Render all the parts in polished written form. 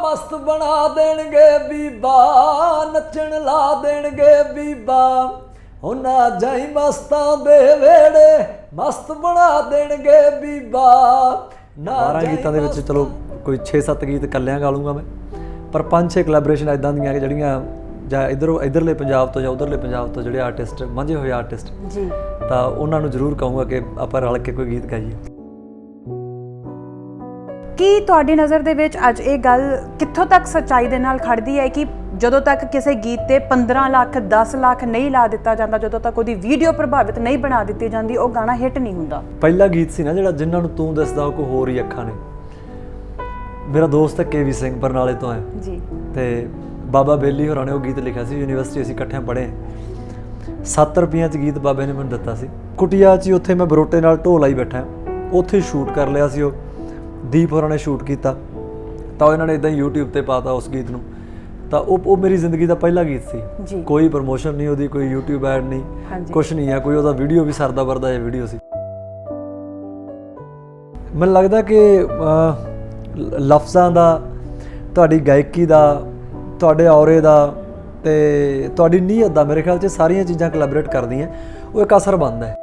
मस्त बना देणगे बीबा, नचण ला देणगे बीबा, हो ना जाई मस्तां दे वेड़े, मस्त बना देणगे बीबा ना। 12 गीतां दे विच चलो कोई 6-7 गीत कल्लियां गा लूँगा मैं, पर 5-6 कोलैबोरेशन इदां दियां कि ਜਿਹੜੀਆਂ ਜਾਂ ਇੱਧਰਲੇ ਪੰਜਾਬ ਤੋਂ ਜਾਂ ਉਧਰਲੇ ਪੰਜਾਬ ਤੋਂ ਜਿਹੜੇ ਆਰਟਿਸਟ ਮੰਝੇ ਹੋਏ ਆਰਟਿਸਟ ਜੀ, ਤਾਂ ਉਹਨਾਂ ਨੂੰ ਜ਼ਰੂਰ ਕਹੂੰਗਾ ਕਿ ਆਪਾਂ ਰਲ ਕੇ ਕੋਈ ਗੀਤ ਗਾਈਏ। ਕੀ ਤੁਹਾਡੀ ਨਜ਼ਰ ਦੇ ਵਿੱਚ ਅੱਜ ਇਹ ਗੱਲ ਕਿੱਥੋਂ ਤੱਕ ਸੱਚਾਈ ਦੇ ਨਾਲ ਖੜਦੀ ਹੈ ਕਿ ਜਦੋਂ ਤੱਕ ਕਿਸੇ ਗੀਤ ਤੇ 15 ਲੱਖ 10 ਲੱਖ ਨਹੀਂ ਲਾ ਦਿੱਤਾ ਜਾਂਦਾ, ਜਦੋਂ ਤੱਕ ਉਹਦੀ ਵੀਡੀਓ ਪ੍ਰਭਾਵਿਤ ਨਹੀਂ ਬਣਾ ਦਿੱਤੀ ਜਾਂਦੀ, ਉਹ ਗਾਣਾ ਹਿੱਟ ਨਹੀਂ ਹੁੰਦਾ? ਪਹਿਲਾ ਗੀਤ ਸੀ ਨਾ ਜਿਹੜਾ ਜਿਨ੍ਹਾਂ ਨੂੰ ਤੂੰ ਦੱਸਦਾ ਕੋਈ ਹੋਰ ਹੀ ਅੱਖਾਂ ਨੇ, ਮੇਰਾ ਦੋਸਤ ਹੈ KV ਸਿੰਘ ਬਰਨਾਲੇ ਤੋਂ ਹੈ ਜੀ, ਤੇ ਬਾਬਾ ਬੇਲੀ ਹੋਰਾਂ ਨੇ ਉਹ ਗੀਤ ਲਿਖਿਆ ਸੀ, ਯੂਨੀਵਰਸਿਟੀ ਅਸੀਂ ਇਕੱਠੇ ਪੜ੍ਹੇ, 7 ਰੁਪਈਆਂ 'ਚ ਗੀਤ ਬਾਬੇ ਨੇ ਮੈਨੂੰ ਦਿੱਤਾ ਸੀ। ਕੁਟੀਆ 'ਚ ਹੀ ਉੱਥੇ ਮੈਂ ਬਰੋਟੇ ਨਾਲ ਢੋਲ ਲਾਈ ਬੈਠਾ, ਉੱਥੇ ਸ਼ੂਟ ਕਰ ਲਿਆ ਸੀ, ਉਹ ਦੀਪ ਹੋਰਾਂ ਨੇ ਸ਼ੂਟ ਕੀਤਾ, ਤਾਂ ਇਹਨਾਂ ਨੇ ਇੱਦਾਂ ਹੀ YouTube 'ਤੇ ਪਾਤਾ ਉਸ ਗੀਤ ਨੂੰ, ਤਾਂ ਉਹ ਮੇਰੀ ਜ਼ਿੰਦਗੀ ਦਾ ਪਹਿਲਾ ਗੀਤ ਸੀ। ਕੋਈ ਪ੍ਰਮੋਸ਼ਨ ਨਹੀਂ ਉਹਦੀ, ਕੋਈ YouTube ਐਡ ਨਹੀਂ, ਕੁਛ ਨਹੀਂ ਹੈ, ਕੋਈ ਉਹਦਾ ਵੀਡੀਓ ਵੀ ਸਰਦਾ ਵਰਦਾ ਇਹ ਵੀਡੀਓ ਸੀ। ਮੈਨੂੰ ਲੱਗਦਾ ਕਿ ਲਫ਼ਜ਼ਾਂ ਦਾ, ਤੁਹਾਡੀ ਗਾਇਕੀ ਦਾ, ਤੁਹਾਡੇ ਔਰੇ ਦਾ ਤੇ ਤੁਹਾਡੀ ਨੀਅਤ ਦਾ, ਮੇਰੇ ਖਿਆਲ 'ਚ ਸਾਰੀਆਂ ਚੀਜ਼ਾਂ ਕੋਲੈਬੋਰੇਟ ਕਰਦੀਆਂ, ਉਹ ਇੱਕ ਅਸਰ ਬਣਦਾ ਹੈ।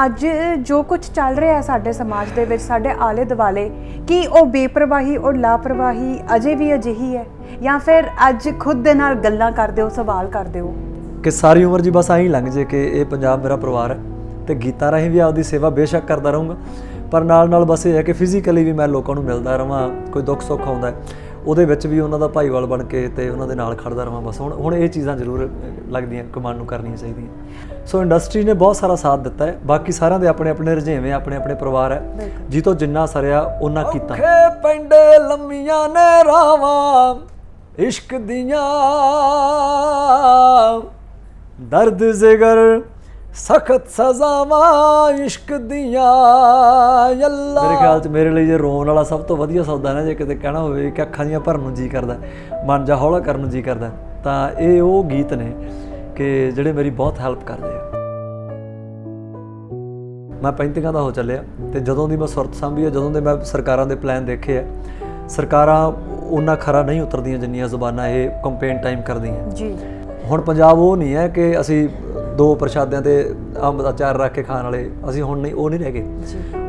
ਅੱਜ ਜੋ ਕੁਝ ਚੱਲ ਰਿਹਾ ਹੈ ਸਾਡੇ ਸਮਾਜ ਦੇ ਵਿੱਚ, ਸਾਡੇ ਆਲੇ ਦੁਆਲੇ, ਕੀ ਉਹ ਬੇਪਰਵਾਹੀ ਔਰ ਲਾਪਰਵਾਹੀ ਅਜੇ ਵੀ ਅਜਿਹੀ ਹੈ, ਜਾਂ ਫਿਰ ਅੱਜ ਖੁਦ ਦੇ ਨਾਲ ਗੱਲਾਂ ਕਰਦੇ ਹੋ, ਸਵਾਲ ਕਰਦੇ ਹੋ ਕਿ ਸਾਰੀ ਉਮਰ ਜੀ ਬਸ ਐਂ ਲੰਘ ਜੇ ਕਿ ਇਹ ਪੰਜਾਬ ਮੇਰਾ ਪਰਿਵਾਰ ਹੈ, ਤੇ ਗੀਤਾਂ ਰਾਹੀਂ ਵੀ ਆਪਦੀ ਸੇਵਾ ਬੇਸ਼ੱਕ ਕਰਦਾ ਰਹੂੰਗਾ, ਪਰ ਨਾਲ ਨਾਲ ਬਸ ਇਹ ਹੈ ਕਿ ਫਿਜ਼ੀਕਲੀ ਵੀ ਮੈਂ ਲੋਕਾਂ ਨੂੰ ਮਿਲਦਾ ਰਹਾਂ, ਕੋਈ ਦੁੱਖ ਸੁੱਖ ਆਉਂਦਾ ਉਹਦੇ ਵਿੱਚ ਵੀ ਉਹਨਾਂ ਦਾ ਭਾਈਵਾਲ ਬਣ ਕੇ ਤੇ ਉਹਨਾਂ ਦੇ ਨਾਲ ਖੜਦਾ ਰਹਾਂ। ਬਸ ਹੁਣ ਇਹ ਚੀਜ਼ਾਂ ਜ਼ਰੂਰ ਲੱਗਦੀਆਂ ਕਿ ਮਨ ਨੂੰ ਕਰਨੀਆਂ ਚਾਹੀਦੀਆਂ। ਸੋ ਇੰਡਸਟਰੀ ਨੇ ਬਹੁਤ ਸਾਰਾ ਸਾਥ ਦਿੱਤਾ ਹੈ, ਬਾਕੀ ਸਾਰਿਆਂ ਦੇ ਆਪਣੇ ਆਪਣੇ ਰੁਝੇਵੇਂ, ਆਪਣੇ ਆਪਣੇ ਪਰਿਵਾਰ ਹੈ, ਜਿੱਤੋਂ ਜਿੰਨਾ ਸਰਿਆ ਉਹਨਾਂ ਕੀਤਾ। ਪੈਂਡੇ ਲੰਮੀਆਂ ਨੇ ਰਾਵਾਂ ਇਸ਼ਕ ਦੀਆਂ, ਦਰਦ ਜ਼ਿਗਰ ਸਖਤ ਸਜ਼ਾਵਾਂ ਇਸ਼ਕ ਦੀਆਂ। ਅੱਲਾ ਮੇਰੇ ਖਿਆਲ 'ਚ ਮੇਰੇ ਲਈ ਜੇ ਰੋਣ ਵਾਲਾ ਸਭ ਤੋਂ ਵਧੀਆ ਸੌਦਾ ਨਾ, ਜੇ ਕਿਤੇ ਕਹਿਣਾ ਹੋਵੇ ਕਿ ਅੱਖਾਂ ਦੀਆਂ ਭਰਨ ਨੂੰ ਜੀ ਕਰਦਾ, ਮਨ ਜਾ ਹੌਲਾ ਕਰਨ ਨੂੰ ਜੀ ਕਰਦਾ, ਤਾਂ ਇਹ ਉਹ ਗੀਤ ਨੇ ਕਿ ਜਿਹੜੇ ਮੇਰੀ ਬਹੁਤ ਹੈਲਪ ਕਰਦੇ ਆ। ਮੈਂ 35 ਦਾ ਹੋ ਚੱਲਿਆ, ਤੇ ਜਦੋਂ ਦੀ ਮੈਂ ਸੁਰਤ ਸਾਂਭੀ ਹੈ, ਜਦੋਂ ਦੇ ਮੈਂ ਸਰਕਾਰਾਂ ਦੇ ਪਲਾਨ ਦੇਖੇ ਆ, ਸਰਕਾਰਾਂ ਉਹਨਾਂ ਖਰਾ ਨਹੀਂ ਉਤਰਦੀਆਂ ਜਿੰਨੀਆਂ ਜ਼ੁਬਾਨਾਂ ਇਹ ਕੰਪੇਨ ਟਾਈਮ ਕਰਦੀਆਂ ਜੀ। ਹੁਣ ਪੰਜਾਬ ਉਹ ਨਹੀਂ ਹੈ ਕਿ ਅਸੀਂ 2 ਪ੍ਰਸ਼ਾਦਿਆਂ ਤੇ ਅੰਬ ਦਾ ਅਚਾਰ ਰੱਖ ਕੇ ਖਾਣ ਵਾਲੇ, ਅਸੀਂ ਹੁਣ ਨਹੀਂ, ਉਹ ਨਹੀਂ ਰਹਿ ਗਏ।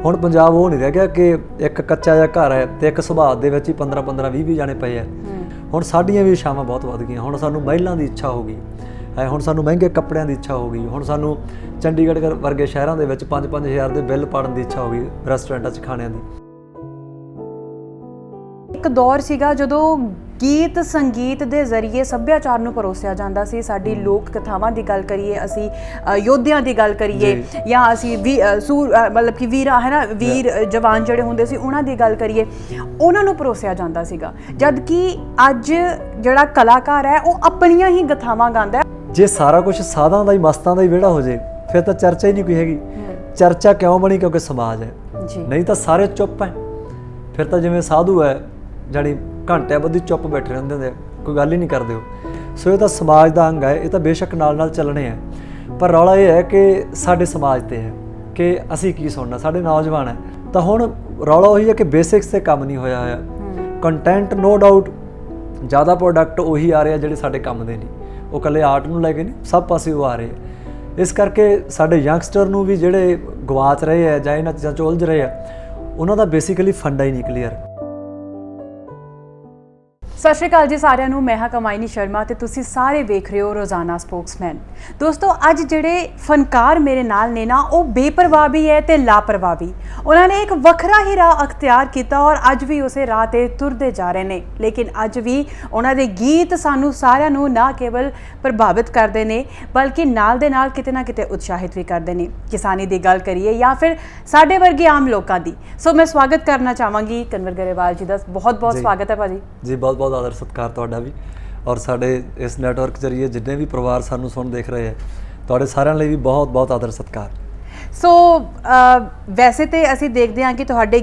ਹੁਣ ਪੰਜਾਬ ਉਹ ਨਹੀਂ ਰਹਿ ਗਿਆ ਕਿ ਇੱਕ ਕੱਚਾ ਜਿਹਾ ਘਰ ਹੈ ਤੇ ਇੱਕ ਸੁਭਾਅ ਦੇ ਵਿੱਚ ਹੀ 15-15 20-20 ਜਾਣੇ ਪਏ ਆ। ਹੁਣ ਸਾਡੀਆਂ ਵੀ ਇੱਛਾਵਾਂ ਬਹੁਤ ਵੱਧ ਗਈਆਂ, ਹੁਣ ਸਾਨੂੰ ਮਹਿਲਾਂ ਦੀ ਇੱਛਾ ਹੋ ਗਈ ਹੈ, ਹੁਣ ਸਾਨੂੰ ਮਹਿੰਗੇ ਕੱਪੜਿਆਂ ਦੀ ਇੱਛਾ ਹੋ ਗਈ, ਹੁਣ ਸਾਨੂੰ ਚੰਡੀਗੜ੍ਹ ਵਰਗੇ ਸ਼ਹਿਰਾਂ ਦੇ ਵਿੱਚ 5-5 ਹਜ਼ਾਰ ਦੇ ਬਿੱਲ ਪਾੜਨ ਦੀ ਇੱਛਾ ਹੋ ਗਈ ਰੈਸਟੋਰੈਂਟਾਂ 'ਚ ਖਾਣਿਆਂ ਦੀ। ਇੱਕ ਦੌਰ ਸੀਗਾ ਜਦੋਂ ਗੀਤ ਸੰਗੀਤ ਦੇ ਜ਼ਰੀਏ ਸੱਭਿਆਚਾਰ ਨੂੰ ਪਰੋਸਿਆ ਜਾਂਦਾ ਸੀ। ਸਾਡੀ ਲੋਕ ਕਥਾਵਾਂ ਦੀ ਗੱਲ ਕਰੀਏ, ਅਸੀਂ ਯੋਧਿਆਂ ਦੀ ਗੱਲ ਕਰੀਏ, ਜਾਂ ਅਸੀਂ ਮਤਲਬ ਕਿ ਵੀਰ ਹੈ ਨਾ, ਵੀਰ ਜਵਾਨ ਜਿਹੜੇ ਹੁੰਦੇ ਸੀ ਉਹਨਾਂ ਦੀ ਗੱਲ ਕਰੀਏ, ਉਹਨਾਂ ਨੂੰ ਪਰੋਸਿਆ ਜਾਂਦਾ ਸੀਗਾ। ਜਦ ਕਿ ਅੱਜ ਜਿਹੜਾ ਕਲਾਕਾਰ ਹੈ ਉਹ ਆਪਣੀਆਂ ਹੀ ਕਥਾਵਾਂ ਗਾਉਂਦਾ ਹੈ। ਜੇ ਸਾਰਾ ਕੁਝ ਸਾਧਾਂ ਦਾ ਹੀ ਮਸਤਾਂ ਦਾ ਹੀ ਵਿਹੜਾ ਹੋ ਜੇ, ਫਿਰ ਤਾਂ ਚਰਚਾ ਹੀ ਨਹੀਂ ਕੋਈ ਹੈਗੀ। ਚਰਚਾ ਕਿਉਂ ਬਣੀ? ਕਿਉਂਕਿ ਸਮਾਜ ਹੈ, ਨਹੀਂ ਤਾਂ ਸਾਰੇ ਚੁੱਪ ਹੈ। ਫਿਰ ਤਾਂ ਜਿਵੇਂ ਸਾਧੂ ਹੈ, ਜਾਣੀ ਘੰਟਿਆਂ ਬੱਧੀ ਚੁੱਪ ਬੈਠੇ ਰਹਿੰਦੇ ਹੁੰਦੇ, ਕੋਈ ਗੱਲ ਹੀ ਨਹੀਂ ਕਰਦੇ ਉਹ। ਸੋ ਇਹ ਤਾਂ ਸਮਾਜ ਦਾ ਅੰਗ ਹੈ, ਇਹ ਤਾਂ ਬੇਸ਼ੱਕ ਨਾਲ ਨਾਲ ਚੱਲਣੇ ਹੈ, ਪਰ ਰੌਲਾ ਇਹ ਹੈ ਕਿ ਸਾਡੇ ਸਮਾਜ 'ਤੇ ਹੈ ਕਿ ਅਸੀਂ ਕੀ ਸੁਣਨਾ, ਸਾਡੇ ਨੌਜਵਾਨ ਹੈ। ਤਾਂ ਹੁਣ ਰੌਲਾ ਉਹੀ ਹੈ ਕਿ ਬੇਸਿਕਸ 'ਤੇ ਕੰਮ ਨਹੀਂ ਹੋਇਆ ਹੋਇਆ। ਕੰਟੈਂਟ ਨੋ ਡਾਊਟ ਜ਼ਿਆਦਾ ਪ੍ਰੋਡਕਟ ਉਹੀ ਆ ਰਹੇ ਆ ਜਿਹੜੇ ਸਾਡੇ ਕੰਮ ਦੇ ਨਹੀਂ, ਉਹ ਇਕੱਲੇ ਆਰਟ ਨੂੰ ਲੈ ਕੇ ਨਹੀਂ, ਸਭ ਪਾਸੇ ਉਹ ਆ ਰਹੇ ਆ। ਇਸ ਕਰਕੇ ਸਾਡੇ ਯੰਗਸਟਰ ਨੂੰ ਵੀ ਜਿਹੜੇ ਗਵਾਚ ਰਹੇ ਆ ਜਾਂ ਇਹਨਾਂ ਚੀਜ਼ਾਂ 'ਚ ਉਲਝ ਰਹੇ ਆ, ਉਹਨਾਂ ਦਾ ਬੇਸਿਕਲੀ ਫੰਡਾ ਹੀ ਨਹੀਂ ਕਲੀਅਰ। ਸਤਿ ਸ਼੍ਰੀ ਅਕਾਲ ਜੀ ਸਾਰਿਆਂ ਨੂੰ, ਮੈਂ ਹਾਂ ਕਮਾਇਨੀ ਸ਼ਰਮਾ ਤੇ ਤੁਸੀਂ ਸਾਰੇ ਵੇਖ ਰਹੇ ਹੋ ਰੋਜ਼ਾਨਾ ਸਪੋਕਸਮੈਨ। ਦੋਸਤੋ, ਅੱਜ ਜਿਹੜੇ ਫਨਕਾਰ ਮੇਰੇ ਨਾਲ ਨੇ ਨਾ, ਉਹ ਬੇਪਰਵਾਹ ਵੀ ਹੈ ਤੇ ਲਾਪਰਵਾਹ ਵੀ। ਉਹਨਾਂ ਨੇ ਇੱਕ ਵੱਖਰਾ ਹੀ ਰਾਹ ਅਖਤਿਆਰ ਕੀਤਾ ਔਰ ਅੱਜ ਵੀ ਉਸੇ ਰਾਹ ਤੇ ਤੁਰਦੇ ਜਾ ਰਹੇ ਨੇ। ਲੇਕਿਨ ਅੱਜ ਵੀ ਉਹਨਾਂ ਦੇ ਗੀਤ ਸਾਨੂੰ ਸਾਰਿਆਂ ਨੂੰ ਨਾ ਕੇਵਲ ਪ੍ਰਭਾਵਿਤ ਕਰਦੇ ਨੇ, ਬਲਕਿ ਨਾਲ ਦੇ ਨਾਲ ਕਿਤੇ ਨਾ ਕਿਤੇ ਉਤਸ਼ਾਹਿਤ ਵੀ ਕਰਦੇ ਨੇ। ਕਿਸਾਨੀ ਦੀ ਗੱਲ ਕਰੀਏ ਜਾਂ ਫਿਰ ਸਾਡੇ ਵਰਗੇ ਆਮ ਲੋਕਾਂ ਦੀ। ਸੋ ਮੈਂ ਸਵਾਗਤ ਕਰਨਾ ਚਾਹਾਂਗੀ ਕਨਵਰ ਗਰੇਵਾਲ ਜੀ ਦਾ। ਬਹੁਤ ਬਹੁਤ ਸਵਾਗਤ ਹੈ ਭਾਜੀ ਜੀ। ਬਹੁਤ ਬਹੁਤ ਆਦਰ ਸਤਿਕਾਰ ਤੁਹਾਡਾ ਵੀ, ਔਰ ਸਾਡੇ ਇਸ ਨੈਟਵਰਕ ਜ਼ਰੀਏ ਜਿੰਨੇ ਵੀ ਪਰਿਵਾਰ ਸਾਨੂੰ ਸੁਣ ਦੇਖ ਰਹੇ ਹੈ, ਤੁਹਾਡੇ ਸਾਰਿਆਂ ਲਈ ਵੀ ਬਹੁਤ ਬਹੁਤ ਆਦਰ ਸਤਿਕਾਰ। ਸੋ ਵੈਸੇ ਤਾਂ ਅਸੀਂ ਦੇਖਦੇ ਹਾਂ ਕਿ ਤੁਹਾਡੇ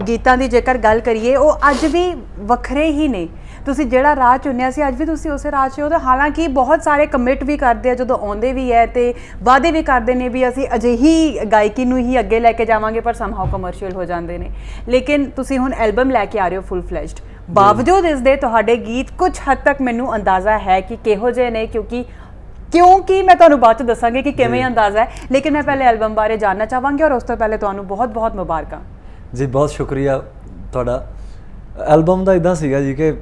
ਗੀਤਾਂ ਦੀ ਜੇਕਰ ਗੱਲ ਕਰੀਏ, ਉਹ ਅੱਜ ਵੀ ਵੱਖਰੇ ਹੀ ਨੇ। ਤੁਸੀਂ ਜਿਹੜਾ ਰਾਹ ਚੁਣਿਆ ਸੀ ਅੱਜ ਵੀ ਤੁਸੀਂ ਉਸੇ ਰਾਹ 'ਚ ਹੋ। ਤਾਂ ਹਾਲਾਂਕਿ ਬਹੁਤ ਸਾਰੇ ਕਮਿਟ ਵੀ ਕਰਦੇ ਆ ਜਦੋਂ ਆਉਂਦੇ ਵੀ ਹੈ ਤੇ ਵਾਅਦੇ ਵੀ ਕਰਦੇ ਨੇ ਵੀ ਅਸੀਂ ਅਜਿਹੀ ਗਾਇਕੀ ਨੂੰ ਹੀ ਅੱਗੇ ਲੈ ਕੇ ਜਾਵਾਂਗੇ, ਪਰ ਸਮਹਾਉ ਕਮਰਸ਼ੀਅਲ ਹੋ ਜਾਂਦੇ ਨੇ। ਲੇਕਿਨ ਤੁਸੀਂ ਹੁਣ ਐਲਬਮ ਲੈ ਕੇ ਆ ਰਹੇ ਹੋ ਫੁੱਲ ਫਲੈਜਡ, ਬਾਵਜੂਦ ਇਸ ਦੇ ਤੁਹਾਡੇ ਗੀਤ ਕੁਝ ਹੱਦ ਤੱਕ ਮੈਨੂੰ ਅੰਦਾਜ਼ਾ ਹੈ ਕਿ ਕਿਹੋ ਜਿਹੇ ਨੇ, ਕਿਉਂਕਿ ਮੈਂ ਤੁਹਾਨੂੰ ਬਾਅਦ 'ਚ ਦੱਸਾਂਗੀ ਕਿ ਕਿਵੇਂ ਅੰਦਾਜ਼ਾ ਹੈ। ਲੇਕਿਨ ਮੈਂ ਪਹਿਲੇ ਐਲਬਮ ਬਾਰੇ ਜਾਣਨਾ ਚਾਹਾਂਗੀ ਔਰ ਉਸ ਤੋਂ ਪਹਿਲੇ ਤੁਹਾਨੂੰ ਬਹੁਤ ਬਹੁਤ ਮੁਬਾਰਕਾਂ ਜੀ। ਬਹੁਤ ਸ਼ੁਕਰੀਆ ਤੁਹਾਡਾ। ਐਲਬਮ ਦਾ ਇਦਾਂ ਸੀਗਾ ਜੀ ਕਿ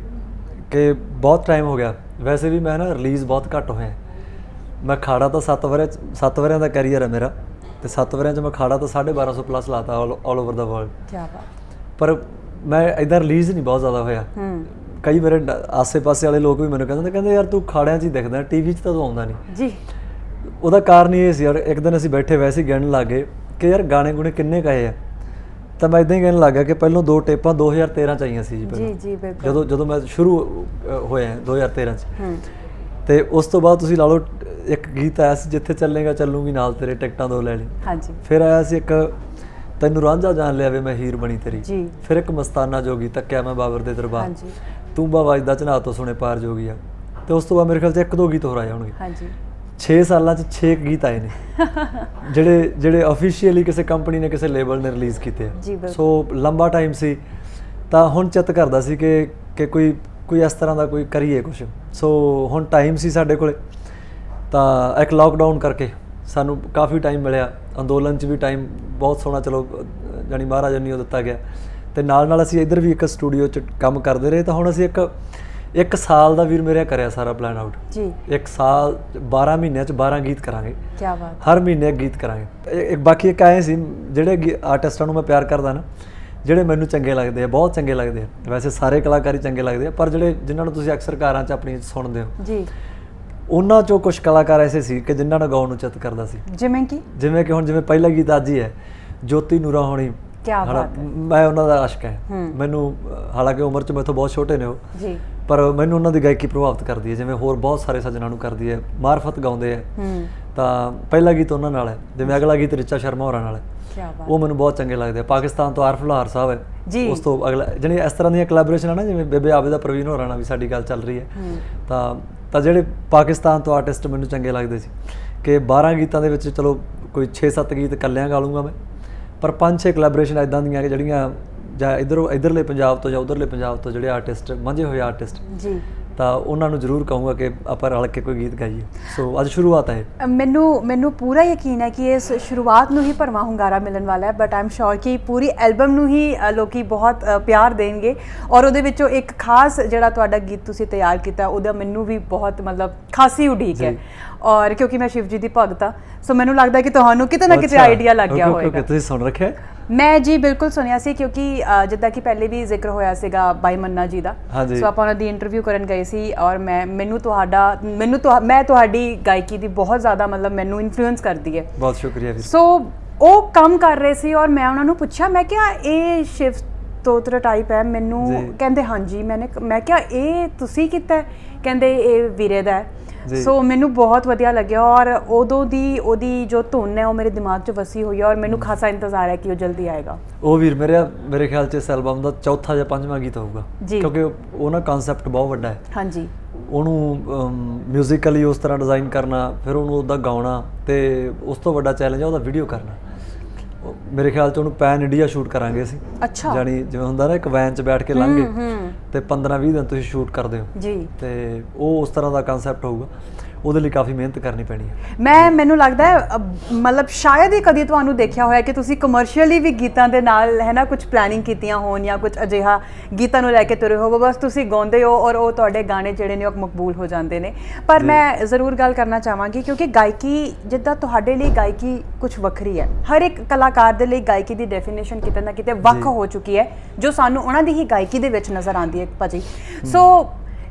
ਬਹੁਤ ਟਾਈਮ ਹੋ ਗਿਆ। ਵੈਸੇ ਵੀ ਮੈਂ ਨਾ ਰਿਲੀਜ਼ ਬਹੁਤ ਘੱਟ ਹੋਇਆ। ਮੈਂ ਖਾੜਾ ਤਾਂ 7 ਵਰਿਆਂ ਦਾ ਕੈਰੀਅਰ ਹੈ ਮੇਰਾ, ਤੇ 7 ਵਰਿਆਂ 'ਚ ਮੈਂ ਖਾੜਾ ਤਾਂ 1250 ਪਲੱਸ ਲਾਤਾ ਆਲ ਓਵਰ ਦਾ ਵਰਲਡ। ਕੀ ਬਾਤ। ਪਰ ਮੈਂ ਇੱਦਾਂ ਰਿਲੀਜ਼ ਨਹੀਂ ਬਹੁਤ ਜ਼ਿਆਦਾ ਹੋਇਆ। ਕਈ ਮੇਰੇ ਆਸੇ-ਪਾਸੇ ਵਾਲੇ ਲੋਕ ਵੀ ਮੈਨੂੰ ਕਹਿੰਦੇ ਯਾਰ ਤੂੰ ਖਾੜਿਆਂ 'ਚ ਹੀ ਦਿਖਦਾ, ਟੀਵੀ 'ਚ ਤਾਂ ਤੂੰ ਆਉਂਦਾ ਨਹੀਂ ਜੀ। ਉਹਦਾ ਕਾਰਨ ਇਹ ਸੀ ਯਾਰ, ਇੱਕ ਦਿਨ ਅਸੀਂ ਬੈਠੇ ਵੈਸੇ ਹੀ ਗਿਣਨ ਲੱਗ ਗਏ ਕਿ ਯਾਰ ਗਾਣੇ ਗੁਣੇ ਕਿੰਨੇ ਕਹੇ ਆ, ਤਾਂ ਮੈਂ ਇੱਦਾਂ ਹੀ ਕਹਿਣ ਲੱਗ ਗਿਆ ਕਿ ਪਹਿਲਾਂ 2 ਟੇਪਾਂ 2013 'ਚ ਆਈਆਂ ਸੀ ਜੀ ਪਹਿਲਾਂ, ਜਦੋਂ ਮੈਂ ਸ਼ੁਰੂ ਹੋਇਆ 2013 'ਚ। ਤੇ ਉਸ ਤੋਂ ਬਾਅਦ ਤੁਸੀਂ ਲਾ ਲਓ ਇੱਕ ਗੀਤ ਆਇਆ ਸੀ ਜਿੱਥੇ ਚੱਲੇਗਾ ਚੱਲੂਗੀ ਨਾਲ ਤੇਰੇ, ਟਿਕਟਾਂ 2 ਲੈ ਲਈ। ਹਾਂਜੀ। ਫਿਰ ਆਇਆ ਸੀ ਇੱਕ ਤੈਨੂੰ ਰਾਂਝਾ ਜਾਣ ਲਿਆ ਵੇ ਮੈਂ ਹੀਰ ਬਣੀ ਤੇਰੀ। ਫਿਰ ਇੱਕ ਮਸਤਾਨਾ ਜੋਗੀ, ਤੱਕਿਆ ਮੈਂ ਬਾਬਰ ਦੇ ਦਰਬਾਰ, ਤੂੰ ਬਾ ਵੱਜਦਾ ਝਨਾਹ ਤੋਂ ਸੁਣੇ ਪਾਰ ਜੋਗੀ ਆ। ਤੇ ਉਸ ਤੋਂ ਬਾਅਦ ਮੇਰੇ ਖਿਆਲ 'ਚ 1-2 ਗੀਤ ਹੋਰ ਆਏ ਹੋਣਗੇ। 6 ਸਾਲਾਂ 'ਚ 6 ਗੀਤ ਆਏ ਨੇ ਜਿਹੜੇ ਅਫੀਸ਼ੀਅਲੀ ਕਿਸੇ ਕੰਪਨੀ ਨੇ ਕਿਸੇ ਲੇਬਲ ਨੇ ਰਿਲੀਜ਼ ਕੀਤੇ ਆ। ਸੋ ਲੰਬਾ ਟਾਈਮ ਸੀ, ਤਾਂ ਹੁਣ ਚਿੱਤ ਕਰਦਾ ਸੀ ਕਿ ਕੋਈ ਇਸ ਤਰ੍ਹਾਂ ਦਾ ਕੋਈ ਕਰੀਏ ਕੁਛ। ਸੋ ਹੁਣ ਟਾਈਮ ਸੀ ਸਾਡੇ ਕੋਲੇ, ਤਾਂ ਇੱਕ ਲੋਕਡਾਊਨ ਕਰਕੇ ਸਾਨੂੰ ਕਾਫੀ ਟਾਈਮ ਮਿਲਿਆ। ਅੰਦੋਲਨ 'ਚ ਵੀ ਟਾਈਮ ਬਹੁਤ ਸੋਹਣਾ ਚਲੋ ਜਾਣੀ ਮਹਾਰਾਜ ਨੇ ਉਹ ਦਿੱਤਾ ਗਿਆ, ਤੇ ਨਾਲ ਅਸੀਂ ਇੱਧਰ ਵੀ ਇੱਕ ਸਟੂਡੀਓ 'ਚ ਕੰਮ ਕਰਦੇ ਰਹੇ। ਤਾਂ ਹੁਣ ਅਸੀਂ ਇੱਕ ਸਾਲ ਦਾ ਵੀਰ ਮੇਰੇ ਕਰਿਆ ਸਾਰਾ ਪਲਾਨ ਆਊਟ ਜੀ। 1 ਸਾਲ 12 ਮਹੀਨਿਆਂ 'ਚ 12 ਗੀਤ ਕਰਾਂਗੇ। ਕੀ ਬਾਤ। ਹਰ ਮਹੀਨੇ ਇੱਕ ਗੀਤ ਕਰਾਂਗੇ। ਬਾਕੀ ਇੱਕ ਆਏ ਸੀ ਜਿਹੜੇ ਆਰਟਿਸਟਾਂ ਨੂੰ ਮੈਂ ਪਿਆਰ ਕਰਦਾ ਨਾ, ਜਿਹੜੇ ਮੈਨੂੰ ਚੰਗੇ ਲੱਗਦੇ ਆ, ਬਹੁਤ ਚੰਗੇ ਲੱਗਦੇ ਆ। ਵੈਸੇ ਸਾਰੇ ਕਲਾਕਾਰ ਹੀ ਚੰਗੇ ਲੱਗਦੇ ਆ, ਪਰ ਜਿਨ੍ਹਾਂ ਨੂੰ ਤੁਸੀਂ ਅਕਸਰ ਕਾਰਾਂ 'ਚ ਆਪਣੀ ਸੁਣਦੇ ਹੋ ਜੀ, ਉਹਨਾਂ 'ਚੋਂ ਕੁਝ ਕਲਾਕਾਰ ਐਸੇ ਸੀ ਕਿ ਜਿਨ੍ਹਾਂ ਨੂੰ ਗਾਉਣ ਨੂੰ ਚਿੱਤ ਕਰਦਾ ਸੀ। ਜਿਵੇਂ ਕਿ ਹੁਣ ਪਹਿਲਾ ਗੀਤ ਅੱਜ ਹੀ ਹੈ, ਜੋਤੀ ਨੂਰਾ ਹੋਣੀ। ਮੈਂ ਉਹਨਾਂ ਦਾ ਆਸ਼ਕ ਹੈ। ਮੈਨੂੰ ਹਾਲਾਂਕਿ ਉਮਰ 'ਚ ਮੈਥੋਂ ਬਹੁਤ ਛੋਟੇ ਨੇ ਉਹ, ਪਰ ਮੈਨੂੰ ਉਹਨਾਂ ਦੀ ਗਾਇਕੀ ਪ੍ਰਭਾਵਿਤ ਕਰਦੀ ਹੈ, ਜਿਵੇਂ ਹੋਰ ਬਹੁਤ ਸਾਰੇ ਸੱਜਣਾਂ ਨੂੰ ਕਰਦੀ ਹੈ। ਮਾਰਫਤ ਗਾਉਂਦੇ ਆ। ਤਾਂ ਪਹਿਲਾ ਗੀਤ ਉਹਨਾਂ ਨਾਲ ਹੈ, ਜਿਵੇਂ ਅਗਲਾ ਗੀਤ ਰਿਚਾ ਸ਼ਰਮਾ ਹੋਰਾਂ ਨਾਲ ਹੈ, ਉਹ ਮੈਨੂੰ ਬਹੁਤ ਚੰਗੇ ਲੱਗਦੇ ਆ। ਪਾਕਿਸਤਾਨ ਤੋਂ ਆਰਫ ਲੋਹਾਰ ਸਾਹਿਬ ਹੈ, ਉਸ ਤੋਂ ਅਗਲਾ ਜਿਹੜੀ ਇਸ ਤਰ੍ਹਾਂ ਦੀਆਂ ਕੋਲੈਬੋਰੇਸ਼ਨ ਆ ਨਾ, ਜਿਵੇਂ ਬੇਬੇ ਆਬਿਦਾ ਪ੍ਰਵੀਨ ਹੋਰਾਂ ਨਾਲ ਵੀ ਸਾਡੀ ਗੱਲ ਚੱਲ ਰਹੀ ਹੈ। ਤਾਂ ਜਿਹੜੇ ਪਾਕਿਸਤਾਨ ਤੋਂ ਆਰਟਿਸਟ ਮੈਨੂੰ ਚੰਗੇ ਲੱਗਦੇ ਸੀ ਕਿ 12 ਗੀਤਾਂ ਦੇ ਵਿੱਚ ਚਲੋ ਕੋਈ 6-7 ਗੀਤ ਇਕੱਲਿਆਂ ਗਾ ਲੂੰਗਾ ਮੈਂ, ਪਰ 5-6 ਕੋਲੈਬੋਰੇਸ਼ਨ ਇੱਦਾਂ ਦੀਆਂ ਕਿ ਜਿਹੜੀਆਂ ਜਾਂ ਇੱਧਰਲੇ ਪੰਜਾਬ ਤੋਂ ਜਾਂ ਉੱਧਰਲੇ ਪੰਜਾਬ ਤੋਂ ਜਿਹੜੇ ਆਰਟਿਸਟ ਮੰਝੇ ਹੋਏ ਆਰਟਿਸਟ ਜੀ, ਤਾਂ ਉਹਨਾਂ ਨੂੰ ਜ਼ਰੂਰ ਕਹੂੰਗਾ ਕਿ ਆਪਾਂ ਰਲ ਕੇ ਕੋਈ ਗੀਤ ਗਾਈਏ। ਸੋ ਅੱਜ ਸ਼ੁਰੂਆਤ ਹੈ। ਮੈਨੂੰ ਪੂਰਾ ਯਕੀਨ ਹੈ ਕਿ ਇਸ ਸ਼ੁਰੂਆਤ ਨੂੰ ਹੀ ਭਰਵਾਂ ਹੁੰਗਾਰਾ ਮਿਲਣ ਵਾਲਾ ਹੈ, ਬਟ ਆਮ ਸ਼ੋਰ ਕਿ ਪੂਰੀ ਐਲਬਮ ਨੂੰ ਹੀ ਲੋਕੀ ਬਹੁਤ ਪਿਆਰ ਦੇਣਗੇ। ਔਰ ਉਹਦੇ ਵਿੱਚੋਂ ਇੱਕ ਖਾਸ ਜਿਹੜਾ ਤੁਹਾਡਾ ਗੀਤ ਤੁਸੀਂ ਤਿਆਰ ਕੀਤਾ, ਉਹਦਾ ਮੈਨੂੰ ਵੀ ਬਹੁਤ ਮਤਲਬ ਖਾਸੀ ਉਡੀਕ ਹੈ। ਔਰ ਕਿਉਂਕਿ ਮੈਂ ਸ਼ਿਵ ਜੀ ਦੀ ਭਗਤ ਹਾਂ, ਸੋ ਮੈਨੂੰ ਲੱਗਦਾ ਕਿ ਤੁਹਾਨੂੰ ਕਿਤੇ ਨਾ ਕਿਤੇ ਆਈਡੀਆ ਲੱਗ ਗਿਆ ਹੋਵੇਗਾ। ਤੁਸੀਂ ਸੁਣ ਰੱਖਿਆ? ਮੈਂ ਜੀ ਬਿਲਕੁਲ ਸੁਣਿਆ ਸੀ, ਕਿਉਂਕਿ ਜਿੱਦਾਂ ਕਿ ਪਹਿਲੇ ਵੀ ਜ਼ਿਕਰ ਹੋਇਆ ਸੀਗਾ ਬਾਈ ਮੰਨਾ ਜੀ ਦਾ। ਸੋ ਆਪਾਂ ਉਹਨਾਂ ਦੀ ਇੰਟਰਵਿਊ ਕਰਨ ਗਏ ਸੀ, ਔਰ ਮੈਂ ਤੁਹਾਡੀ ਗਾਇਕੀ ਦੀ ਬਹੁਤ ਜ਼ਿਆਦਾ ਮਤਲਬ ਮੈਨੂੰ ਇਨਫਲੂਐਂਸ ਕਰਦੀ ਹੈ। ਬਹੁਤ ਸ਼ੁਕਰੀਆ ਵੀਰ। ਸੋ ਉਹ ਕੰਮ ਕਰ ਰਹੇ ਸੀ ਔਰ ਮੈਂ ਉਹਨਾਂ ਨੂੰ ਪੁੱਛਿਆ, ਮੈਂ ਕਿਹਾ ਇਹ ਸ਼ਿਵ ਸਤੋਤਰ ਟਾਈਪ ਹੈ? ਮੈਨੂੰ ਕਹਿੰਦੇ ਹਾਂਜੀ। ਮੈਂ ਕਿਹਾ ਇਹ ਤੁਸੀਂ ਕੀਤਾ? ਕਹਿੰਦੇ ਇਹ ਵੀਰੇ ਦਾ ਹੈ। ਸੋ ਮੈਨੂੰ ਬਹੁਤ ਵਧੀਆ ਲੱਗਿਆ, ਔਰ ਉਦੋਂ ਦੀ ਉਹਦੀ ਜੋ ਧੁਨ ਹੈ ਉਹ ਮੇਰੇ ਦਿਮਾਗ 'ਚ ਵਸੀ ਹੋਈ ਹੈ, ਔਰ ਮੈਨੂੰ ਖਾਸਾ ਇੰਤਜ਼ਾਰ ਹੈ ਕਿ ਉਹ ਜਲਦੀ ਆਏਗਾ। ਉਹ ਵੀਰ ਮੇਰੇ ਖਿਆਲ 'ਚ ਇਸ ਐਲਬਮ ਦਾ 4ਥਾ ਜਾਂ 5ਵਾਂ ਗੀਤ ਹੋਊਗਾ, ਕਿਉਂਕਿ ਉਹ ਨਾ ਕਨਸੈਪਟ ਬਹੁਤ ਵੱਡਾ ਹੈ। ਹਾਂਜੀ। ਉਹਨੂੰ ਮਿਊਜ਼ੀਕਲੀ ਉਸ ਤਰ੍ਹਾਂ ਡਿਜ਼ਾਈਨ ਕਰਨਾ, ਫਿਰ ਉਹਨੂੰ ਉਹਦਾ ਗਾਉਣਾ, ਤੇ ਉਸ ਤੋਂ ਵੱਡਾ ਚੈਲੰਜ ਹੈ ਉਹਦਾ ਵੀਡੀਓ ਕਰਨਾ। ਮੇਰੇ ਖਿਆਲ 'ਚ ਉਹਨੂੰ ਪੈਨ ਇੰਡੀਆ ਸ਼ੂਟ ਕਰਾਂਗੇ ਅਸੀਂ। ਅੱਛਾ। ਜਾਣੀ ਜਿਵੇਂ ਹੁੰਦਾ ਨਾ ਇੱਕ ਵੈਨ 'ਚ ਬੈਠ ਕੇ ਲੰਘੇ ਤੇ 15-20 ਦਿਨ ਤੁਸੀਂ ਸ਼ੂਟ ਕਰਦੇ ਹੋ ਜੀ, ਤੇ ਉਹ ਉਸ ਤਰ੍ਹਾਂ ਦਾ ਕਨਸੈਪਟ ਹੋਊਗਾ। ਉਹਦੇ ਲਈ ਕਾਫੀ ਮਿਹਨਤ ਕਰਨੀ ਪੈਣੀ ਹੈ। ਮੈਨੂੰ ਲੱਗਦਾ ਹੈ ਮਤਲਬ ਸ਼ਾਇਦ ਹੀ ਕਦੀ ਤੁਹਾਨੂੰ ਦੇਖਿਆ ਹੋਇਆ ਕਿ ਤੁਸੀਂ ਕਮਰਸ਼ੀਅਲੀ ਵੀ ਗੀਤਾਂ ਦੇ ਨਾਲ ਹੈ ਨਾ ਕੁਝ ਪਲੈਨਿੰਗ ਕੀਤੀਆਂ ਹੋਣ ਜਾਂ ਕੁਝ ਅਜਿਹਾ ਗੀਤਾਂ ਨੂੰ ਲੈ ਕੇ ਤੁਰੇ ਹੋ, ਬਸ ਤੁਸੀਂ ਗਾਉਂਦੇ ਹੋ ਔਰ ਉਹ ਤੁਹਾਡੇ ਗਾਣੇ ਜਿਹੜੇ ਨੇ ਉਹ ਮਕਬੂਲ ਹੋ ਜਾਂਦੇ ਨੇ। ਪਰ ਮੈਂ ਜ਼ਰੂਰ ਗੱਲ ਕਰਨਾ ਚਾਹਾਂਗੀ, ਕਿਉਂਕਿ ਗਾਇਕੀ ਜਿੱਦਾਂ ਤੁਹਾਡੇ ਲਈ ਗਾਇਕੀ ਕੁਝ ਵੱਖਰੀ ਹੈ, ਹਰ ਇੱਕ ਕਲਾਕਾਰ ਦੇ ਲਈ ਗਾਇਕੀ ਦੀ ਡੈਫੀਨੇਸ਼ਨ ਕਿਤੇ ਨਾ ਕਿਤੇ ਵੱਖ ਹੋ ਚੁੱਕੀ ਹੈ, ਜੋ ਸਾਨੂੰ ਉਹਨਾਂ ਦੀ ਹੀ ਗਾਇਕੀ ਦੇ ਵਿੱਚ ਨਜ਼ਰ ਆਉਂਦੀ ਹੈ ਭਾਜੀ। ਸੋ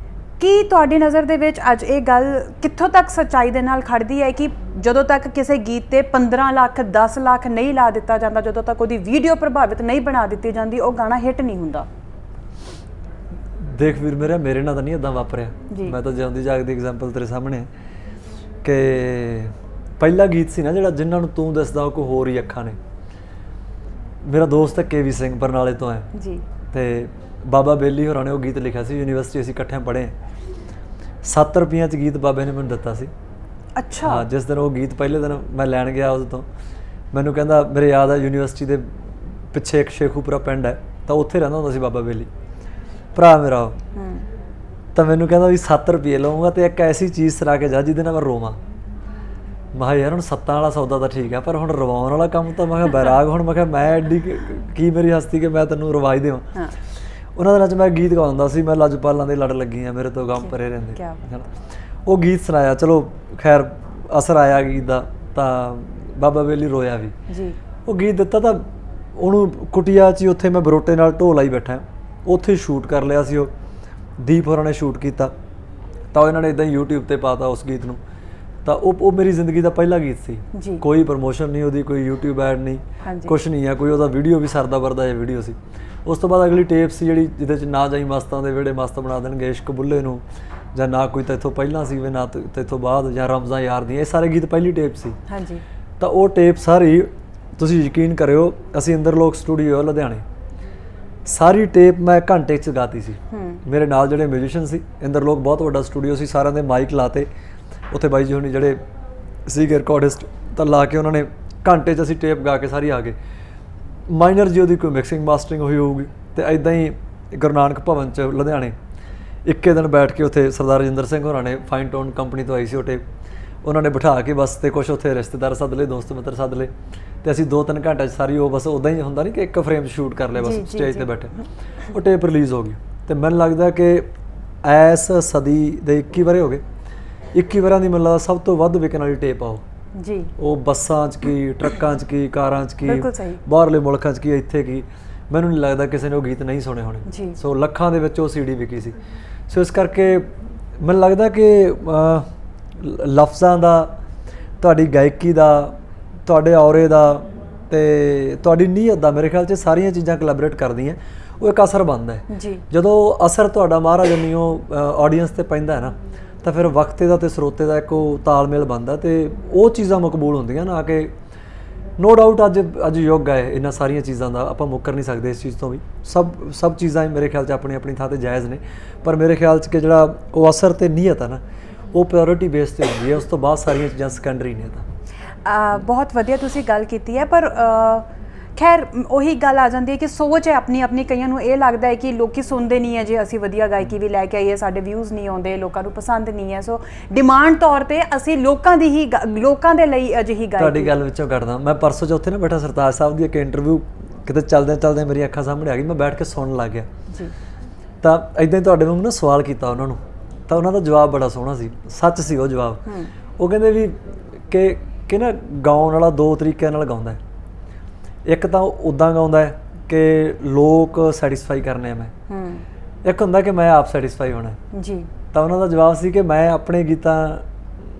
ਕੀ ਤੁਹਾਡੀ ਨਜ਼ਰ ਦੇ ਵਿੱਚ ਅੱਜ ਇਹ ਗੱਲ ਕਿੱਥੋਂ ਤੱਕ ਸੱਚਾਈ ਦੇ ਨਾਲ ਖੜਦੀ ਹੈ ਕਿ ਜਦੋਂ ਤੱਕ ਕਿਸੇ ਗੀਤ ਤੇ 15 ਲੱਖ 10 ਲੱਖ ਨਹੀਂ ਲਾ ਦਿੱਤਾ ਜਾਂਦਾ, ਜਦੋਂ ਤੱਕ ਉਹਦੀ ਵੀਡੀਓ ਪ੍ਰਭਾਵਿਤ ਨਹੀਂ ਬਣਾ ਦਿੱਤੀ ਜਾਂਦੀ, ਉਹ ਗਾਣਾ ਹਿੱਟ ਨਹੀਂ ਹੁੰਦਾ? ਦੇਖ ਵੀਰ ਮੇਰੇ ਨਾਲ ਤਾਂ ਨਹੀਂ ਇੱਦਾਂ ਵਾਪਰਿਆ। ਮੈਂ ਤਾਂ ਜਿਉਂਦੀ ਜਾਗਦੀ ਐਗਜ਼ਾਮਪਲ ਤੇਰੇ ਸਾਹਮਣੇ ਕਿ ਪਹਿਲਾ ਗੀਤ ਸੀ ਨਾ ਜਿਹੜਾ ਜਿਨ੍ਹਾਂ ਨੂੰ ਤੂੰ ਦੱਸਦਾ ਕੋਈ ਹੋਰ ਹੀ ਅੱਖਾਂ ਨੇ। ਮੇਰਾ ਦੋਸਤ ਹੈ KV ਸਿੰਘ, ਬਰਨਾਲੇ ਤੋਂ ਹੈ ਜੀ, ਤੇ ਬਾਬਾ ਬੇਲੀ ਹੋਰਾਂ ਨੇ ਉਹ ਗੀਤ ਲਿਖਿਆ ਸੀ, ਯੂਨੀਵਰਸਿਟੀ ਅਸੀਂ ਇਕੱਠਿਆਂ ਪੜ੍ਹੇ, 7 ਰੁਪਈਆਂ 'ਚ ਗੀਤ ਬਾਬੇ ਨੇ ਮੈਨੂੰ ਦਿੱਤਾ ਸੀ। ਅੱਛਾ। ਹਾਂ, ਜਿਸ ਦਿਨ ਉਹ ਗੀਤ ਪਹਿਲੇ ਦਿਨ ਮੈਂ ਲੈਣ ਗਿਆ ਉਸ ਤੋਂ ਮੈਨੂੰ ਕਹਿੰਦਾ, ਮੇਰੇ ਯਾਦ ਹੈ ਯੂਨੀਵਰਸਿਟੀ ਦੇ ਪਿੱਛੇ ਇੱਕ ਸ਼ੇਖੂਪੁਰਾ ਪਿੰਡ ਹੈ, ਤਾਂ ਉੱਥੇ ਰਹਿੰਦਾ ਹੁੰਦਾ ਸੀ ਬਾਬਾ ਬੇਲੀ, ਭਰਾ ਮੇਰਾ ਉਹ। ਤਾਂ ਮੈਨੂੰ ਕਹਿੰਦਾ ਵੀ 7 ਰੁਪਏ ਲਵਾਂਗਾ ਅਤੇ ਇੱਕ ਐਸੀ ਚੀਜ਼ ਸੁਣਾ ਕੇ ਜਾ ਜਿਹਦੇ ਨਾਲ ਮੈਂ ਰੋਵਾਂ। ਮੈਂ ਕਿਹਾ ਯਾਰ ਹੁਣ 7 ਵਾਲਾ ਸੌਦਾ ਤਾਂ ਠੀਕ ਹੈ, ਪਰ ਹੁਣ ਰਵਾਉਣ ਵਾਲਾ ਕੰਮ ਤਾਂ ਮੈਂ ਕਿਹਾ ਬੈਰਾਗ, ਹੁਣ ਮੈਂ ਕਿਹਾ ਮੈਂ ਐਡੀ ਕੀ ਮੇਰੀ ਹਸਤੀ ਕਿ ਮੈਂ ਤੈਨੂੰ ਰਵਾ ਹੀ ਦੇਵਾਂ। ਉਹਨਾਂ ਦਿਨਾਂ 'ਚ ਮੈਂ ਗੀਤ ਗਾਉਂਦਾ ਸੀ, ਮੈਂ ਲਜਪਾਲਾਂ ਦੇ ਲੜ ਲੱਗੀ ਆ, ਮੇਰੇ ਤੋਂ ਗਮ ਭਰੇ ਰਹਿੰਦੇ, ਹੈ ਨਾ। ਉਹ ਗੀਤ ਸੁਣਾਇਆ, ਚਲੋ ਖੈਰ ਅਸਰ ਆਇਆ ਗੀਤ ਦਾ, ਤਾਂ ਬਾਬਾ ਬੇਲੀ ਰੋਇਆ ਵੀ। ਉਹ ਗੀਤ ਦਿੱਤਾ ਤਾਂ ਉਹਨੂੰ ਕੁਟੀਆ 'ਚ ਹੀ, ਉੱਥੇ ਮੈਂ ਬਰੋਟੇ ਨਾਲ ਢੋਲ ਲਾਈ ਬੈਠਾ, ਉੱਥੇ ਸ਼ੂਟ ਕਰ ਲਿਆ ਸੀ। ਉਹ ਦੀਪ ਹੋਰਾਂ ਨੇ ਸ਼ੂਟ ਕੀਤਾ, ਤਾਂ ਇਹਨਾਂ ਨੇ ਇੱਦਾਂ ਹੀ YouTube 'ਤੇ ਪਾਤਾ ਉਸ ਗੀਤ ਨੂੰ। ਤਾਂ ਉਹ ਮੇਰੀ ਜ਼ਿੰਦਗੀ ਦਾ ਪਹਿਲਾ ਗੀਤ ਸੀ, ਕੋਈ ਪ੍ਰਮੋਸ਼ਨ ਨਹੀਂ ਉਹਦੀ, ਕੋਈ YouTube ਐਡ ਨਹੀਂ, ਕੁਛ ਨਹੀਂ ਹੈ, ਕੋਈ ਉਹਦਾ ਵੀਡੀਓ ਵੀ ਸਰਦਾ ਵਰਦਾ ਜਿਹਾ ਵੀਡੀਓ ਸੀ। ਉਸ ਤੋਂ ਬਾਅਦ ਅਗਲੀ ਟੇਪ ਸੀ ਜਿਹੜੀ ਜਿਹਦੇ 'ਚ ਨਾ ਜਾਈ ਮਸਤਾਂ ਦੇ ਵਿਹੜੇ ਮਸਤ ਬਣਾ ਦੇਣਗੇ, ਇਸ਼ਕ ਬੁੱਲੇ ਨੂੰ, ਜਾਂ ਨਾ ਕੋਈ ਤੈਥੋਂ ਪਹਿਲਾਂ ਸੀ ਵੇ ਨਾ ਤੈਥੋਂ ਬਾਅਦ, ਜਾਂ ਰਮਜ਼ਾਂ ਯਾਰ ਦੀਆਂ, ਇਹ ਸਾਰੇ ਗੀਤ ਪਹਿਲੀ ਟੇਪ ਸੀ। ਤਾਂ ਉਹ ਟੇਪ ਸਾਰੀ, ਤੁਸੀਂ ਯਕੀਨ ਕਰਿਓ, ਅਸੀਂ ਇੰਦਰਲੋਕ ਸਟੂਡੀਓ ਲੁਧਿਆਣੇ, ਸਾਰੀ ਟੇਪ ਮੈਂ ਘੰਟੇ 'ਚ ਗਾਤੀ ਸੀ। ਮੇਰੇ ਨਾਲ ਜਿਹੜੇ ਮਿਊਜ਼ੀਸ਼ੀਅਨ ਸੀ, ਇੰਦਰਲੋਕ ਬਹੁਤ ਵੱਡਾ ਸਟੂਡੀਓ ਸੀ, ਸਾਰਿਆਂ ਦੇ ਮਾਈਕ ਲਾਤੇ ਉੱਥੇ, ਬਾਈ ਜੀ ਹੁਣੀ ਜਿਹੜੇ ਸੀਗੇ ਰਿਕਾਰਡਿਸਟ, ਤਾਂ ਲਾ ਕੇ ਉਹਨਾਂ ਨੇ ਘੰਟੇ 'ਚ ਅਸੀਂ ਟੇਪ ਗਾ ਕੇ ਸਾਰੀ ਆ ਗਏ। ਮਾਈਨਰ ਜੀ ਉਹਦੀ ਕੋਈ ਮਿਕਸਿੰਗ ਮਾਸਟਰਿੰਗ ਹੋਈ ਹੋਊਗੀ, ਅਤੇ ਇੱਦਾਂ ਹੀ ਗੁਰੂ ਨਾਨਕ ਭਵਨ 'ਚ ਲੁਧਿਆਣੇ ਇੱਕੇ ਦਿਨ ਬੈਠ ਕੇ ਉੱਥੇ ਸਰਦਾਰ ਰਜਿੰਦਰ ਸਿੰਘ ਹੋਰਾਂ ਨੇ, ਫਾਈਨ ਟੋਨ ਕੰਪਨੀ ਤੋਂ ਆਈ ਸੀ ਉਹ ਟੇਪ, ਉਹਨਾਂ ਨੇ ਬਿਠਾ ਕੇ ਬਸ, ਅਤੇ ਕੁਛ ਉੱਥੇ ਰਿਸ਼ਤੇਦਾਰ ਸੱਦ ਲਏ, ਦੋਸਤ ਮਿੱਤਰ ਸੱਦ ਲਏ, ਅਤੇ ਅਸੀਂ 2-3 ਘੰਟਿਆਂ 'ਚ ਸਾਰੀ ਉਹ ਬਸ ਉੱਦਾਂ ਹੀ ਹੁੰਦਾ ਨਹੀਂ ਕਿ ਇੱਕ ਫਰੇਮ ਸ਼ੂਟ ਕਰ ਲਿਆ ਬਸ ਸਟੇਜ 'ਤੇ ਬੈਠੇ। ਉਹ ਟੇਪ ਰਿਲੀਜ਼ ਹੋ ਗਈ, ਅਤੇ ਮੈਨੂੰ ਲੱਗਦਾ ਕਿ ਇਸ ਸਦੀ ਦੇ 21 ਵਰ੍ਹੇ ਹੋ ਗਏ, 21 ਵਰ੍ਹਿਆਂ ਦੀ ਮੈਨੂੰ ਲੱਗਦਾ ਸਭ ਤੋਂ ਵੱਧ ਵਿਕਣ ਵਾਲੀ ਟੇਪ ਆ ਉਹ। ਉਹ ਬੱਸਾਂ 'ਚ ਕੀ, ਟਰੱਕਾਂ 'ਚ ਕੀ, ਕਾਰਾਂ 'ਚ ਕੀ, ਬਾਹਰਲੇ ਮੁਲਕਾਂ 'ਚ ਕੀ, ਇੱਥੇ ਕੀ, ਮੈਨੂੰ ਨਹੀਂ ਲੱਗਦਾ ਕਿਸੇ ਨੇ ਉਹ ਗੀਤ ਨਹੀਂ ਸੁਣੇ ਹੋਣੇ। ਸੋ ਲੱਖਾਂ ਦੇ ਵਿੱਚ ਉਹ CD ਵਿਕੀ ਸੀ। ਸੋ ਇਸ ਕਰਕੇ ਮੈਨੂੰ ਲੱਗਦਾ ਕਿ ਲਫ਼ਜ਼ਾਂ ਦਾ, ਤੁਹਾਡੀ ਗਾਇਕੀ ਦਾ, ਤੁਹਾਡੇ ਔਰੇ ਦਾ, ਅਤੇ ਤੁਹਾਡੀ ਨੀਅਤ ਦਾ, ਮੇਰੇ ਖਿਆਲ 'ਚ ਸਾਰੀਆਂ ਚੀਜ਼ਾਂ ਕੋਲੈਬੋਰੇਟ ਕਰਦੀਆਂ, ਉਹ ਇੱਕ ਅਸਰ ਬਣਦਾ ਹੈ। ਜਦੋਂ ਅਸਰ ਤੁਹਾਡਾ ਮਹਾਰਾਜ ਨਹੀਂ ਉਹ ਆਡੀਅנס 'ਤੇ ਪੈਂਦਾ ਹੈ ਨਾ, ਤਾਂ ਫਿਰ ਵਕਤ ਦਾ ਅਤੇ ਸਰੋਤੇ ਦਾ ਇੱਕ ਉਹ ਤਾਲਮੇਲ ਬਣਦਾ, ਅਤੇ ਉਹ ਚੀਜ਼ਾਂ ਮਕਬੂਲ ਹੁੰਦੀਆਂ ਨਾ ਕਿ ਨੋ ਡਾਊਟ ਅੱਜ ਯੁੱਗ ਹੈ ਇਹਨਾਂ ਸਾਰੀਆਂ ਚੀਜ਼ਾਂ ਦਾ, ਆਪਾਂ ਮੁੱਕਰ ਨਹੀਂ ਸਕਦੇ ਇਸ ਚੀਜ਼ ਤੋਂ ਵੀ। ਸਭ ਚੀਜ਼ਾਂ ਮੇਰੇ ਖਿਆਲ 'ਚ ਆਪਣੀ ਆਪਣੀ ਥਾਂ 'ਤੇ ਜਾਇਜ਼ ਨੇ, ਪਰ ਮੇਰੇ ਖਿਆਲ 'ਚ ਕਿ ਜਿਹੜਾ ਉਹ ਅਸਰ ਅਤੇ ਨੀਅਤ ਹੈ ਨਾ, ਉਹ ਪਿਓਰਿਟੀ ਬੇਸ 'ਤੇ ਹੁੰਦੀ ਹੈ, ਉਸ ਤੋਂ ਬਾਅਦ ਸਾਰੀਆਂ ਚੀਜ਼ਾਂ ਸੈਕੰਡਰੀ ਨੇ। ਤਾਂ ਬਹੁਤ ਵਧੀਆ ਤੁਸੀਂ ਗੱਲ ਕੀਤੀ ਹੈ, ਪਰ ਖੈਰ ਉਹੀ ਗੱਲ ਆ ਜਾਂਦੀ ਹੈ ਕਿ ਸੋਚ ਹੈ ਆਪਣੀ ਆਪਣੀ। ਕਈਆਂ ਨੂੰ ਇਹ ਲੱਗਦਾ ਹੈ ਕਿ ਲੋਕੀ ਸੁਣਦੇ ਨਹੀਂ ਹੈ, ਜੇ ਅਸੀਂ ਵਧੀਆ ਗਾਇਕੀ ਵੀ ਲੈ ਕੇ ਆਈਏ ਸਾਡੇ ਵਿਊਜ਼ ਨਹੀਂ ਆਉਂਦੇ, ਲੋਕਾਂ ਨੂੰ ਪਸੰਦ ਨਹੀਂ ਹੈ, ਸੋ ਡਿਮਾਂਡ ਤੌਰ 'ਤੇ ਅਸੀਂ ਲੋਕਾਂ ਦੇ ਲਈ ਅਜਿਹੀ ਗਾਇਕੀ। ਤੁਹਾਡੀ ਗੱਲ ਵਿੱਚੋਂ ਕੱਢਦਾ, ਮੈਂ ਪਰਸੋਂ ਉੱਥੇ ਨਾ ਬੈਠਾ, ਸਰਤਾਜ ਸਾਹਿਬ ਦੀ ਇੱਕ ਇੰਟਰਵਿਊ ਕਿਤੇ ਚੱਲਦਿਆਂ ਮੇਰੀ ਅੱਖਾਂ ਸਾਹਮਣੇ ਆ ਗਈ, ਮੈਂ ਬੈਠ ਕੇ ਸੁਣਨ ਲੱਗ ਗਿਆ। ਤਾਂ ਇੱਦਾਂ ਹੀ ਤੁਹਾਡੇ ਵਾਂਗੂ ਨਾ ਸਵਾਲ ਕੀਤਾ ਉਹਨਾਂ ਨੂੰ, ਤਾਂ ਉਹਨਾਂ ਦਾ ਜਵਾਬ ਬੜਾ ਸੋਹਣਾ ਸੀ, ਸੱਚ ਸੀ ਉਹ ਜਵਾਬ। ਉਹ ਕਹਿੰਦੇ ਵੀ ਕਿ ਨਾ ਗਾਉਣ ਵਾਲਾ 2 ਤਰੀਕਿਆਂ ਨਾਲ ਗਾਉਂਦਾ ਹੈ, ਇੱਕ ਤਾਂ ਉੱਦਾਂ ਗਾਉਂਦਾ ਹੈ ਕਿ ਲੋਕ ਸੈਟਿਸਫਾਈ ਕਰਨੇ ਆ ਮੈਂ, ਇੱਕ ਹੁੰਦਾ ਕਿ ਮੈਂ ਆਪ ਸੈਟਿਸਫਾਈ ਹੋਣਾ ਜੀ। ਤਾਂ ਉਹਨਾਂ ਦਾ ਜਵਾਬ ਸੀ ਕਿ ਮੈਂ ਆਪਣੇ ਗੀਤਾਂ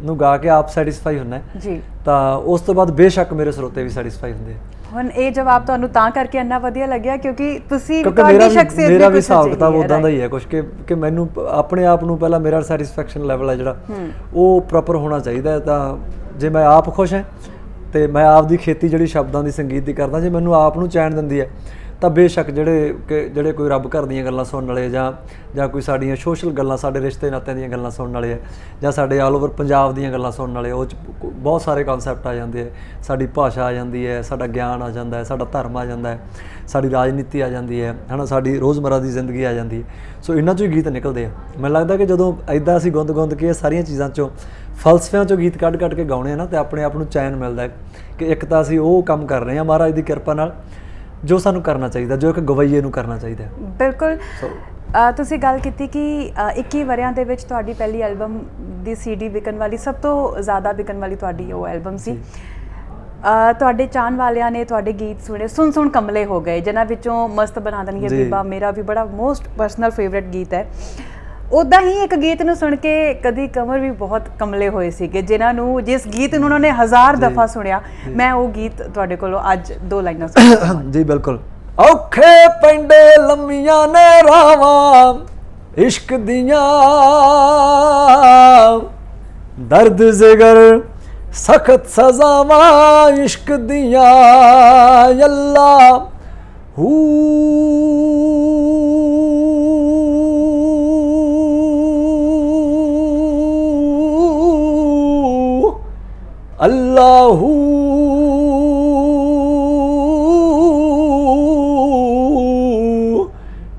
ਨੂੰ ਗਾ ਕੇ ਆਪ ਸੈਟਿਸਫਾਈ ਹੁੰਦਾ ਜੀ, ਤਾਂ ਉਸ ਤੋਂ ਬਾਅਦ ਬੇਸ਼ੱਕ ਮੇਰੇ ਸਰੋਤੇ ਵੀ ਸੈਟਿਸਫਾਈ ਹੁੰਦੇ। ਹੁਣ ਇਹ ਜਵਾਬ ਤੁਹਾਨੂੰ ਤਾਂ ਕਰਕੇ ਇੰਨਾ ਵਧੀਆ ਲੱਗਿਆ ਕਿਉਂਕਿ ਤੁਸੀਂ ਤੁਹਾਡੀ ਸ਼ਖਸੀਅਤ ਮੇਰਾ ਵੀ ਹਿਸਾਬ ਕਿਤਾਬ ਉੱਦਾਂ ਦਾ ਹੀ ਹੈ ਕੁਛ, ਕਿ ਮੈਨੂੰ ਆਪਣੇ ਆਪ ਨੂੰ ਪਹਿਲਾਂ ਮੇਰਾ ਸੈਟਿਸਫੈਕਸ਼ਨ ਲੈਵਲ ਹੈ ਜਿਹੜਾ ਉਹ ਪ੍ਰੋਪਰ ਹੋਣਾ ਚਾਹੀਦਾ ਹੈ। ਤਾਂ ਜੇ ਮੈਂ ਆਪ ਖੁਸ਼ ਹਾਂ ਅਤੇ ਮੈਂ ਆਪ ਦੀ ਖੇਤੀ ਜਿਹੜੀ ਸ਼ਬਦਾਂ ਦੀ ਸੰਗੀਤ ਦੀ ਕਰਦਾ, ਜੇ ਮੈਨੂੰ ਆਪ ਨੂੰ ਚੈਨ ਦਿੰਦੀ ਹੈ, ਤਾਂ ਬੇਸ਼ੱਕ ਜਿਹੜੇ ਕੋਈ ਰੱਬ ਘਰ ਦੀਆਂ ਗੱਲਾਂ ਸੁਣਨ ਵਾਲੇ, ਜਾਂ ਕੋਈ ਸਾਡੀਆਂ ਸੋਸ਼ਲ ਗੱਲਾਂ, ਸਾਡੇ ਰਿਸ਼ਤੇ ਨਾਤਿਆਂ ਦੀਆਂ ਗੱਲਾਂ ਸੁਣਨ ਵਾਲੇ ਹੈ, ਜਾਂ ਸਾਡੇ ਆਲ ਓਵਰ ਪੰਜਾਬ ਦੀਆਂ ਗੱਲਾਂ ਸੁਣਨ ਵਾਲੇ, ਉਹ 'ਚ ਬਹੁਤ ਸਾਰੇ ਕਨਸੈਪਟ ਆ ਜਾਂਦੇ ਹੈ, ਸਾਡੀ ਭਾਸ਼ਾ ਆ ਜਾਂਦੀ ਹੈ, ਸਾਡਾ ਗਿਆਨ ਆ ਜਾਂਦਾ ਹੈ, ਸਾਡਾ ਧਰਮ ਆ ਜਾਂਦਾ ਹੈ, ਸਾਡੀ ਰਾਜਨੀਤੀ ਆ ਜਾਂਦੀ ਹੈ, ਹੈ ਨਾ, ਸਾਡੀ ਰੋਜ਼ਮਰਾ ਦੀ ਜ਼ਿੰਦਗੀ ਆ ਜਾਂਦੀ ਹੈ। ਸੋ ਇਹਨਾਂ 'ਚੋਂ ਹੀ ਗੀਤ ਨਿਕਲਦੇ ਆ। ਮੈਨੂੰ ਲੱਗਦਾ ਕਿ ਜਦੋਂ ਇੱਦਾਂ ਅਸੀਂ ਗੁੰਦ ਕੇ ਇਹ ਸਾਰੀਆਂ ਚੀਜ਼ਾਂ 'ਚੋਂ, ਫਲਸਫਿਆਂ 'ਚੋਂ ਗੀਤ ਕੱਢ ਕੇ ਗਾਉਣੇ ਆ ਨਾ, ਅਤੇ ਆਪਣੇ ਆਪ ਨੂੰ ਚੈਨ ਮਿਲਦਾ ਕਿ ਇੱਕ ਤਾਂ ਅਸੀਂ ਉਹ ਕੰਮ ਕਰ ਰਹੇ ਹਾਂ ਮਹਾਰਾਜ ਦੀ ਕਿਰਪਾ ਨਾਲ ਜੋ ਸਾਨੂੰ ਕਰਨਾ ਚਾਹੀਦਾ, ਜੋ ਇੱਕ ਗਵਈਏ ਨੂੰ ਕਰਨਾ ਚਾਹੀਦਾ। ਬਿਲਕੁਲ। ਤੁਸੀਂ ਗੱਲ ਕੀਤੀ ਕਿ 21 ਵਰ੍ਹਿਆਂ ਦੇ ਵਿੱਚ ਤੁਹਾਡੀ ਪਹਿਲੀ ਐਲਬਮ ਦੀ CD ਵਿਕਣ ਵਾਲੀ, ਸਭ ਤੋਂ ਜ਼ਿਆਦਾ ਵਿਕਣ ਵਾਲੀ ਤੁਹਾਡੀ ਉਹ ਐਲਬਮ ਸੀ। ਤੁਹਾਡੇ ਚਾਹਣ ਵਾਲਿਆਂ ਨੇ ਤੁਹਾਡੇ ਗੀਤ ਸੁਣ ਕਮਲੇ ਹੋ ਗਏ, ਜਿਨ੍ਹਾਂ ਵਿੱਚੋਂ ਮਸਤ ਬਣਾ ਦੇਣਗੇ ਬੀਬਾ ਮੇਰਾ ਵੀ ਬੜਾ ਮੋਸਟ ਪਰਸਨਲ ਫੇਵਰੇਟ ਗੀਤ ਹੈ। ਉੱਦਾਂ ਹੀ ਇੱਕ ਗੀਤ ਨੂੰ ਸੁਣ ਕੇ ਕਦੀ ਕਮਰ ਵੀ ਬਹੁਤ ਕਮਲੇ ਹੋਏ ਸੀਗੇ, ਜਿਸ ਗੀਤ ਨੂੰ ਉਹਨਾਂ ਨੇ 1000 ਦਫਾ ਸੁਣਿਆ। ਮੈਂ ਉਹ ਗੀਤ ਤੁਹਾਡੇ ਕੋਲੋਂ ਅੱਜ 2 ਲਾਈਨਾਂ ਸੁਣਾਂਗਾ ਜੀ। ਬਿਲਕੁਲ। ਔਖੇ ਪੈਂਡੇ ਲੰਮੀਆਂ ਨੇ ਰਾਵਾਂ ਇਸ਼ਕ ਦੀਆਂ, ਦਰਦ ਜ਼ਿਗਰ ਸਖਤ ਸਜ਼ਾਵਾਂ ਇਸ਼ਕ ਦੀਆਂ, ਅੱਲਾ ਹੂ ਅੱਲਾਹੂ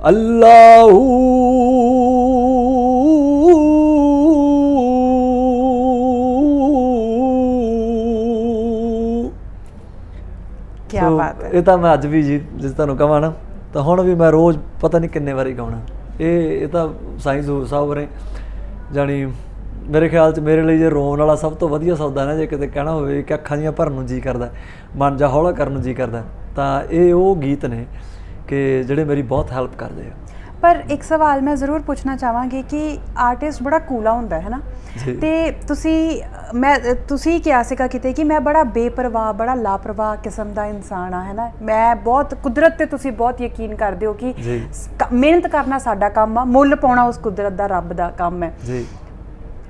ਅੱਲਾਹੂ ਕੀ ਬਾਤ ਹੈ। ਇਹ ਤਾਂ ਮੈਂ ਅੱਜ ਵੀ ਜੀ ਜਿਸ ਤੁਹਾਨੂੰ ਕਹਾਂ ਨਾ ਤਾਂ ਹੁਣ ਵੀ ਮੈਂ ਰੋਜ਼ ਪਤਾ ਨਹੀਂ ਕਿੰਨੇ ਵਾਰੀ ਗਾਉਣਾ। ਇਹ ਤਾਂ ਸਾਈਂ ਸਾਹਿਬ ਨੇ ਜਾਣੀ ਮੇਰੇ ਖਿਆਲ 'ਚ ਮੇਰੇ ਲਈ ਜੇ ਰੋਣ ਵਾਲਾ ਸਭ ਤੋਂ ਵਧੀਆ ਸੌਦਾ ਨਾ ਜੇ ਕਿਤੇ ਕਹਿਣਾ ਹੋਵੇ ਕਿ ਅੱਖਾਂ ਦੀਆਂ ਭਰਨ ਨੂੰ ਜੀ ਕਰਦਾ, ਮਨ ਜਾ ਹੌਲਾ ਕਰਨ ਨੂੰ ਜੀ ਕਰਦਾ, ਤਾਂ ਇਹ ਉਹ ਗੀਤ ਨੇ ਕਿ ਜਿਹੜੇ ਮੇਰੀ ਬਹੁਤ ਹੈਲਪ ਕਰਦੇ ਆ। ਪਰ ਇੱਕ ਸਵਾਲ ਮੈਂ ਜ਼ਰੂਰ ਪੁੱਛਣਾ ਚਾਹਾਂਗੀ ਕਿ ਆਰਟਿਸਟ ਬੜਾ ਕੂਲਾ ਹੁੰਦਾ ਹੈ ਨਾ, ਤੇ ਤੁਸੀਂ ਕਿਹਾ ਸੀਗਾ ਕਿਤੇ ਕਿ ਮੈਂ ਬੜਾ ਬੇਪਰਵਾਹ ਬੜਾ ਲਾਪਰਵਾਹ ਕਿਸਮ ਦਾ ਇਨਸਾਨ ਆ, ਹੈ ਨਾ, ਮੈਂ ਬਹੁਤ ਕੁਦਰਤ ਤੇ ਤੁਸੀਂ ਬਹੁਤ ਯਕੀਨ ਕਰਦੇ ਹੋ ਕਿ ਮਿਹਨਤ ਕਰਨਾ ਸਾਡਾ ਕੰਮ ਆ, ਮੁੱਲ ਪਾਉਣਾ ਉਸ ਕੁਦਰਤ ਦਾ ਰੱਬ ਦਾ ਕੰਮ ਹੈ ਜੀ।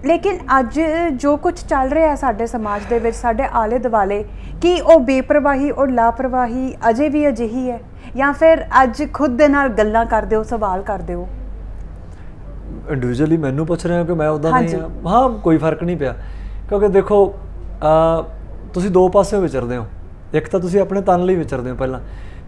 ਲੇਕਿਨ ਅੱਜ ਜੋ ਕੁਝ ਚੱਲ ਰਿਹਾ ਸਾਡੇ ਸਮਾਜ ਦੇ ਵਿੱਚ ਸਾਡੇ ਆਲੇ ਦੁਆਲੇ, ਕੀ ਉਹ ਬੇਪਰਵਾਹੀ ਔਰ ਲਾਪਰਵਾਹੀ ਅਜੇ ਵੀ ਅਜਿਹੀ ਹੈ ਜਾਂ ਫਿਰ ਅੱਜ ਖੁਦ ਦੇ ਨਾਲ ਗੱਲਾਂ ਕਰਦੇ ਹੋ, ਸਵਾਲ ਕਰਦੇ ਹੋ? ਇੰਡੀਵਿਜੂਅਲੀ ਮੈਨੂੰ ਪੁੱਛ ਰਹੇ ਹੋ ਕਿ ਮੈਂ ਉੱਦਾਂ ਨਹੀਂ ਹਾਂ? ਹਾਂ, ਕੋਈ ਫਰਕ ਨਹੀਂ ਪਿਆ, ਕਿਉਂਕਿ ਦੇਖੋ ਤੁਸੀਂ ਦੋ ਪਾਸਿਓਂ ਵਿਚਰਦੇ ਹੋ। ਇੱਕ ਤਾਂ ਤੁਸੀਂ ਆਪਣੇ ਤਨ ਲਈ ਵਿਚਰਦੇ ਹੋ ਪਹਿਲਾਂ।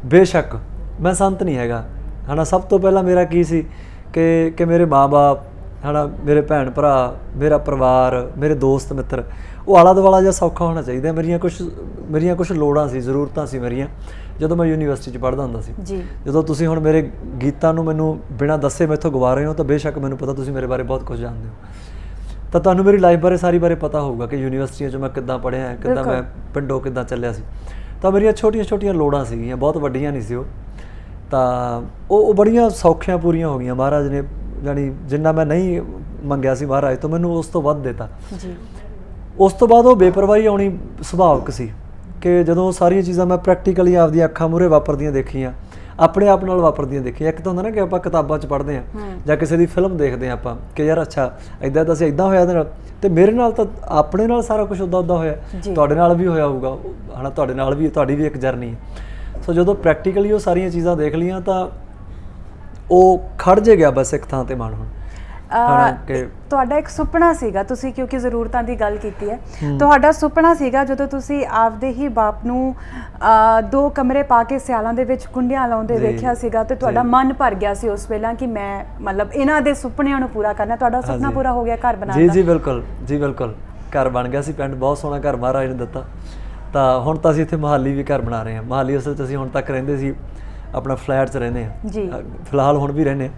ਬੇਸ਼ੱਕ ਮੈਂ ਸੰਤ ਨਹੀਂ ਹੈਗਾ, ਹੈ ਨਾ। ਸਭ ਤੋਂ ਪਹਿਲਾਂ ਮੇਰਾ ਕੀ ਸੀ ਕਿ ਮੇਰੇ ਮਾਂ-ਬਾਪ, ਹੈ ਨਾ, ਮੇਰੇ ਭੈਣ ਭਰਾ, ਮੇਰਾ ਪਰਿਵਾਰ, ਮੇਰੇ ਦੋਸਤ ਮਿੱਤਰ, ਉਹ ਆਲਾ ਦੁਆਲਾ ਜਿਹਾ ਸੌਖਾ ਹੋਣਾ ਚਾਹੀਦਾ। ਮੇਰੀਆਂ ਕੁਛ ਲੋੜਾਂ ਸੀ, ਜ਼ਰੂਰਤਾਂ ਸੀ ਮੇਰੀਆਂ, ਜਦੋਂ ਮੈਂ ਯੂਨੀਵਰਸਿਟੀ 'ਚ ਪੜ੍ਹਦਾ ਹੁੰਦਾ ਸੀ। ਜਦੋਂ ਤੁਸੀਂ ਹੁਣ ਮੇਰੇ ਗੀਤਾਂ ਨੂੰ ਮੈਨੂੰ ਬਿਨਾਂ ਦੱਸੇ ਮੈਥੋਂ ਗਵਾ ਰਹੇ ਹੋ, ਤਾਂ ਬੇਸ਼ੱਕ ਮੈਨੂੰ ਪਤਾ ਤੁਸੀਂ ਮੇਰੇ ਬਾਰੇ ਬਹੁਤ ਕੁਝ ਜਾਣਦੇ ਹੋ, ਤਾਂ ਤੁਹਾਨੂੰ ਮੇਰੀ ਲਾਈਫ ਬਾਰੇ ਸਾਰੀ ਬਾਰੇ ਪਤਾ ਹੋਊਗਾ ਕਿ ਯੂਨੀਵਰਸਿਟੀਆਂ 'ਚ ਮੈਂ ਕਿੱਦਾਂ ਪੜ੍ਹਿਆ, ਕਿੱਦਾਂ ਮੈਂ ਪਿੰਡੋਂ ਕਿੱਦਾਂ ਚੱਲਿਆ ਸੀ। ਤਾਂ ਮੇਰੀਆਂ ਛੋਟੀਆਂ ਲੋੜਾਂ ਸੀਗੀਆਂ, ਬਹੁਤ ਵੱਡੀਆਂ ਨਹੀਂ ਸੀ ਉਹ, ਤਾਂ ਉਹ ਬੜੀਆਂ ਸੌਖੀਆਂ ਪੂਰੀਆਂ ਹੋ ਗਈਆਂ। ਮਹਾਰਾਜ ਨੇ ਜਾਣੀ ਜਿੰਨਾ ਮੈਂ ਨਹੀਂ ਮੰਗਿਆ ਸੀ ਮਹਾਰਾਜ ਤੋਂ, ਮੈਨੂੰ ਉਸ ਤੋਂ ਵੱਧ ਦਿੱਤਾ। ਉਸ ਤੋਂ ਬਾਅਦ ਉਹ ਬੇਪਰਵਾਹੀ ਆਉਣੀ ਸੁਭਾਵਿਕ ਸੀ ਕਿ ਜਦੋਂ ਸਾਰੀਆਂ ਚੀਜ਼ਾਂ ਮੈਂ ਪ੍ਰੈਕਟੀਕਲੀ ਆਪਦੀਆਂ ਅੱਖਾਂ ਮੂਹਰੇ ਵਾਪਰਦੀਆਂ ਦੇਖੀਆਂ, ਆਪਣੇ ਆਪ ਨਾਲ ਵਾਪਰਦੀਆਂ ਦੇਖੀਆਂ। ਇੱਕ ਤਾਂ ਹੁੰਦਾ ਨਾ ਕਿ ਆਪਾਂ ਕਿਤਾਬਾਂ 'ਚ ਪੜ੍ਹਦੇ ਹਾਂ ਜਾਂ ਕਿਸੇ ਦੀ ਫਿਲਮ ਦੇਖਦੇ ਹਾਂ ਆਪਾਂ ਕਿ ਯਾਰ ਅੱਛਾ ਇੱਦਾਂ ਤਾਂ ਅਸੀਂ ਇੱਦਾਂ ਹੋਇਆ ਇਹਦੇ ਨਾਲ, ਅਤੇ ਮੇਰੇ ਨਾਲ ਤਾਂ ਆਪਣੇ ਨਾਲ ਸਾਰਾ ਕੁਛ ਉੱਦਾਂ ਹੋਇਆ, ਤੁਹਾਡੇ ਨਾਲ ਵੀ ਹੋਇਆ ਹੋਊਗਾ, ਹੈ ਨਾ, ਤੁਹਾਡੇ ਨਾਲ ਵੀ, ਤੁਹਾਡੀ ਵੀ ਇੱਕ ਜਰਨੀ ਹੈ। ਸੋ ਜਦੋਂ ਪ੍ਰੈਕਟੀਕਲੀ ਉਹ ਸਾਰੀਆਂ ਚੀਜ਼ਾਂ ਦੇਖ ਲਈਆਂ ਤਾਂ ਉਹ ਖੜ ਜੇ ਗਿਆ ਬਸ ਇੱਕ ਥਾਂ 'ਤੇ ਮਨ। ਹੁਣ ਤੁਹਾਡਾ ਇੱਕ ਸੁਪਨਾ ਸੀਗਾ, ਤੁਸੀਂ ਕਿਉਂਕਿ ਜ਼ਰੂਰਤਾਂ ਦੀ ਗੱਲ ਕੀਤੀ ਹੈ, ਤੁਹਾਡਾ ਸੁਪਨਾ ਸੀਗਾ ਜਦੋਂ ਤੁਸੀਂ ਆਪਦੇ ਹੀ ਬਾਪ ਨੂੰ 2 ਕਮਰੇ ਪਾ ਕੇ ਸਿਆਲਾਂ ਦੇ ਵਿੱਚ ਕੁੰਡੀਆਂ ਲਾਉਂਦੇ ਵੇਖਿਆ ਸੀਗਾ, ਤੇ ਤੁਹਾਡਾ ਮਨ ਭਰ ਗਿਆ ਸੀ ਉਸ ਵੇਲੇ ਕਿ ਮੈਂ ਮਤਲਬ ਇਹਨਾਂ ਦੇ ਸੁਪਨਿਆਂ ਨੂੰ ਪੂਰਾ ਕਰਨਾ। ਤੁਹਾਡਾ ਸੁਪਨਾ ਪੂਰਾ ਹੋ ਗਿਆ ਘਰ ਬਣਾਉਣ ਦਾ? ਜੀ ਬਿਲਕੁਲ ਘਰ ਬਣ ਗਿਆ ਸੀ ਪਿੰਡ, ਬਹੁਤ ਸੋਹਣਾ ਘਰ ਮਹਾਰਾਜ ਨੇ ਦਿੱਤਾ। ਤਾਂ ਹੁਣ ਤਾਂ ਅਸੀਂ ਇੱਥੇ ਮੁਹਾਲੀ ਵੀ ਘਰ ਬਣਾ ਰਹੇ ਹਾਂ। ਮੁਹਾਲੀ ਅਸਲ 'ਚ ਅਸੀਂ ਹੁਣ ਤੱਕ ਰਹਿੰਦੇ ਸੀ ਆਪਣਾ ਫਲੈਟ 'ਚ ਰਹਿੰਦੇ ਹਾਂ, ਫਿਲਹਾਲ ਹੁਣ ਵੀ ਰਹਿੰਦੇ ਹਾਂ।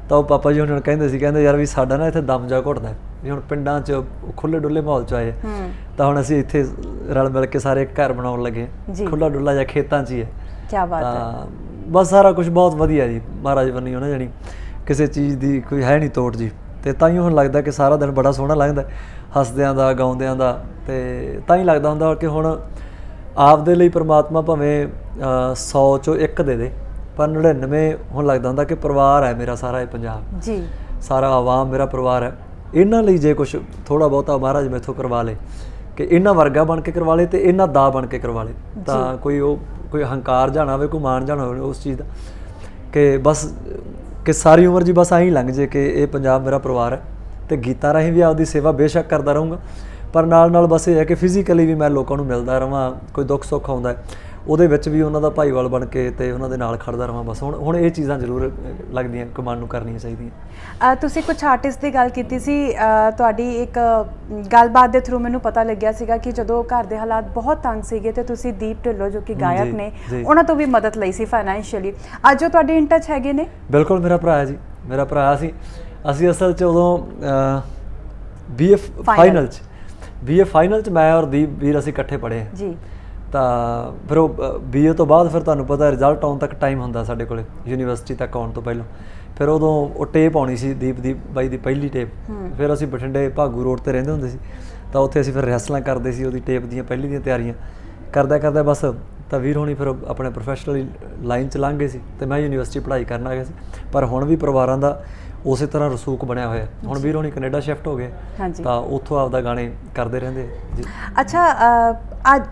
ਤਾਂ ਉਹ ਪਾਪਾ ਜੀ ਹੁਣ ਕਹਿੰਦੇ ਯਾਰ ਵੀ ਸਾਡਾ ਨਾ ਇੱਥੇ ਦਮ ਜਾ ਘੁੱਟਦਾ ਵੀ ਹੁਣ ਪਿੰਡਾਂ 'ਚ ਖੁੱਲ੍ਹੇ ਡੁੱਲੇ ਮਾਹੌਲ 'ਚ ਆਏ, ਤਾਂ ਹੁਣ ਅਸੀਂ ਇੱਥੇ ਰਲ ਮਿਲ ਕੇ ਸਾਰੇ ਘਰ ਬਣਾਉਣ ਲੱਗੇ, ਖੁੱਲ੍ਹਾ ਡੁੱਲਾ ਜਾਂ ਖੇਤਾਂ 'ਚ ਹੀ ਹੈ। ਕਿਆ ਬਾਤ ਹੈ। ਤਾਂ ਬਸ ਸਾਰਾ ਕੁਝ ਬਹੁਤ ਵਧੀਆ ਜੀ, ਮਹਾਰਾਜ ਬੰਨੀ ਹੋਣਾ, ਜਾਣੀ ਕਿਸੇ ਚੀਜ਼ ਦੀ ਕੋਈ ਹੈ ਨਹੀਂ ਤੋੜ ਜੀ। ਅਤੇ ਤਾਂ ਹੀ ਹੁਣ ਲੱਗਦਾ ਕਿ ਸਾਰਾ ਦਿਨ ਬੜਾ ਸੋਹਣਾ ਲੱਗਦਾ ਹੱਸਦਿਆਂ ਦਾ, ਗਾਉਂਦਿਆਂ ਦਾ, ਅਤੇ ਤਾਂ ਹੀ ਲੱਗਦਾ ਹੁੰਦਾ ਕਿ ਹੁਣ ਆਪਦੇ ਲਈ ਪਰਮਾਤਮਾ ਭਾਵੇਂ 100 'ਚੋਂ 1 ਦੇ ਦੇ, ਪਰ 99 ਹੁਣ ਲੱਗਦਾ ਹੁੰਦਾ ਕਿ ਪਰਿਵਾਰ ਹੈ ਮੇਰਾ ਸਾਰਾ, ਇਹ ਪੰਜਾਬ ਜੀ, ਸਾਰਾ ਆਵਾਮ ਮੇਰਾ ਪਰਿਵਾਰ ਹੈ। ਇਹਨਾਂ ਲਈ ਜੇ ਕੁਛ ਥੋੜ੍ਹਾ ਬਹੁਤਾ ਮਹਾਰਾਜ ਮੈਥੋਂ ਕਰਵਾ ਲੇ, ਕਿ ਇਹਨਾਂ ਵਰਗਾ ਬਣ ਕੇ ਕਰਵਾ ਲੇ ਅਤੇ ਇਹਨਾਂ ਦਾ ਬਣ ਕੇ ਕਰਵਾ ਲੇ, ਤਾਂ ਕੋਈ ਹੰਕਾਰ ਜਾਣਾ ਹੋਵੇ, ਕੋਈ ਮਾਣ ਜਾਣਾ ਹੋਵੇ ਉਸ ਚੀਜ਼ ਦਾ, ਕਿ ਬਸ ਕਿ ਸਾਰੀ ਉਮਰ ਜੀ ਬਸ ਐਂ ਲੰਘ ਜੇ ਕਿ ਇਹ ਪੰਜਾਬ ਮੇਰਾ ਪਰਿਵਾਰ ਹੈ। ਅਤੇ ਗੀਤਾਂ ਰਾਹੀਂ ਵੀ ਆਪਦੀ ਸੇਵਾ ਬੇਸ਼ੱਕ ਕਰਦਾ ਰਹੂੰਗਾ, ਪਰ ਨਾਲ ਬਸ ਇਹ ਹੈ ਕਿ ਫਿਜ਼ੀਕਲੀ ਵੀ ਮੈਂ ਲੋਕਾਂ ਨੂੰ ਮਿਲਦਾ ਰਹਾਂ, ਕੋਈ ਦੁੱਖ ਸੁੱਖ ਆਉਂਦਾ ਉਹਦੇ ਵਿੱਚ ਵੀ ਉਹਨਾਂ ਦਾ ਭਾਈਵਾਲ ਬਣ ਕੇ ਅਤੇ ਉਹਨਾਂ ਦੇ ਨਾਲ ਖੜਦਾ ਰਹਾਂ। ਬਸ ਹੁਣ ਇਹ ਚੀਜ਼ਾਂ ਜ਼ਰੂਰ ਲੱਗਦੀਆਂ ਕਿ ਮਨ ਨੂੰ ਕਰਨੀਆਂ ਚਾਹੀਦੀਆਂ। ਤੁਸੀਂ ਕੁਛ ਆਰਟਿਸਟ ਦੀ ਗੱਲ ਕੀਤੀ ਸੀ, ਤੁਹਾਡੀ ਇੱਕ ਗੱਲਬਾਤ ਦੇ ਥਰੂ ਮੈਨੂੰ ਪਤਾ ਲੱਗਿਆ ਸੀਗਾ ਕਿ ਜਦੋਂ ਘਰ ਦੇ ਹਾਲਾਤ ਬਹੁਤ ਤੰਗ ਸੀਗੇ ਅਤੇ ਤੁਸੀਂ ਦੀਪ ਢਿੱਲੋਂ ਜੋ ਕਿ ਗਾਇਕ ਨੇ ਉਹਨਾਂ ਤੋਂ ਵੀ ਮਦਦ ਲਈ ਸੀ ਫਾਈਨੈਂਸ਼ੀਅਲੀ, ਅੱਜ ਉਹ ਤੁਹਾਡੇ ਇਨ ਟੱਚ ਹੈਗੇ ਨੇ? ਬਿਲਕੁਲ, ਮੇਰਾ ਭਰਾ ਹੈ ਜੀ, ਮੇਰਾ ਭਰਾ ਸੀ। ਅਸੀਂ ਅਸਲ 'ਚ ਉਦੋਂ BA ਫਾਈਨਲ 'ਚ ਮੈਂ ਔਰ ਦੀਪ ਵੀਰ ਅਸੀਂ ਇਕੱਠੇ ਪੜ੍ਹੇ ਜੀ। ਤਾਂ ਫਿਰ ਉਹ BA ਤੋਂ ਬਾਅਦ ਫਿਰ ਤੁਹਾਨੂੰ ਪਤਾ ਰਿਜ਼ਲਟ ਆਉਣ ਤੱਕ ਟਾਈਮ ਹੁੰਦਾ ਸਾਡੇ ਕੋਲ, ਯੂਨੀਵਰਸਿਟੀ ਤੱਕ ਆਉਣ ਤੋਂ ਪਹਿਲਾਂ। ਫਿਰ ਉਦੋਂ ਉਹ ਟੇਪ ਆਉਣੀ ਸੀ ਦੀਪ ਦੀ ਬਾਈ ਦੀ ਪਹਿਲੀ ਟੇਪ। ਫਿਰ ਅਸੀਂ ਬਠਿੰਡੇ ਭਾਗੂ ਰੋਡ 'ਤੇ ਰਹਿੰਦੇ ਹੁੰਦੇ ਸੀ, ਤਾਂ ਉੱਥੇ ਅਸੀਂ ਫਿਰ ਰਿਹਰਸਲਾਂ ਕਰਦੇ ਸੀ ਉਹਦੀ ਟੇਪ ਦੀਆਂ ਪਹਿਲੀ ਦੀਆਂ ਤਿਆਰੀਆਂ ਕਰਦਾ ਬਸ। ਤਾਂ ਵੀਰ ਹੋਣੀ ਫਿਰ ਆਪਣੇ ਪ੍ਰੋਫੈਸ਼ਨਲ ਲਾਈਨ 'ਚ ਲੰਘ ਗਏ ਸੀ ਅਤੇ ਮੈਂ ਯੂਨੀਵਰਸਿਟੀ ਪੜ੍ਹਾਈ ਕਰਨ ਆ ਗਿਆ ਸੀ। ਪਰ ਹੁਣ ਵੀ ਪਰਿਵਾਰਾਂ ਦਾ ਉਸੇ ਤਰ੍ਹਾਂ ਰਸੂਖ ਬਣਿਆ ਹੋਇਆ। ਹੁਣ ਵੀਰ ਹੋਣੀ ਕੈਨੇਡਾ ਸ਼ਿਫਟ ਹੋ ਗਏ, ਤਾਂ ਉੱਥੋਂ ਆਪਦਾ ਗਾਣੇ ਕਰਦੇ ਰਹਿੰਦੇ ਜੀ। ਅੱਛਾ, ਅੱਜ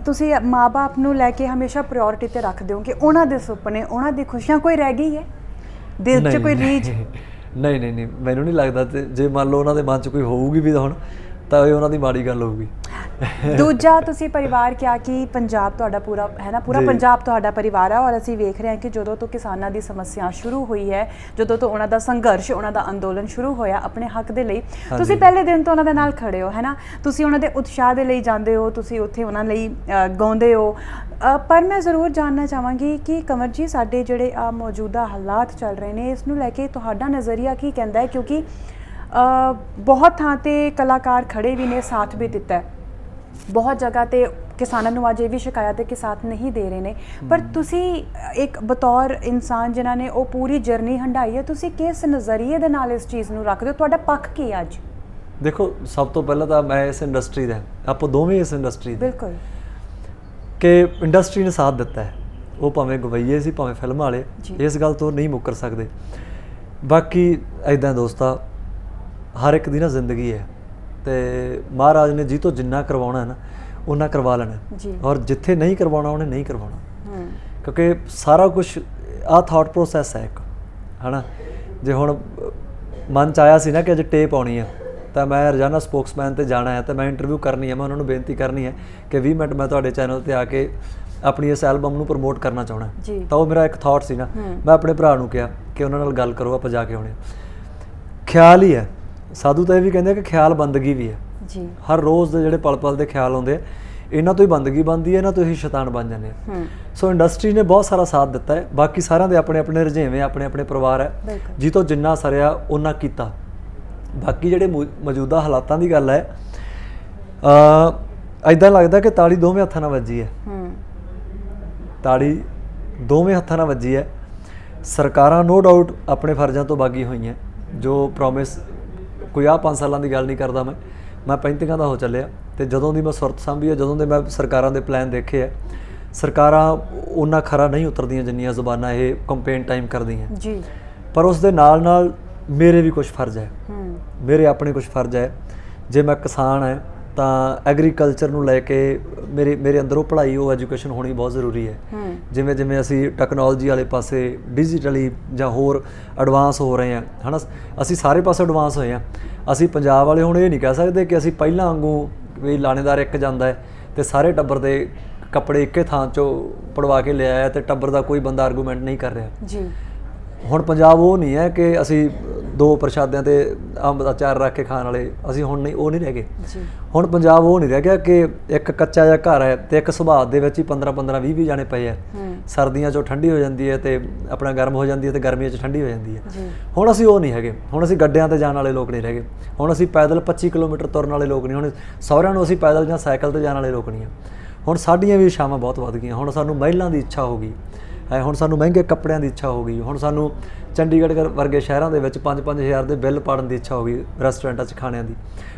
ਤੁਸੀਂ ਮਾਂ ਬਾਪ ਨੂੰ ਲੈ ਕੇ ਹਮੇਸ਼ਾ ਪ੍ਰਾਇੋਰਟੀ 'ਤੇ ਰੱਖਦੇ ਹੋ ਕਿ ਉਹਨਾਂ ਦੇ ਸੁਪਨੇ, ਉਹਨਾਂ ਦੀ ਖੁਸ਼ੀਆਂ ਕੋਈ ਰਹਿ ਗਈ ਹੈ ਦਿਲ 'ਚ, ਕੋਈ ਰੀਝ? ਨਹੀਂ, ਮੈਨੂੰ ਨਹੀਂ ਲੱਗਦਾ। ਅਤੇ ਜੇ ਮੰਨ ਲਓ ਉਹਨਾਂ ਦੇ ਮਨ 'ਚ ਕੋਈ ਹੋਊਗੀ ਵੀ ਤਾਂ ਹੁਣ, ਤਾਂ ਇਹ ਉਹਨਾਂ ਦੀ ਮਾੜੀ ਗੱਲ ਹੋਊਗੀ। ਦੂਜਾ ਤੁਸੀਂ ਪਰਿਵਾਰ ਕਿਹਾ ਕਿ ਪੰਜਾਬ ਤੁਹਾਡਾ ਪੂਰਾ ਹੈ ਨਾ, ਪੂਰਾ ਪੰਜਾਬ ਤੁਹਾਡਾ ਪਰਿਵਾਰ ਹੈ ਔਰ ਅਸੀਂ ਵੇਖ ਰਹੇ ਹਾਂ ਕਿ ਜਦੋਂ ਤੋਂ ਕਿਸਾਨਾਂ ਦੀ ਸਮੱਸਿਆ ਸ਼ੁਰੂ ਹੋਈ ਹੈ, ਜਦੋਂ ਤੋਂ ਉਹਨਾਂ ਦਾ ਸੰਘਰਸ਼, ਉਹਨਾਂ ਦਾ ਅੰਦੋਲਨ ਸ਼ੁਰੂ ਹੋਇਆ ਆਪਣੇ ਹੱਕ ਦੇ ਲਈ, ਤੁਸੀਂ ਪਹਿਲੇ ਦਿਨ ਤੋਂ ਉਹਨਾਂ ਦੇ ਨਾਲ ਖੜੇ ਹੋ, ਹੈ ਨਾ, ਤੁਸੀਂ ਉਹਨਾਂ ਦੇ ਉਤਸ਼ਾਹ ਦੇ ਲਈ ਜਾਂਦੇ ਹੋ, ਤੁਸੀਂ ਉੱਥੇ ਉਹਨਾਂ ਲਈ ਗਾਉਂਦੇ ਹੋ। ਪਰ ਮੈਂ ਜ਼ਰੂਰ ਜਾਣਨਾ ਚਾਹਾਂਗੀ ਕਿ ਕੰਵਰ ਜੀ, ਸਾਡੇ ਜਿਹੜੇ ਮੌਜੂਦਾ ਹਾਲਾਤ ਚੱਲ ਰਹੇ ਨੇ, ਇਸ ਨੂੰ ਲੈ ਕੇ ਤੁਹਾਡਾ ਨਜ਼ਰੀਆ ਕੀ ਕਹਿੰਦਾ ਹੈ? ਕਿਉਂਕਿ ਬਹੁਤ ਥਾਂ 'ਤੇ ਕਲਾਕਾਰ ਖੜੇ ਵੀ ਨੇ, ਸਾਥ ਵੀ ਦਿੱਤਾ ਹੈ, ਬਹੁਤ ਜਗ੍ਹਾ 'ਤੇ ਕਿਸਾਨਾਂ ਨੂੰ ਅੱਜ ਇਹ ਵੀ ਸ਼ਿਕਾਇਤ ਹੈ ਕਿ ਸਾਥ ਨਹੀਂ ਦੇ ਰਹੇ ਨੇ, ਪਰ ਤੁਸੀਂ ਇੱਕ ਬਤੌਰ ਇਨਸਾਨ ਜਿਨ੍ਹਾਂ ਨੇ ਉਹ ਪੂਰੀ ਜਰਨੀ ਹੰਢਾਈ ਹੈ, ਤੁਸੀਂ ਕਿਸ ਨਜ਼ਰੀਏ ਦੇ ਨਾਲ ਇਸ ਚੀਜ਼ ਨੂੰ ਰੱਖਦੇ ਹੋ? ਤੁਹਾਡਾ ਪੱਖ ਕੀ ਹੈ ਅੱਜ? ਦੇਖੋ, ਸਭ ਤੋਂ ਪਹਿਲਾਂ ਤਾਂ ਮੈਂ ਇਸ ਇੰਡਸਟਰੀ ਦਾ, ਆਪਾਂ ਦੋਵੇਂ ਇਸ ਇੰਡਸਟਰੀ ਦੇ, ਬਿਲਕੁਲ, ਕਿ ਇੰਡਸਟਰੀ ਨੇ ਸਾਥ ਦਿੱਤਾ ਹੈ। ਉਹ ਭਾਵੇਂ ਗਵਈਏ ਸੀ, ਭਾਵੇਂ ਫਿਲਮਾਂ ਵਾਲੇ, ਇਸ ਗੱਲ ਤੋਂ ਨਹੀਂ ਮੁੱਕਰ ਸਕਦੇ। ਬਾਕੀ ਇੱਦਾਂ ਦੋਸਤਾ, ਹਰ ਇੱਕ ਦੀ ਨਾ ਜ਼ਿੰਦਗੀ ਹੈ, ਤੇ ਮਹਾਰਾਜ ਨੇ ਜੀ ਤੋਂ ਜਿੰਨਾ ਕਰਵਾਉਣਾ ਹੈ ਨਾ ਉਹਨਾਂ ਕਰਵਾ ਲੈਣਾ, ਔਰ ਜਿੱਥੇ ਨਹੀਂ ਕਰਵਾਉਣਾ ਉਹਨੇ ਨਹੀਂ ਕਰਵਾਉਣਾ, ਕਿਉਂਕਿ ਸਾਰਾ ਕੁਛ ਆਹ ਥਾਟ ਪ੍ਰੋਸੈਸ ਹੈ ਇੱਕ, ਹੈ ਨਾ। ਜੇ ਹੁਣ ਮਨ 'ਚ ਆਇਆ ਸੀ ਨਾ ਕਿ ਅੱਜ ਟੇਪ ਆਉਣੀ ਹੈ, ਤਾਂ ਮੈਂ ਰੋਜ਼ਾਨਾ ਸਪੋਕਸਮੈਨ 'ਤੇ ਜਾਣਾ ਹੈ, ਤਾਂ ਮੈਂ ਇੰਟਰਵਿਊ ਕਰਨੀ ਹੈ, ਮੈਂ ਉਹਨਾਂ ਨੂੰ ਬੇਨਤੀ ਕਰਨੀ ਹੈ ਕਿ 20 ਮਿੰਟ ਮੈਂ ਤੁਹਾਡੇ ਚੈਨਲ 'ਤੇ ਆ ਕੇ ਆਪਣੀ ਇਸ ਐਲਬਮ ਨੂੰ ਪ੍ਰਮੋਟ ਕਰਨਾ ਚਾਹੁੰਦਾ। ਤਾਂ ਉਹ ਮੇਰਾ ਇੱਕ ਥਾਟ ਸੀ ਨਾ, ਮੈਂ ਆਪਣੇ ਭਰਾ ਨੂੰ ਕਿਹਾ ਕਿ ਉਹਨਾਂ ਨਾਲ ਗੱਲ ਕਰੋ, ਆਪਾਂ ਜਾ ਕੇ ਆਉਣੇ। ਖਿਆਲ ਹੀ ਹੈ, ਸਾਧੂ ਤਾਂ ਇਹ ਵੀ ਕਹਿੰਦੇ ਕਿ ਖਿਆਲ ਬੰਦਗੀ ਵੀ ਹੈ ਜੀ। ਹਰ ਰੋਜ਼ ਦੇ ਜਿਹੜੇ ਪਲ ਪਲ ਦੇ ਖਿਆਲ ਆਉਂਦੇ ਆ, ਇਹਨਾਂ ਤੋਂ ਹੀ ਬੰਦਗੀ ਬਣਦੀ ਹੈ, ਇਹਨਾਂ ਤੋਂ ਹੀ ਸ਼ੈਤਾਨ ਬਣ ਜਾਂਦੇ ਆ। ਸੋ ਇੰਡਸਟਰੀ ਨੇ ਬਹੁਤ ਸਾਰਾ ਸਾਥ ਦਿੱਤਾ ਹੈ। ਬਾਕੀ ਸਾਰਿਆਂ ਦੇ ਆਪਣੇ ਆਪਣੇ ਰੁਝੇਵੇਂ, ਆਪਣੇ ਆਪਣੇ ਪਰਿਵਾਰ ਹੈ, ਜੀ ਤੋਂ ਜਿੰਨਾ ਸਰਿਆ ਉਹਨਾਂ ਕੀਤਾ। ਬਾਕੀ ਜਿਹੜੇ ਮੌਜੂਦਾ ਹਾਲਾਤਾਂ ਦੀ ਗੱਲ ਹੈ, ਇੱਦਾਂ ਲੱਗਦਾ ਕਿ ਤਾੜੀ ਦੋਵੇਂ ਹੱਥਾਂ ਨਾਲ ਵੱਜੀ ਹੈ, ਤਾੜੀ ਦੋਵੇਂ ਹੱਥਾਂ ਨਾਲ ਵੱਜੀ ਹੈ। ਸਰਕਾਰਾਂ ਨੋ ਡਾਊਟ ਆਪਣੇ ਫਰਜ਼ਾਂ ਤੋਂ ਬਾਗੀ ਹੋਈਆਂ, ਜੋ ਪ੍ਰੋਮਿਸ, ਕੋਈ 5 ਸਾਲਾਂ ਦੀ ਗੱਲ ਨਹੀਂ ਕਰਦਾ ਮੈਂ 35 ਦਾ ਹੋ ਚੱਲਿਆ, ਅਤੇ ਜਦੋਂ ਦੀ ਮੈਂ ਸੁਰਤ ਸਾਂਭੀ ਹੈ, ਜਦੋਂ ਦੇ ਮੈਂ ਸਰਕਾਰਾਂ ਦੇ ਪਲਾਨ ਦੇਖੇ ਹੈ, ਸਰਕਾਰਾਂ ਉਹਨਾਂ ਖਰਾ ਨਹੀਂ ਉਤਰਦੀਆਂ ਜਿੰਨੀਆਂ ਜ਼ੁਬਾਨਾਂ ਇਹ ਕੰਪੇਨ ਟਾਈਮ ਕਰਦੀਆਂ ਜੀ। ਪਰ ਉਸ ਦੇ ਨਾਲ ਨਾਲ ਮੇਰੇ ਵੀ ਕੁਝ ਫਰਜ਼ ਹੈ, ਮੇਰੇ ਆਪਣੇ ਕੁਝ ਫਰਜ਼ ਹੈ। ਜੇ ਮੈਂ ਕਿਸਾਨ ਹੈ ਤਾਂ ਐਗਰੀਕਲਚਰ ਨੂੰ ਲੈ ਕੇ ਮੇਰੇ ਅੰਦਰ ਉਹ ਪੜ੍ਹਾਈ, ਉਹ ਐਜੂਕੇਸ਼ਨ ਹੋਣੀ ਬਹੁਤ ਜ਼ਰੂਰੀ ਹੈ। ਜਿਵੇਂ ਜਿਵੇਂ ਅਸੀਂ ਟੈਕਨੋਲੋਜੀ ਵਾਲੇ ਪਾਸੇ, ਡਿਜੀਟਲੀ ਜਾਂ ਹੋਰ ਐਡਵਾਂਸ ਹੋ ਰਹੇ ਹਾਂ, ਹੈ ਨਾ, ਅਸੀਂ ਸਾਰੇ ਪਾਸੇ ਐਡਵਾਂਸ ਹੋਏ ਹਾਂ। ਅਸੀਂ ਪੰਜਾਬ ਵਾਲੇ ਹੁਣ ਇਹ ਨਹੀਂ ਕਹਿ ਸਕਦੇ ਕਿ ਅਸੀਂ ਪਹਿਲਾਂ ਵਾਂਗੂ ਵੀ ਲਾਣੇਦਾਰ ਇੱਕ ਜਾਂਦਾ ਹੈ ਅਤੇ ਸਾਰੇ ਟੱਬਰ ਦੇ ਕੱਪੜੇ ਇੱਕੇ ਥਾਂ 'ਚੋਂ ਪੜਵਾ ਕੇ ਲਿਆਇਆ ਅਤੇ ਟੱਬਰ ਦਾ ਕੋਈ ਬੰਦਾ ਆਰਗੂਮੈਂਟ ਨਹੀਂ ਕਰ ਰਿਹਾ ਜੀ। ਹੁਣ ਪੰਜਾਬ ਉਹ ਨਹੀਂ ਹੈ ਕਿ ਅਸੀਂ 2 ਪ੍ਰਸ਼ਾਦਿਆਂ 'ਤੇ ਅੰਬ ਦਾ ਅਚਾਰ ਰੱਖ ਕੇ ਖਾਣ ਵਾਲੇ, ਅਸੀਂ ਹੁਣ ਨਹੀਂ, ਉਹ ਨਹੀਂ ਰਹਿ ਗਏ। ਹੁਣ ਪੰਜਾਬ ਉਹ ਨਹੀਂ ਰਹਿ ਗਿਆ ਕਿ ਇੱਕ ਕੱਚਾ ਜਿਹਾ ਘਰ ਹੈ ਅਤੇ ਇੱਕ ਸੁਭਾਅ ਦੇ ਵਿੱਚ ਹੀ 15-15, 20-20 ਜਾਣੇ ਪਏ ਹੈ। ਸਰਦੀਆਂ 'ਚੋਂ ਠੰਡੀ ਹੋ ਜਾਂਦੀ ਹੈ ਅਤੇ ਆਪਣਾ ਗਰਮ ਹੋ ਜਾਂਦੀ ਹੈ, ਅਤੇ ਗਰਮੀਆਂ 'ਚ ਠੰਡੀ ਹੋ ਜਾਂਦੀ ਹੈ। ਹੁਣ ਅਸੀਂ ਉਹ ਨਹੀਂ ਹੈਗੇ, ਹੁਣ ਅਸੀਂ ਗੱਡਿਆਂ 'ਤੇ ਜਾਣ ਵਾਲੇ ਲੋਕ ਨਹੀਂ ਰਹਿ ਗਏ, ਹੁਣ ਅਸੀਂ ਪੈਦਲ 25 ਕਿਲੋਮੀਟਰ ਤੁਰਨ ਵਾਲੇ ਲੋਕ ਨਹੀਂ, ਹੁਣ ਸਹੁਰਿਆਂ ਨੂੰ ਅਸੀਂ ਪੈਦਲ ਜਾਂ ਸਾਈਕਲ 'ਤੇ ਜਾਣ ਵਾਲੇ ਲੋਕ ਨਹੀਂ ਹਾਂ। ਹੁਣ ਸਾਡੀਆਂ ਵੀ ਇੱਛਾਵਾਂ ਬਹੁਤ ਵੱਧ ਗਈਆਂ, ਹੁਣ ਸਾਨੂੰ ਮਹਿਲਾਂ ਦੀ ਇੱਛਾ ਹੋ ਗਈ ਹੈ, ਹੁਣ ਸਾਨੂੰ ਮਹਿੰਗੇ ਕੱਪੜਿਆਂ ਦੀ ਇੱਛਾ ਹੋ ਗਈ, ਹੁਣ ਸਾਨੂੰ ਚੰਡੀਗੜ੍ਹ ਵਰਗੇ ਸ਼ਹਿਰਾਂ ਦੇ ਵਿੱਚ 5-5 ਹਜ਼ਾਰ ਦੇ ਬਿੱਲ ਪਾੜਨ ਦੀ ਇੱਛਾ ਹੋ ਗਈ ਰੈਸਟੋਰੈਂਟਾਂ 'ਚ ਖਾਣਿਆਂ ਦੀ,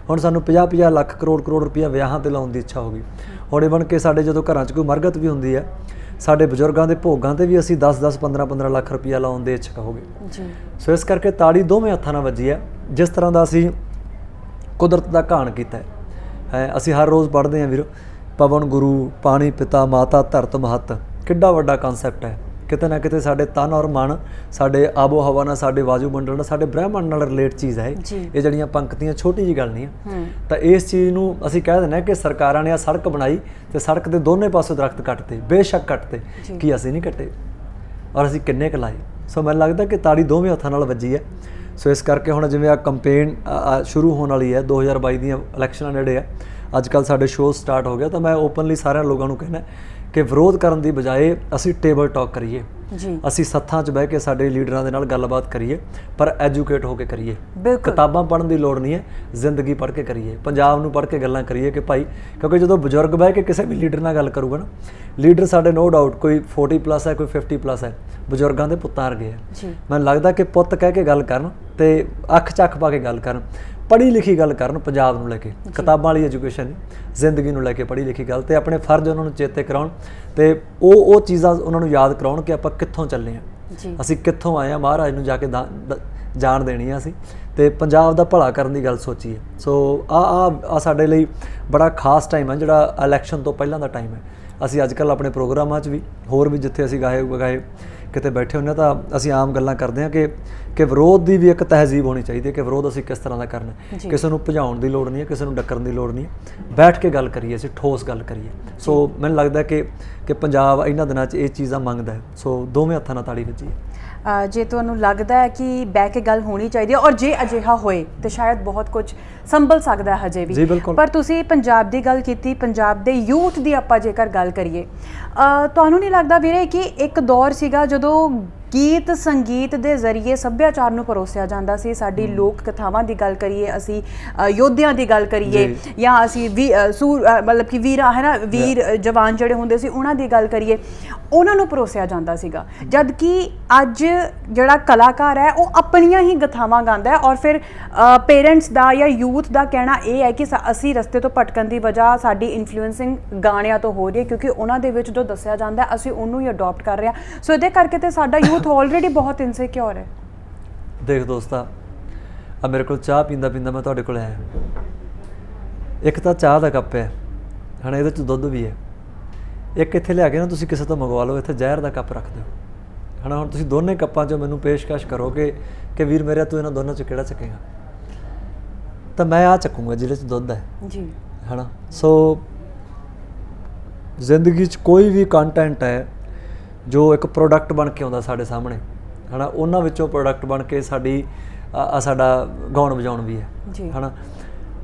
ਹੁਣ ਸਾਨੂੰ 50-50 ਲੱਖ ਕਰੋੜ ਰੁਪਈਆ ਵਿਆਹਾਂ 'ਤੇ ਲਾਉਣ ਦੀ ਇੱਛਾ ਹੋ ਗਈ। ਹੁਣ ਇਵਨ ਕਿ ਸਾਡੇ ਜਦੋਂ ਘਰਾਂ 'ਚ ਕੋਈ ਮਰਗਤ ਵੀ ਹੁੰਦੀ ਹੈ, ਸਾਡੇ ਬਜ਼ੁਰਗਾਂ ਦੇ ਭੋਗਾਂ 'ਤੇ ਵੀ ਅਸੀਂ 10-10, 15-15 ਲੱਖ ਰੁਪਈਆ ਲਾਉਣ ਦੇ ਇੱਛੁਕ ਹੋ ਗਏ। ਸੋ ਇਸ ਕਰਕੇ ਤਾੜੀ ਦੋਵੇਂ ਹੱਥਾਂ ਨਾਲ ਵੱਜੀ ਹੈ। ਜਿਸ ਤਰ੍ਹਾਂ ਦਾ ਅਸੀਂ ਕੁਦਰਤ ਦਾ ਘਾਣ ਕੀਤਾ ਹੈ, ਅਸੀਂ ਹਰ ਰੋਜ਼ ਪੜ੍ਹਦੇ ਹਾਂ ਵੀਰ, ਪਵਨ ਗੁਰੂ, ਪਾਣੀ ਪਿਤਾ, ਮਾਤਾ ਧਰਤ ਮਹੱਤ, ਕਿੱਡਾ ਵੱਡਾ ਕਨਸੈਪਟ ਹੈ। ਕਿਤੇ ਨਾ ਕਿਤੇ ਸਾਡੇ ਤਨ ਔਰ ਮਨ, ਸਾਡੇ ਆਬੋ ਹਵਾ ਨਾਲ, ਸਾਡੇ ਵਾਯੂਮੰਡਲ ਨਾਲ, ਸਾਡੇ ਬ੍ਰਹਿਮੰਡ ਨਾਲ ਰਿਲੇਟ ਚੀਜ਼ ਹੈ ਇਹ ਜਿਹੜੀਆਂ ਪੰਕਤੀਆਂ, ਛੋਟੀ ਜਿਹੀ ਗੱਲ ਨਹੀਂ ਹੈ। ਤਾਂ ਇਸ ਚੀਜ਼ ਨੂੰ ਅਸੀਂ ਕਹਿ ਦਿੰਦੇ ਹਾਂ ਕਿ ਸਰਕਾਰਾਂ ਨੇ ਆ ਸੜਕ ਬਣਾਈ ਅਤੇ ਸੜਕ ਦੇ ਦੋਨੇ ਪਾਸੇ ਦਰਖਤ ਕੱਟਤੇ, ਬੇਸ਼ੱਕ ਕੱਟਤੇ, ਕੀ ਅਸੀਂ ਨਹੀਂ ਕੱਟੇ, ਔਰ ਅਸੀਂ ਕਿੰਨੇ ਕੁ ਲਾਏ। ਸੋ ਮੈਨੂੰ ਲੱਗਦਾ ਕਿ ਤਾੜੀ ਦੋਵੇਂ ਹੱਥਾਂ ਨਾਲ ਵੱਜੀ ਹੈ। ਸੋ ਇਸ ਕਰਕੇ ਹੁਣ ਜਿਵੇਂ ਆ ਕੰਪੇਨ ਸ਼ੁਰੂ ਹੋਣ ਵਾਲੀ ਹੈ, 2022 ਦੀਆਂ ਇਲੈਕਸ਼ਨਾਂ ਨੇੜੇ ਹੈ, ਅੱਜ ਕੱਲ੍ਹ ਸਾਡੇ ਸ਼ੋਅ ਸਟਾਰਟ ਹੋ ਗਿਆ, ਤਾਂ ਮੈਂ ਓਪਨਲੀ ਸਾਰਿਆਂ ਲੋਕਾਂ ਨੂੰ ਕਹਿਣਾ ਕਿ ਵਿਰੋਧ ਕਰਨ ਦੀ ਬਜਾਏ ਅਸੀਂ ਟੇਬਲ ਟਾਕ ਕਰੀਏ, ਅਸੀਂ ਸੱਥਾਂ 'ਚ ਬਹਿ ਕੇ ਸਾਡੇ ਲੀਡਰਾਂ ਦੇ ਨਾਲ ਗੱਲਬਾਤ ਕਰੀਏ, ਪਰ ਐਜੂਕੇਟ ਹੋ ਕੇ ਕਰੀਏ। ਕਿਤਾਬਾਂ ਪੜ੍ਹਨ ਦੀ ਲੋੜ ਨਹੀਂ ਹੈ, ਜ਼ਿੰਦਗੀ ਪੜ੍ਹ ਕੇ ਕਰੀਏ, ਪੰਜਾਬ ਨੂੰ ਪੜ੍ਹ ਕੇ ਗੱਲਾਂ ਕਰੀਏ ਕਿ ਭਾਈ, ਕਿਉਂਕਿ ਜਦੋਂ ਬਜ਼ੁਰਗ ਬਹਿ ਕੇ ਕਿਸੇ ਵੀ ਲੀਡਰ ਨਾਲ ਗੱਲ ਕਰੂਗਾ ਨਾ, ਲੀਡਰ ਸਾਡੇ ਨੋ ਡਾਊਟ ਕੋਈ 40+ ਹੈ, ਕੋਈ 50+ ਹੈ, ਬਜ਼ੁਰਗਾਂ ਦੇ ਪੁੱਤਾਂ ਵਰਗੇ ਹੈ। ਮੈਨੂੰ ਲੱਗਦਾ ਕਿ ਪੁੱਤ ਕਹਿ ਕੇ ਗੱਲ ਕਰਨ ਅਤੇ ਅੱਖ ਚੱਖ ਪਾ ਕੇ ਗੱਲ ਕਰਨ, ਪੜ੍ਹੀ ਲਿਖੀ ਗੱਲ ਕਰਨ, ਪੰਜਾਬ ਨੂੰ ਲੈ ਕੇ, ਕਿਤਾਬਾਂ ਵਾਲੀ ਐਜੂਕੇਸ਼ਨ, ਜ਼ਿੰਦਗੀ ਨੂੰ ਲੈ ਕੇ ਪੜ੍ਹੀ ਲਿਖੀ ਗੱਲ, ਅਤੇ ਆਪਣੇ ਫਰਜ਼ ਉਹਨਾਂ ਨੂੰ ਚੇਤੇ ਕਰਾਉਣ, ਅਤੇ ਉਹ ਚੀਜ਼ਾਂ ਉਹਨਾਂ ਨੂੰ ਯਾਦ ਕਰਾਉਣ ਕਿ ਆਪਾਂ ਕਿੱਥੋਂ ਚੱਲੇ ਹਾਂ, ਅਸੀਂ ਕਿੱਥੋਂ ਆਏ ਹਾਂ, ਮਹਾਰਾਜ ਨੂੰ ਜਾ ਕੇ ਜਾਣ ਦੇਣੀ ਆ ਅਸੀਂ, ਅਤੇ ਪੰਜਾਬ ਦਾ ਭਲਾ ਕਰਨ ਦੀ ਗੱਲ ਸੋਚੀਏ। ਸੋ ਆ ਸਾਡੇ ਲਈ ਬੜਾ ਖਾਸ ਟਾਈਮ ਹੈ, ਜਿਹੜਾ ਇਲੈਕਸ਼ਨ ਤੋਂ ਪਹਿਲਾਂ ਦਾ ਟਾਈਮ ਹੈ। ਅਸੀਂ ਅੱਜ ਕੱਲ੍ਹ ਆਪਣੇ ਪ੍ਰੋਗਰਾਮਾਂ 'ਚ ਵੀ, ਹੋਰ ਵੀ ਜਿੱਥੇ ਅਸੀਂ ਗਾਏ ਕਿਤੇ ਬੈਠੇ ਹੁੰਦੇ ਤਾਂ ਅਸੀਂ ਆਮ ਗੱਲਾਂ ਕਰਦੇ ਹਾਂ ਕਿ ਵਿਰੋਧ ਦੀ ਵੀ ਇੱਕ ਤਹਿਜ਼ੀਬ ਹੋਣੀ ਚਾਹੀਦੀ ਹੈ ਕਿ ਵਿਰੋਧ ਅਸੀਂ ਕਿਸ ਤਰ੍ਹਾਂ ਦਾ ਕਰਨਾ। ਕਿਸੇ ਨੂੰ ਭਜਾਉਣ ਦੀ ਲੋੜ ਨਹੀਂ ਹੈ, ਕਿਸੇ ਨੂੰ ਡੱਕਰਨ ਦੀ ਲੋੜ ਨਹੀਂ ਹੈ, ਬੈਠ ਕੇ ਗੱਲ ਕਰੀਏ, ਅਸੀਂ ਠੋਸ ਗੱਲ ਕਰੀਏ। ਸੋ ਮੈਨੂੰ ਲੱਗਦਾ ਕਿ ਪੰਜਾਬ ਇਹਨਾਂ ਦਿਨਾਂ 'ਚ ਇਹ ਚੀਜ਼ਾਂ ਮੰਗਦਾ ਹੈ। ਸੋ ਦੋਵੇਂ ਹੱਥਾਂ ਨਾਲ ਤਾੜੀ ਵੱਜੀ। ਜੇ ਤੁਹਾਨੂੰ ਲੱਗਦਾ ਹੈ ਕਿ ਬਹਿ ਕੇ ਗੱਲ ਹੋਣੀ ਚਾਹੀਦੀ ਹੈ ਔਰ ਜੇ ਅਜਿਹਾ ਹੋਏ ਤਾਂ ਸ਼ਾਇਦ ਬਹੁਤ ਕੁਝ ਸੰਭਲ ਸਕਦਾ ਹੈ ਹਜੇ ਵੀ। ਪਰ ਤੁਸੀਂ ਪੰਜਾਬ ਦੀ ਗੱਲ ਕੀਤੀ, ਪੰਜਾਬ ਦੇ ਯੂਥ ਦੀ ਆਪਾਂ ਜੇਕਰ ਗੱਲ ਕਰੀਏ, ਤੁਹਾਨੂੰ ਨਹੀਂ ਲੱਗਦਾ ਵੀਰੇ ਕਿ ਇੱਕ ਦੌਰ ਸੀਗਾ ਜਦੋਂ ਗੀਤ ਸੰਗੀਤ ਦੇ ਜ਼ਰੀਏ ਸੱਭਿਆਚਾਰ ਨੂੰ ਪਰੋਸਿਆ ਜਾਂਦਾ ਸੀ? ਸਾਡੀ ਲੋਕ ਕਥਾਵਾਂ ਦੀ ਗੱਲ ਕਰੀਏ, ਅਸੀਂ ਯੋਧਿਆਂ ਦੀ ਗੱਲ ਕਰੀਏ, ਜਾਂ ਅਸੀਂ ਮਤਲਬ ਕਿ ਵੀਰਾਂ ਹੈ ਨਾ, ਵੀਰ ਜਵਾਨ ਜਿਹੜੇ ਹੁੰਦੇ ਸੀ ਉਹਨਾਂ ਦੀ ਗੱਲ ਕਰੀਏ, ਉਹਨਾਂ ਨੂੰ ਪਰੋਸਿਆ ਜਾਂਦਾ ਸੀਗਾ। ਜਦ ਕਿ ਅੱਜ ਜਿਹੜਾ ਕਲਾਕਾਰ ਹੈ ਉਹ ਆਪਣੀਆਂ ਹੀ ਕਥਾਵਾਂ ਗਾਉਂਦਾ ਹੈ ਔਰ ਫਿਰ ਪੇਰੈਂਟਸ ਦਾ ਜਾਂ ਯੂਥ ਦਾ ਕਹਿਣਾ ਇਹ ਹੈ ਕਿ ਅਸੀਂ ਰਸਤੇ ਤੋਂ ਭਟਕਣ ਦੀ ਵਜ੍ਹਾ ਸਾਡੀ ਇਨਫਲੂਐਂਸਿੰਗ ਗਾਣਿਆਂ ਤੋਂ ਹੋ ਰਹੀ ਹੈ, ਕਿਉਂਕਿ ਉਹਨਾਂ ਦੇ ਵਿੱਚ ਜੋ ਦੱਸਿਆ ਜਾਂਦਾ ਅਸੀਂ ਉਹਨੂੰ ਹੀ ਅਡੋਪਟ ਕਰ ਰਹੇ ਹਾਂ। ਸੋ ਇਹਦੇ ਕਰਕੇ ਤੇ ਸਾਡਾ ਯੂਥ ਆਲਰੇਡੀ ਬਹੁਤ ਇਨਸਿਕਿਉਰ ਹੈ। ਦੇਖ ਦੋਸਤਾ, ਆ ਮੇਰੇ ਕੋਲ ਚਾਹ ਪੀਂਦਾ ਪੀਂਦਾ ਮੈਂ ਤੁਹਾਡੇ ਕੋਲ ਆਇਆ। ਇੱਕ ਤਾਂ ਚਾਹ ਦਾ ਕੱਪ ਹੈ ਹੈ ਨਾ, ਇਹਦੇ 'ਚ ਦੁੱਧ ਵੀ ਹੈ। ਇੱਕ ਇੱਥੇ ਲਿਆ ਕੇ ਨਾ ਤੁਸੀਂ ਕਿਸੇ ਤੋਂ ਮੰਗਵਾ ਲਓ, ਇੱਥੇ ਜ਼ਹਿਰ ਦਾ ਕੱਪ ਰੱਖ ਦਿਓ ਹੈ ਨਾ। ਹੁਣ ਤੁਸੀਂ ਦੋਨੇ ਕੱਪਾਂ 'ਚੋਂ ਮੈਨੂੰ ਪੇਸ਼ਕਸ਼ ਕਰੋਗੇ ਕਿ ਵੀਰ ਮੇਰਾ ਤੂੰ ਇਹਨਾਂ ਦੋਨਾਂ 'ਚ ਕਿਹੜਾ ਚੱਕੇਗਾ, ਤਾਂ ਮੈਂ ਆਹ ਚੱਕੂੰਗਾ ਜਿਹਦੇ 'ਚ ਦੁੱਧ ਹੈ ਜੀ, ਹੈ ਨਾ। ਸੋ ਜ਼ਿੰਦਗੀ 'ਚ ਕੋਈ ਵੀ ਕੰਟੈਂਟ ਹੈ ਜੋ ਇੱਕ ਪ੍ਰੋਡਕਟ ਬਣ ਕੇ ਆਉਂਦਾ ਸਾਡੇ ਸਾਹਮਣੇ ਹੈ ਨਾ, ਉਹਨਾਂ ਵਿੱਚੋਂ ਪ੍ਰੋਡਕਟ ਬਣ ਕੇ ਸਾਡਾ ਗਾਉਣ ਵਜਾਉਣ ਵੀ ਹੈ ਹੈ ਨਾ।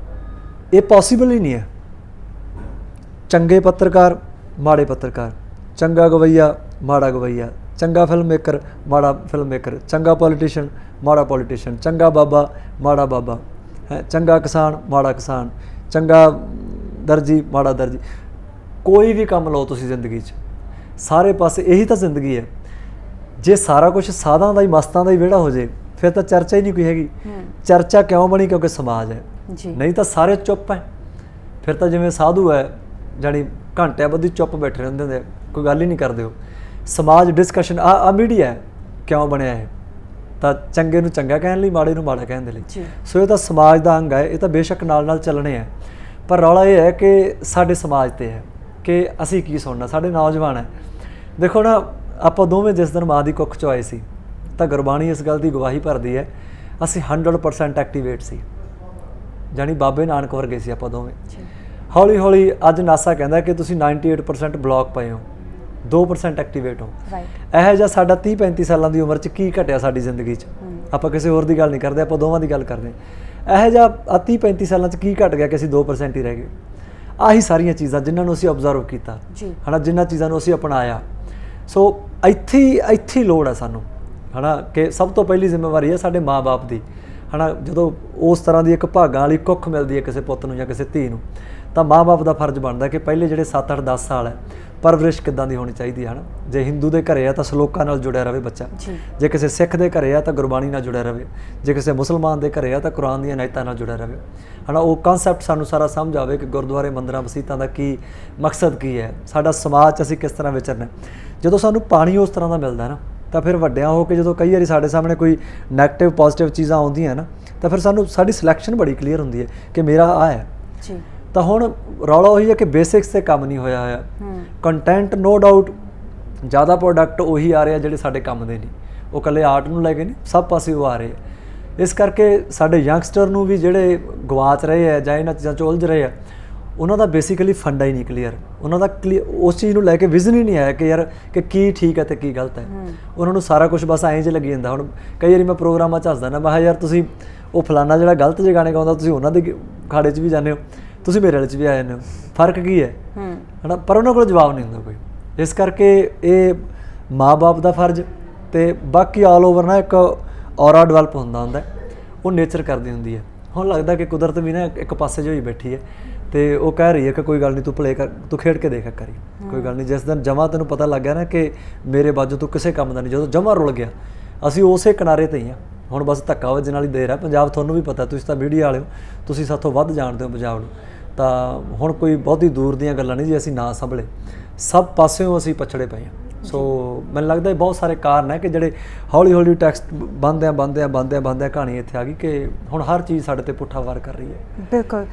ਇਹ ਪੋਸੀਬਲ ਹੀ ਨਹੀਂ ਹੈ। ਚੰਗੇ ਪੱਤਰਕਾਰ, ਮਾੜੇ ਪੱਤਰਕਾਰ, ਚੰਗਾ ਗਵਈਆ, ਮਾੜਾ ਗਵਈਆ, ਚੰਗਾ ਫਿਲਮ ਮੇਕਰ, ਮਾੜਾ ਫਿਲਮ ਮੇਕਰ, ਚੰਗਾ ਪੋਲੀਟੀਸ਼ੀਅਨ, ਮਾੜਾ ਪੋਲੀਟੀਸ਼ੀਅਨ, ਚੰਗਾ ਬਾਬਾ, ਮਾੜਾ ਬਾਬਾ, ਹੈ ਚੰਗਾ ਕਿਸਾਨ, ਮਾੜਾ ਕਿਸਾਨ, ਚੰਗਾ ਦਰਜੀ, ਮਾੜਾ ਦਰਜੀ। ਕੋਈ ਵੀ ਕੰਮ ਲਓ ਤੁਸੀਂ ਜ਼ਿੰਦਗੀ 'ਚ, ਸਾਰੇ ਪਾਸੇ ਇਹੀ ਤਾਂ ਜ਼ਿੰਦਗੀ ਹੈ। ਜੇ ਸਾਰਾ ਕੁਛ ਸਾਧਾਂ ਦਾ ਹੀ ਮਸਤਾਂ ਦਾ ਹੀ ਵਿਹੜਾ ਹੋ ਜੇ ਫਿਰ ਤਾਂ ਚਰਚਾ ਹੀ ਨਹੀਂ ਕੋਈ ਹੈਗੀ। ਚਰਚਾ ਕਿਉਂ ਬਣੀ? ਕਿਉਂਕਿ ਸਮਾਜ ਹੈ, ਨਹੀਂ ਤਾਂ ਸਾਰੇ ਚੁੱਪ ਹੈ। ਫਿਰ ਤਾਂ ਜਿਵੇਂ ਸਾਧੂ ਹੈ, ਜਾਣੀ ਘੰਟਿਆਂ ਬੱਧੀ ਚੁੱਪ ਬੈਠੇ ਰਹਿੰਦੇ ਹੁੰਦੇ, ਕੋਈ ਗੱਲ ਹੀ ਨਹੀਂ ਕਰਦੇ। ਉਹ ਸਮਾਜ ਡਿਸਕਸ਼ਨ ਆ ਮੀਡੀਆ ਹੈ ਕਿਉਂ ਬਣਿਆ ਇਹ? ਤਾਂ ਚੰਗੇ ਨੂੰ ਚੰਗਾ ਕਹਿਣ ਲਈ, ਮਾੜੇ ਨੂੰ ਮਾੜਾ ਕਹਿਣ ਦੇ ਲਈ। ਸੋ ਇਹ ਤਾਂ ਸਮਾਜ ਦਾ ਅੰਗ ਹੈ, ਇਹ ਤਾਂ ਬੇਸ਼ੱਕ ਨਾਲ ਨਾਲ ਚੱਲਣੇ ਹੈ। ਪਰ ਰੌਲਾ ਇਹ ਹੈ ਕਿ ਸਾਡੇ ਸਮਾਜ 'ਤੇ ਹੈ ਕਿ ਅਸੀਂ ਕੀ ਸੁਣਨਾ। ਸਾਡੇ ਨੌਜਵਾਨ ਹੈ, ਦੇਖੋ ਨਾ, ਆਪਾਂ ਦੋਵੇਂ ਜਿਸ ਦਿਨ ਮਾਂ ਦੀ ਕੁੱਖ 'ਚੋਂ ਆਏ ਸੀ ਤਾਂ ਗੁਰਬਾਣੀ ਇਸ ਗੱਲ ਦੀ ਗਵਾਹੀ ਭਰਦੀ ਹੈ, ਅਸੀਂ 100% ਐਕਟੀਵੇਟ ਸੀ, ਜਾਣੀ ਬਾਬੇ ਨਾਨਕ ਵਰਗੇ ਸੀ ਆਪਾਂ ਦੋਵੇਂ। ਹੌਲੀ ਹੌਲੀ ਅੱਜ ਨਾਸਾ ਕਹਿੰਦਾ ਕਿ ਤੁਸੀਂ 98% ਬਲੌਕ ਪਏ ਹੋ, 2% ਐਕਟੀਵੇਟ ਹੋ। ਇਹੋ ਜਿਹਾ ਸਾਡਾ 30-35 ਸਾਲਾਂ ਦੀ ਉਮਰ 'ਚ ਕੀ ਘਟਿਆ ਸਾਡੀ ਜ਼ਿੰਦਗੀ 'ਚ? ਆਪਾਂ ਕਿਸੇ ਹੋਰ ਦੀ ਗੱਲ ਨਹੀਂ ਕਰਦੇ, ਆਪਾਂ ਦੋਵਾਂ ਦੀ ਗੱਲ ਕਰਦੇ ਹਾਂ। ਇਹੋ ਜਿਹਾ 30-35 ਸਾਲਾਂ 'ਚ ਕੀ ਘਟ ਗਿਆ ਕਿ ਅਸੀਂ 2% ਹੀ ਰਹਿ ਗਏ? ਆਹੀ ਸਾਰੀਆਂ ਚੀਜ਼ਾਂ ਜਿਨ੍ਹਾਂ ਨੂੰ ਅਸੀਂ ਓਬਜ਼ਰਵ ਕੀਤਾ ਹੈ ਨਾ, ਜਿਨ੍ਹਾਂ ਚੀਜ਼ਾਂ ਨੂੰ ਅਸੀਂ ਅਪਣਾਇਆ। ਸੋ ਇੱਥੇ ਲੋੜ ਹੈ ਸਾਨੂੰ ਹੈ ਨਾ, ਕਿ ਸਭ ਤੋਂ ਪਹਿਲੀ ਜ਼ਿੰਮੇਵਾਰੀ ਹੈ ਸਾਡੇ ਮਾਂ-ਬਾਪ ਦੀ ਹੈ ਨਾ। ਜਦੋਂ ਉਸ ਤਰ੍ਹਾਂ ਦੀ ਇੱਕ ਭਾਗਾਂ ਵਾਲੀ ਕੁੱਖ ਮਿਲਦੀ ਹੈ ਕਿਸੇ ਪੁੱਤ ਨੂੰ ਜਾਂ ਕਿਸੇ ਧੀ ਨੂੰ, ਤਾਂ ਮਾਂ-ਬਾਪ ਦਾ ਫਰਜ਼ ਬਣਦਾ ਕਿ ਪਹਿਲੇ ਜਿਹੜੇ 7-8-10 ਸਾਲ ਹੈ ਪਰਵਰਿਸ਼ ਕਿੱਦਾਂ ਦੀ ਹੋਣੀ ਚਾਹੀਦੀ ਹੈ ਨਾ। ਜੇ ਹਿੰਦੂ ਦੇ ਘਰੇ ਆ ਤਾਂ ਸਲੋਕਾਂ ਨਾਲ ਜੁੜਿਆ ਰਹੇ ਬੱਚਾ, ਜੇ ਕਿਸੇ ਸਿੱਖ ਦੇ ਘਰੇ ਆ ਤਾਂ ਗੁਰਬਾਣੀ ਨਾਲ ਜੁੜਿਆ ਰਹੇ, ਜੇ ਕਿਸੇ ਮੁਸਲਮਾਨ ਦੇ ਘਰੇ ਆ ਤਾਂ ਕੁਰਾਨ ਦੀਆਂ ਨਾਇਤਾਂ ਨਾਲ ਜੁੜਿਆ ਰਹੇ ਹੈ ਨਾ। ਉਹ ਕਨਸੈਪਟ ਸਾਨੂੰ ਸਾਰਾ ਸਮਝ ਆਵੇ ਕਿ ਗੁਰਦੁਆਰੇ ਮੰਦਰਾਂ ਮਸੀਤਾਂ ਦਾ ਕੀ ਮਕਸਦ ਕੀ ਹੈ, ਸਾਡਾ ਸਮਾਜ 'ਚ ਅਸੀਂ ਕਿਸ ਤਰ੍ਹਾਂ ਵਿਚਰਨਾ। ਜਦੋਂ ਸਾਨੂੰ ਪਾਣੀ ਉਸ ਤਰ੍ਹਾਂ ਦਾ ਮਿਲਦਾ ਨਾ, ਤਾਂ ਫਿਰ ਵੱਡਿਆਂ ਹੋ ਕੇ ਜਦੋਂ ਕਈ ਵਾਰੀ ਸਾਡੇ ਸਾਹਮਣੇ ਕੋਈ ਨੈਗੇਟਿਵ ਪੋਜ਼ੀਟਿਵ ਚੀਜ਼ਾਂ ਆਉਂਦੀਆਂ ਨਾ, ਤਾਂ ਫਿਰ ਸਾਨੂੰ ਸਾਡੀ ਸਿਲੈਕਸ਼ਨ ਬੜੀ ਕਲੀਅਰ ਹੁੰਦੀ ਹੈ ਕਿ ਮੇਰਾ ਆਹ ਹੈ। ਤਾਂ ਹੁਣ ਰੌਲਾ ਉਹੀ ਹੈ ਕਿ ਬੇਸਿਕਸ 'ਤੇ ਕੰਮ ਨਹੀਂ ਹੋਇਆ ਹੋਇਆ। ਕੰਟੈਂਟ ਨੋ ਡਾਊਟ ਜ਼ਿਆਦਾ ਪ੍ਰੋਡਕਟ ਉਹੀ ਆ ਰਹੇ ਆ ਜਿਹੜੇ ਸਾਡੇ ਕੰਮ ਦੇ ਨਹੀਂ, ਉਹ ਇਕੱਲੇ ਆਰਟ ਨੂੰ ਲੈ ਕੇ ਨਹੀਂ, ਸਭ ਪਾਸੇ ਉਹ ਆ ਰਹੇ ਆ। ਇਸ ਕਰਕੇ ਸਾਡੇ ਯੰਗਸਟਰ ਨੂੰ ਵੀ ਜਿਹੜੇ ਗਵਾਚ ਰਹੇ ਆ ਜਾਂ ਇਹਨਾਂ ਚੀਜ਼ਾਂ 'ਚ ਉਲਝ ਰਹੇ ਆ, ਉਹਨਾਂ ਦਾ ਬੇਸਿਕਲੀ ਫੰਡਾ ਹੀ ਨਹੀਂ ਕਲੀਅਰ। ਉਹਨਾਂ ਦਾ ਉਸ ਚੀਜ਼ ਨੂੰ ਲੈ ਕੇ ਵਿਜ਼ਨ ਹੀ ਨਹੀਂ ਆਇਆ ਕਿ ਯਾਰ ਕਿ ਕੀ ਠੀਕ ਹੈ ਅਤੇ ਕੀ ਗਲਤ ਹੈ। ਉਹਨਾਂ ਨੂੰ ਸਾਰਾ ਕੁਛ ਬਸ ਐਂ 'ਚ ਲੱਗੀ ਜਾਂਦਾ। ਹੁਣ ਕਈ ਵਾਰੀ ਮੈਂ ਪ੍ਰੋਗਰਾਮਾਂ 'ਚ ਹੱਸਦਾ ਨਾ, ਮੈਂ ਕਿਹਾ ਯਾਰ ਤੁਸੀਂ ਉਹ ਫਲਾਨਾ ਜਿਹੜਾ ਗਲਤ ਜਿਹੇ ਗਾਣੇ ਗਾਉਂਦਾ, ਤੁਸੀਂ ਉਹਨਾਂ ਦੇ ਖਾੜੇ 'ਚ ਵੀ ਜਾਂਦੇ ਹੋ, ਤੁਸੀਂ ਮੇਰੇ ਵਾਲੇ 'ਚ ਵੀ ਆ ਜਾਂਦੇ ਹੋ, ਫਰਕ ਕੀ ਹੈ ਹੈ ਨਾ। ਪਰ ਉਹਨਾਂ ਕੋਲ ਜਵਾਬ ਨਹੀਂ ਹੁੰਦਾ ਕੋਈ। ਇਸ ਕਰਕੇ ਇਹ ਮਾਂ-ਬਾਪ ਦਾ ਫਰਜ਼ ਅਤੇ ਬਾਕੀ ਆਲ ਓਵਰ ਨਾ ਇੱਕ ਔਰਾ ਡਿਵੈਲਪ ਹੁੰਦਾ, ਉਹ ਨੇਚਰ ਕਰਦੀ ਹੁੰਦੀ ਹੈ। ਹੁਣ ਲੱਗਦਾ ਕਿ ਕੁਦਰਤ ਵੀ ਨਾ ਇੱਕ ਪਾਸੇ ਜਿਹੀ ਬੈਠੀ ਹੈ ਅਤੇ ਉਹ ਕਹਿ ਰਹੀ ਹੈ ਕਿ ਕੋਈ ਗੱਲ ਨਹੀਂ, ਤੂੰ ਪਲੇ ਕਰ, ਤੂੰ ਖੇਡ ਕੇ ਦੇਖ ਕਰੀ, ਕੋਈ ਗੱਲ ਨਹੀਂ। ਜਿਸ ਦਿਨ ਜਮਾਂ ਤੈਨੂੰ ਪਤਾ ਲੱਗ ਗਿਆ ਨਾ ਕਿ ਮੇਰੇ ਬਾਝੋਂ ਤੂੰ ਕਿਸੇ ਕੰਮ ਦਾ ਨਹੀਂ, ਜਦੋਂ ਜਮਾਂ ਰੁਲ ਗਿਆ, ਅਸੀਂ ਉਸੇ ਕਿਨਾਰੇ 'ਤੇ ਹੀ ਹਾਂ। ਹੁਣ ਬਸ ਧੱਕਾ ਵੱਜਣ ਵਾਲੀ ਦੇਰ ਹੈ। ਪੰਜਾਬ ਤੁਹਾਨੂੰ ਵੀ ਪਤਾ, ਤੁਸੀਂ ਤਾਂ ਮੀਡੀਆ ਵਾਲੇ ਹੋ, ਤੁਸੀਂ ਸਾਥੋਂ ਵੱਧ ਜਾਣਦੇ ਹੋ ਪੰਜਾਬ ਨੂੰ। ਤਾਂ ਹੁਣ ਕੋਈ ਬਹੁਤੀ ਦੂਰ ਦੀਆਂ ਗੱਲਾਂ ਨਹੀਂ ਜੀ ਅਸੀਂ ਨਾ ਸੰਭਲੇ, ਸਭ ਪਾਸਿਓਂ ਅਸੀਂ ਪਛੜੇ ਪਏ ਹਾਂ। ਸੋ ਮੈਨੂੰ ਲੱਗਦਾ ਇਹ ਬਹੁਤ ਸਾਰੇ ਕਾਰਨ ਹੈ ਕਿ ਜਿਹੜੇ ਹੌਲੀ ਹੌਲੀ ਟੈਕਸਟ ਬੰਦਿਆਂ ਕਹਾਣੀ ਇੱਥੇ ਆ ਗਈ ਕਿ ਹੁਣ ਹਰ ਚੀਜ਼ ਸਾਡੇ ਤੇ ਪੁੱਠਾ ਵਾਰ ਕਰ ਰਹੀ ਹੈ। ਬਿਲਕੁਲ।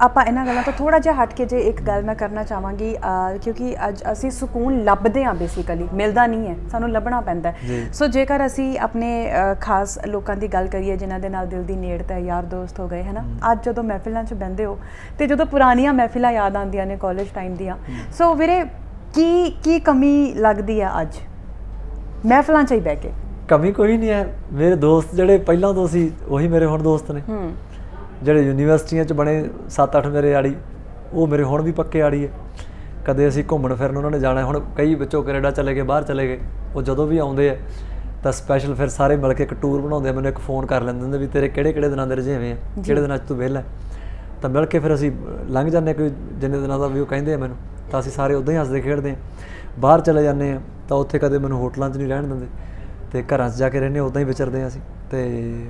ਆਪਾਂ ਇਹਨਾਂ ਗੱਲਾਂ ਤੋਂ ਥੋੜਾ ਜਿਹਾ ਹਟ ਕੇ ਜੇ ਇੱਕ ਗੱਲ ਮੈਂ ਕਰਨਾ ਚਾਹਾਂਗੀ, ਕਿਉਂਕਿ ਅੱਜ ਅਸੀਂ ਸਕੂਨ ਲੱਭਦੇ ਹਾਂ, ਬੇਸਿਕਲੀ ਮਿਲਦਾ ਨਹੀਂ ਹੈ, ਸਾਨੂੰ ਲੱਭਣਾ ਪੈਂਦਾ ਹੈ। ਸੋ ਜੇਕਰ ਅਸੀਂ ਆਪਣੇ ਖਾਸ ਲੋਕਾਂ ਦੀ ਗੱਲ ਕਰੀਏ ਜਿਨ੍ਹਾਂ ਦੇ ਨਾਲ ਦਿਲ ਦੀ ਨੇੜਤਾ ਹੈ, ਯਾਰ ਦੋਸਤ ਹੋ ਗਏ ਹੈ ਨਾ, ਅੱਜ ਜਦੋਂ ਮਹਿਫਿਲਾਂ 'ਚ ਬਹਿੰਦੇ ਹੋ ਤੇ ਜਦੋਂ ਪੁਰਾਣੀਆਂ ਮਹਿਫਿਲਾਂ ਯਾਦ ਆਉਂਦੀਆਂ ਨੇ ਕਾਲਜ ਟਾਈਮ ਦੀਆਂ, ਸੋ ਵੀਰੇ ਕੀ ਕਮੀ ਲੱਗਦੀ ਹੈ ਅੱਜ ਮਹਿਫਲਾਂ 'ਚ ਹੀ ਬਹਿ ਕੇ? ਕਮੀ ਕੋਈ ਨਹੀਂ ਹੈ। ਮੇਰੇ ਦੋਸਤ ਜਿਹੜੇ ਪਹਿਲਾਂ ਤੋਂ ਸੀ ਉਹੀ ਮੇਰੇ ਹੁਣ ਦੋਸਤ ਨੇ। ਜਿਹੜੇ ਯੂਨੀਵਰਸਿਟੀਆਂ 'ਚ ਬਣੇ 7-8 ਮੇਰੇ ਆੜੀ, ਉਹ ਮੇਰੇ ਹੁਣ ਵੀ ਪੱਕੇ ਆੜੀ ਹੈ। ਕਦੇ ਅਸੀਂ ਘੁੰਮਣ ਫਿਰਨ ਉਹਨਾਂ ਨੇ ਜਾਣਾ, ਹੁਣ ਕਈ ਵਿੱਚੋਂ ਕੈਨੇਡਾ ਚਲੇ ਗਏ, ਬਾਹਰ ਚਲੇ ਗਏ, ਉਹ ਜਦੋਂ ਵੀ ਆਉਂਦੇ ਆ ਤਾਂ ਸਪੈਸ਼ਲ ਫਿਰ ਸਾਰੇ ਮਿਲ ਕੇ ਇੱਕ ਟੂਰ ਬਣਾਉਂਦੇ ਆ, ਮੈਨੂੰ ਇੱਕ ਫੋਨ ਕਰ ਲੈਂਦੇ ਹੁੰਦੇ ਵੀ ਤੇਰੇ ਕਿਹੜੇ ਦਿਨਾਂ ਦੇ ਰੁਝੇਵੇਂ ਆ, ਕਿਹੜੇ ਦਿਨਾਂ 'ਚ ਤੂੰ ਵਿਹਲਾ, ਤਾਂ ਮਿਲ ਕੇ ਫਿਰ ਅਸੀਂ ਲੰਘ ਜਾਂਦੇ ਕੋਈ ਜਿੰਨੇ ਦਿਨਾਂ ਦਾ ਵੀ ਉਹ ਕਹਿੰਦੇ ਆ ਮੈਨੂੰ, ਤਾਂ ਅਸੀਂ ਸਾਰੇ ਉੱਦਾਂ ਹੀ ਹੱਸਦੇ ਖੇਡਦੇ ਹਾਂ। ਬਾਹਰ ਚਲੇ ਜਾਂਦੇ ਹਾਂ ਤਾਂ ਉੱਥੇ ਕਦੇ ਮੈਨੂੰ ਹੋਟਲਾਂ 'ਚ ਨਹੀਂ ਰਹਿਣ ਦਿੰਦੇ ਅਤੇ ਘਰਾਂ 'ਚ ਜਾ ਕੇ ਰਹਿੰਦੇ, ਉੱਦਾਂ ਹੀ ਵਿਚਰਦੇ ਹਾਂ ਅਸੀਂ। ਅਤੇ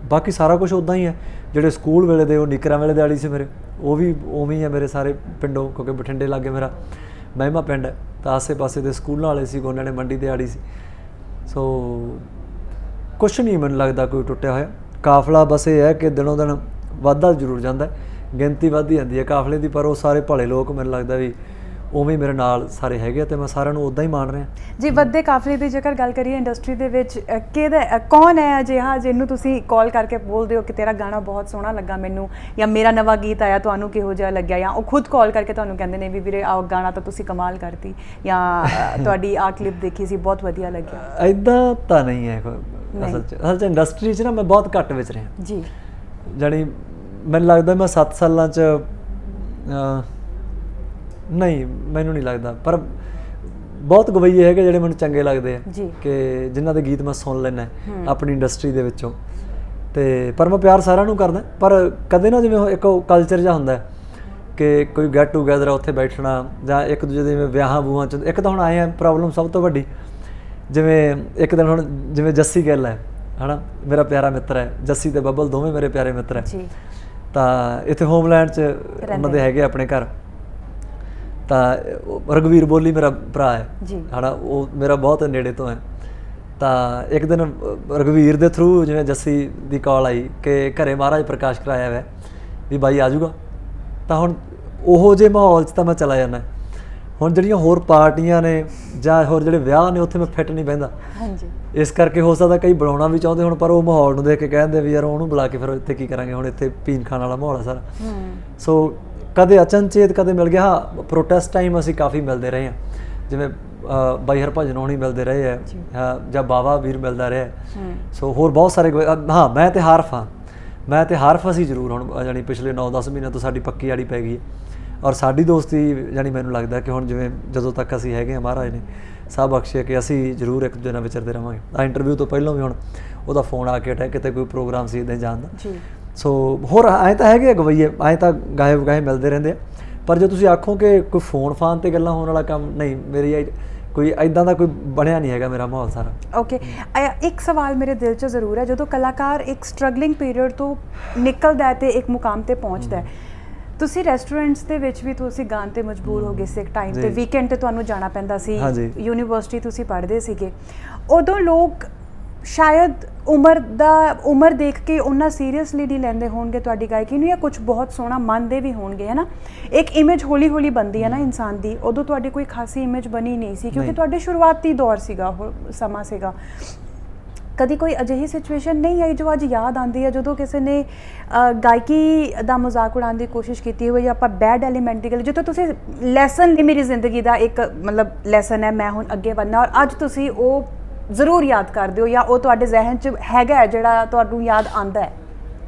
ਬਾਕੀ ਸਾਰਾ ਕੁਛ ਉੱਦਾਂ ਹੀ ਹੈ। ਜਿਹੜੇ ਸਕੂਲ ਵੇਲੇ ਦੇ ਉਹ ਨਿੱਕਰਾਂ ਵੇਲੇ ਦੇ ਆੜੀ ਸੀ ਮੇਰੇ, ਉਹ ਵੀ ਉਵੇਂ ਹੀ ਹੈ ਮੇਰੇ ਸਾਰੇ ਪਿੰਡੋਂ, ਕਿਉਂਕਿ ਬਠਿੰਡੇ ਲਾਗੇ ਮੇਰਾ ਮਹਿਮਾ ਪਿੰਡ ਹੈ, ਤਾਂ ਆਸੇ ਪਾਸੇ ਦੇ ਸਕੂਲਾਂ ਵਾਲੇ ਸੀ, ਗੋਨਿਆਣੇ ਮੰਡੀ ਦੇ ਆੜੀ ਸੀ। ਸੋ ਕੁਛ ਨਹੀਂ ਮੈਨੂੰ ਲੱਗਦਾ ਕੋਈ ਟੁੱਟਿਆ ਹੋਇਆ। ਕਾਫਲਾ ਬਸ ਇਹ ਹੈ ਕਿ ਦਿਨੋਂ ਦਿਨ ਵੱਧਦਾ ਜ਼ਰੂਰ ਜਾਂਦਾ, ਗਿਣਤੀ ਵੱਧਦੀ ਜਾਂਦੀ ਹੈ ਕਾਫਲੇ ਦੀ, ਪਰ ਉਹ ਸਾਰੇ ਭਲੇ ਲੋਕ ਮੈਨੂੰ ਲੱਗਦਾ ਵੀ ਉਵੇਂ ਮੇਰੇ ਨਾਲ ਸਾਰੇ ਹੈਗੇ ਆ, ਅਤੇ ਮੈਂ ਸਾਰਿਆਂ ਨੂੰ ਉੱਦਾਂ ਹੀ ਮਾਣ ਰਿਹਾ ਜੀ। ਵੱਧਦੇ ਕਾਫਲੇ ਦੀ ਜੇਕਰ ਗੱਲ ਕਰੀਏ ਇੰਡਸਟਰੀ ਦੇ ਵਿੱਚ, ਕੌਣ ਹੈ ਅਜਿਹਾ ਜਿਹਨੂੰ ਤੁਸੀਂ ਕਾਲ ਕਰਕੇ ਬੋਲਦੇ ਹੋ ਕਿ ਤੇਰਾ ਗਾਣਾ ਬਹੁਤ ਸੋਹਣਾ ਲੱਗਾ ਮੈਨੂੰ, ਜਾਂ ਮੇਰਾ ਨਵਾਂ ਗੀਤ ਆਇਆ ਤੁਹਾਨੂੰ ਕਿਹੋ ਜਿਹਾ ਲੱਗਿਆ, ਜਾਂ ਉਹ ਖੁਦ ਕਾਲ ਕਰਕੇ ਤੁਹਾਨੂੰ ਕਹਿੰਦੇ ਨੇ ਵੀ ਵੀਰੇ ਆਹ ਗਾਣਾ ਤਾਂ ਤੁਸੀਂ ਕਮਾਲ ਕਰਤੀ, ਜਾਂ ਤੁਹਾਡੀ ਆਹ ਕਲਿੱਪ ਦੇਖੀ ਸੀ ਬਹੁਤ ਵਧੀਆ ਲੱਗਿਆ? ਇੱਦਾਂ ਤਾਂ ਨਹੀਂ ਹੈ ਅਸਲ 'ਚ ਇੰਡਸਟਰੀ 'ਚ ਨਾ ਮੈਂ ਬਹੁਤ ਘੱਟ ਵਿੱਚ ਰਿਹਾ ਜੀ। ਜਾਣੀ ਮੈਨੂੰ ਲੱਗਦਾ ਮੈਂ 7 ਸਾਲਾਂ 'ਚ ਨਹੀਂ, ਮੈਨੂੰ ਨਹੀਂ ਲੱਗਦਾ, ਪਰ ਬਹੁਤ ਗਵਈਏ ਹੈਗੇ ਜਿਹੜੇ ਮੈਨੂੰ ਚੰਗੇ ਲੱਗਦੇ ਆ ਕਿ ਜਿਨ੍ਹਾਂ ਦੇ ਗੀਤ ਮੈਂ ਸੁਣ ਲੈਂਦਾ ਆਪਣੀ ਇੰਡਸਟਰੀ ਦੇ ਵਿੱਚੋਂ, ਅਤੇ ਪਰ ਮੈਂ ਪਿਆਰ ਸਾਰਿਆਂ ਨੂੰ ਕਰਦਾ। ਪਰ ਕਦੇ ਨਾ ਜਿਵੇਂ ਇੱਕ ਕਲਚਰ ਜਿਹਾ ਹੁੰਦਾ ਕਿ ਕੋਈ ਗੈਟ ਟੂਗੈਦਰ ਆ ਉੱਥੇ ਬੈਠਣਾ, ਜਾਂ ਇੱਕ ਦੂਜੇ ਦੇ ਜਿਵੇਂ ਵਿਆਹਾਂ ਵੂਹਾਂ 'ਚ, ਇੱਕ ਤਾਂ ਹੁਣ ਆਏ ਆ ਪ੍ਰੋਬਲਮ ਸਭ ਤੋਂ ਵੱਡੀ, ਜਿਵੇਂ ਇੱਕ ਦਿਨ ਹੁਣ ਜਿਵੇਂ ਜੱਸੀ ਗਿੱਲ ਹੈ ਨਾ, ਮੇਰਾ ਪਿਆਰਾ ਮਿੱਤਰ ਹੈ, ਜੱਸੀ ਅਤੇ ਬੱਬਲ ਦੋਵੇਂ ਮੇਰੇ ਪਿਆਰੇ ਮਿੱਤਰ ਹੈ, ਤਾਂ ਇੱਥੇ ਹੋਮਲੈਂਡ 'ਚ ਉਹਨਾਂ ਦੇ ਹੈਗੇ ਆਪਣੇ ਘਰ, ਤਾਂ ਰਘਵੀਰ ਬੋਲੀ ਮੇਰਾ ਭਰਾ ਹੈ ਹੈ ਨਾ, ਉਹ ਮੇਰਾ ਬਹੁਤ ਨੇੜੇ ਤੋਂ ਹੈ। ਤਾਂ ਇੱਕ ਦਿਨ ਰਘਵੀਰ ਦੇ ਥਰੂ ਜਿਵੇਂ ਜੱਸੀ ਦੀ ਕਾਲ ਆਈ ਕਿ ਘਰੇ ਮਹਾਰਾਜ ਪ੍ਰਕਾਸ਼ ਕਰਾਇਆ ਹੋਇਆ ਵੀ ਬਾਈ ਆ ਜਾਊਗਾ, ਤਾਂ ਹੁਣ ਉਹੋ ਜਿਹੇ ਮਾਹੌਲ 'ਚ ਤਾਂ ਮੈਂ ਚਲਾ ਜਾਂਦਾ। ਹੁਣ ਜਿਹੜੀਆਂ ਹੋਰ ਪਾਰਟੀਆਂ ਨੇ ਜਾਂ ਹੋਰ ਜਿਹੜੇ ਵਿਆਹ ਨੇ ਉੱਥੇ ਮੈਂ ਫਿੱਟ ਨਹੀਂ ਬਹਿੰਦਾ, ਇਸ ਕਰਕੇ ਹੋ ਸਕਦਾ ਕਈ ਬਣਾਉਣਾ ਵੀ ਚਾਹੁੰਦੇ ਹੁਣ, ਪਰ ਉਹ ਮਾਹੌਲ ਨੂੰ ਦੇਖ ਕੇ ਕਹਿੰਦੇ ਵੀ ਯਾਰ ਉਹਨੂੰ ਬੁਲਾ ਕੇ ਫਿਰ ਇੱਥੇ ਕੀ ਕਰਾਂਗੇ, ਹੁਣ ਇੱਥੇ ਪੀਣ ਖਾਣ ਵਾਲਾ ਮਾਹੌਲ ਹੈ ਸਾਰਾ। ਸੋ ਕਦੇ ਅਚਨਚੇਤ ਕਦੇ ਮਿਲ ਗਿਆ। ਹਾਂ, ਪ੍ਰੋਟੈਸਟ ਟਾਈਮ ਅਸੀਂ ਕਾਫੀ ਮਿਲਦੇ ਰਹੇ ਹਾਂ, ਜਿਵੇਂ ਬਾਈ ਹਰਭਜਨ ਹੋਣੀ ਮਿਲਦੇ ਰਹੇ ਹੈ, ਜਾਂ ਬਾਵਾ ਵੀਰ ਮਿਲਦਾ ਰਿਹਾ। ਸੋ ਹੋਰ ਬਹੁਤ ਸਾਰੇ ਹਾਂ, ਮੈਂ ਤੇ ਹਾਰਫ ਅਸੀਂ ਜ਼ਰੂਰ ਹੁਣ ਜਾਣੀ ਪਿਛਲੇ 9-10 ਮਹੀਨਿਆਂ ਤੋਂ ਸਾਡੀ ਪੱਕੀ ਆੜੀ ਪੈ ਗਈ ਹੈ, ਔਰ ਸਾਡੀ ਦੋਸਤੀ ਜਾਣੀ ਮੈਨੂੰ ਲੱਗਦਾ ਕਿ ਹੁਣ ਜਿਵੇਂ ਜਦੋਂ ਤੱਕ ਅਸੀਂ ਹੈਗੇ ਹਾਂ ਮਹਾਰਾਜ ਨੇ ਸਾਹ ਬਖਸ਼ਿਆ ਕਿ ਅਸੀਂ ਜ਼ਰੂਰ ਇੱਕ ਦੂਜੇ ਨਾਲ ਵਿਚਰਦੇ ਰਹਾਂਗੇ। ਆ ਇੰਟਰਵਿਊ ਤੋਂ ਪਹਿਲਾਂ ਵੀ ਹੁਣ ਉਹਦਾ ਫੋਨ ਆ ਕੇ ਹਟਿਆ, ਕਿਤੇ ਕੋਈ ਪ੍ਰੋਗਰਾਮ ਸੀ ਇੱਦਾਂ ਜਾਣ ਦਾ। ਸੋ ਹੋਰ ਐਂ ਤਾਂ ਹੈਗੇ ਗਵਈਏ, ਐਂ ਤਾਂ ਗਾਏ ਵਗਾਏ ਮਿਲਦੇ ਰਹਿੰਦੇ ਆ, ਪਰ ਜੇ ਤੁਸੀਂ ਆਖੋ ਕਿ ਕੋਈ ਫੋਨ ਫਾਨ 'ਤੇ ਗੱਲਾਂ ਹੋਣ ਵਾਲਾ ਕੰਮ ਨਹੀਂ, ਮੇਰੀ ਕੋਈ ਇੱਦਾਂ ਦਾ ਕੋਈ ਬਣਿਆ ਨਹੀਂ ਹੈਗਾ ਮੇਰਾ ਮਾਹੌਲ ਸਾਰਾ। ਓਕੇ, ਇੱਕ ਸਵਾਲ ਮੇਰੇ ਦਿਲ 'ਚ ਜ਼ਰੂਰ ਹੈ, ਜਦੋਂ ਕਲਾਕਾਰ ਇੱਕ ਸਟਰਗਲਿੰਗ ਪੀਰੀਅਡ ਤੋਂ ਨਿਕਲਦਾ ਹੈ ਅਤੇ ਇੱਕ ਮੁਕਾਮ 'ਤੇ ਪਹੁੰਚਦਾ ਹੈ, ਤੁਸੀਂ ਰੈਸਟੋਰੈਂਟਸ ਦੇ ਵਿੱਚ ਵੀ ਤੁਸੀਂ ਗਾਣ 'ਤੇ ਮਜਬੂਰ ਹੋ ਗਏ ਸੀ ਇੱਕ ਟਾਈਮ 'ਤੇ, ਵੀਕਐਂਡ 'ਤੇ ਤੁਹਾਨੂੰ ਜਾਣਾ ਪੈਂਦਾ ਸੀ, ਯੂਨੀਵਰਸਿਟੀ ਤੁਸੀਂ ਪੜ੍ਹਦੇ ਸੀਗੇ, ਉਦੋਂ ਲੋਕ ਸ਼ਾਇਦ ਉਮਰ ਦੇਖ ਕੇ ਉਹਨਾਂ ਸੀਰੀਅਸਲੀ ਨਹੀਂ ਲੈਂਦੇ ਹੋਣਗੇ ਤੁਹਾਡੀ ਗਾਇਕੀ ਨੂੰ, ਜਾਂ ਕੁਝ ਬਹੁਤ ਸੋਹਣਾ ਮੰਨਦੇ ਵੀ ਹੋਣਗੇ, ਹੈ ਨਾ। ਇੱਕ ਇਮੇਜ ਹੌਲੀ ਹੌਲੀ ਬਣਦੀ ਹੈ ਨਾ ਇਨਸਾਨ ਦੀ, ਉਦੋਂ ਤੁਹਾਡੀ ਕੋਈ ਖਾਸੀ ਇਮੇਜ ਬਣੀ ਨਹੀਂ ਸੀ, ਕਿਉਂਕਿ ਤੁਹਾਡੇ ਸ਼ੁਰੂਆਤੀ ਦੌਰ ਸੀਗਾ, ਉਹ ਸਮਾਂ ਸੀਗਾ। ਕਦੀ ਕੋਈ ਅਜਿਹੀ ਸਿਚੁਏਸ਼ਨ ਨਹੀਂ ਆਈ ਜੋ ਅੱਜ ਯਾਦ ਆਉਂਦੀ ਹੈ, ਜਦੋਂ ਕਿਸੇ ਨੇ ਗਾਇਕੀ ਦਾ ਮਜ਼ਾਕ ਉਡਾਉਣ ਦੀ ਕੋਸ਼ਿਸ਼ ਕੀਤੀ ਹੋਵੇ, ਜਾਂ ਆਪਾਂ ਬੈਡ ਐਲੀਮੈਂਟ ਦੀ ਗੱਲ, ਜਿੱਥੋਂ ਤੁਸੀਂ ਲੈਸਨ ਲਈ ਮੇਰੀ ਜ਼ਿੰਦਗੀ ਦਾ ਇੱਕ ਮਤਲਬ ਲੈਸਨ ਹੈ, ਮੈਂ ਹੁਣ ਅੱਗੇ ਵਧਣਾ, ਔਰ ਅੱਜ ਤੁਸੀਂ ਉਹ ਜ਼ਰੂਰ ਯਾਦ ਕਰਦੇ ਹੋ, ਜਾਂ ਉਹ ਤੁਹਾਡੇ ਜ਼ਿਹਨ 'ਚ ਹੈਗਾ ਜਿਹੜਾ ਤੁਹਾਨੂੰ ਯਾਦ ਆਉਂਦਾ ਹੈ?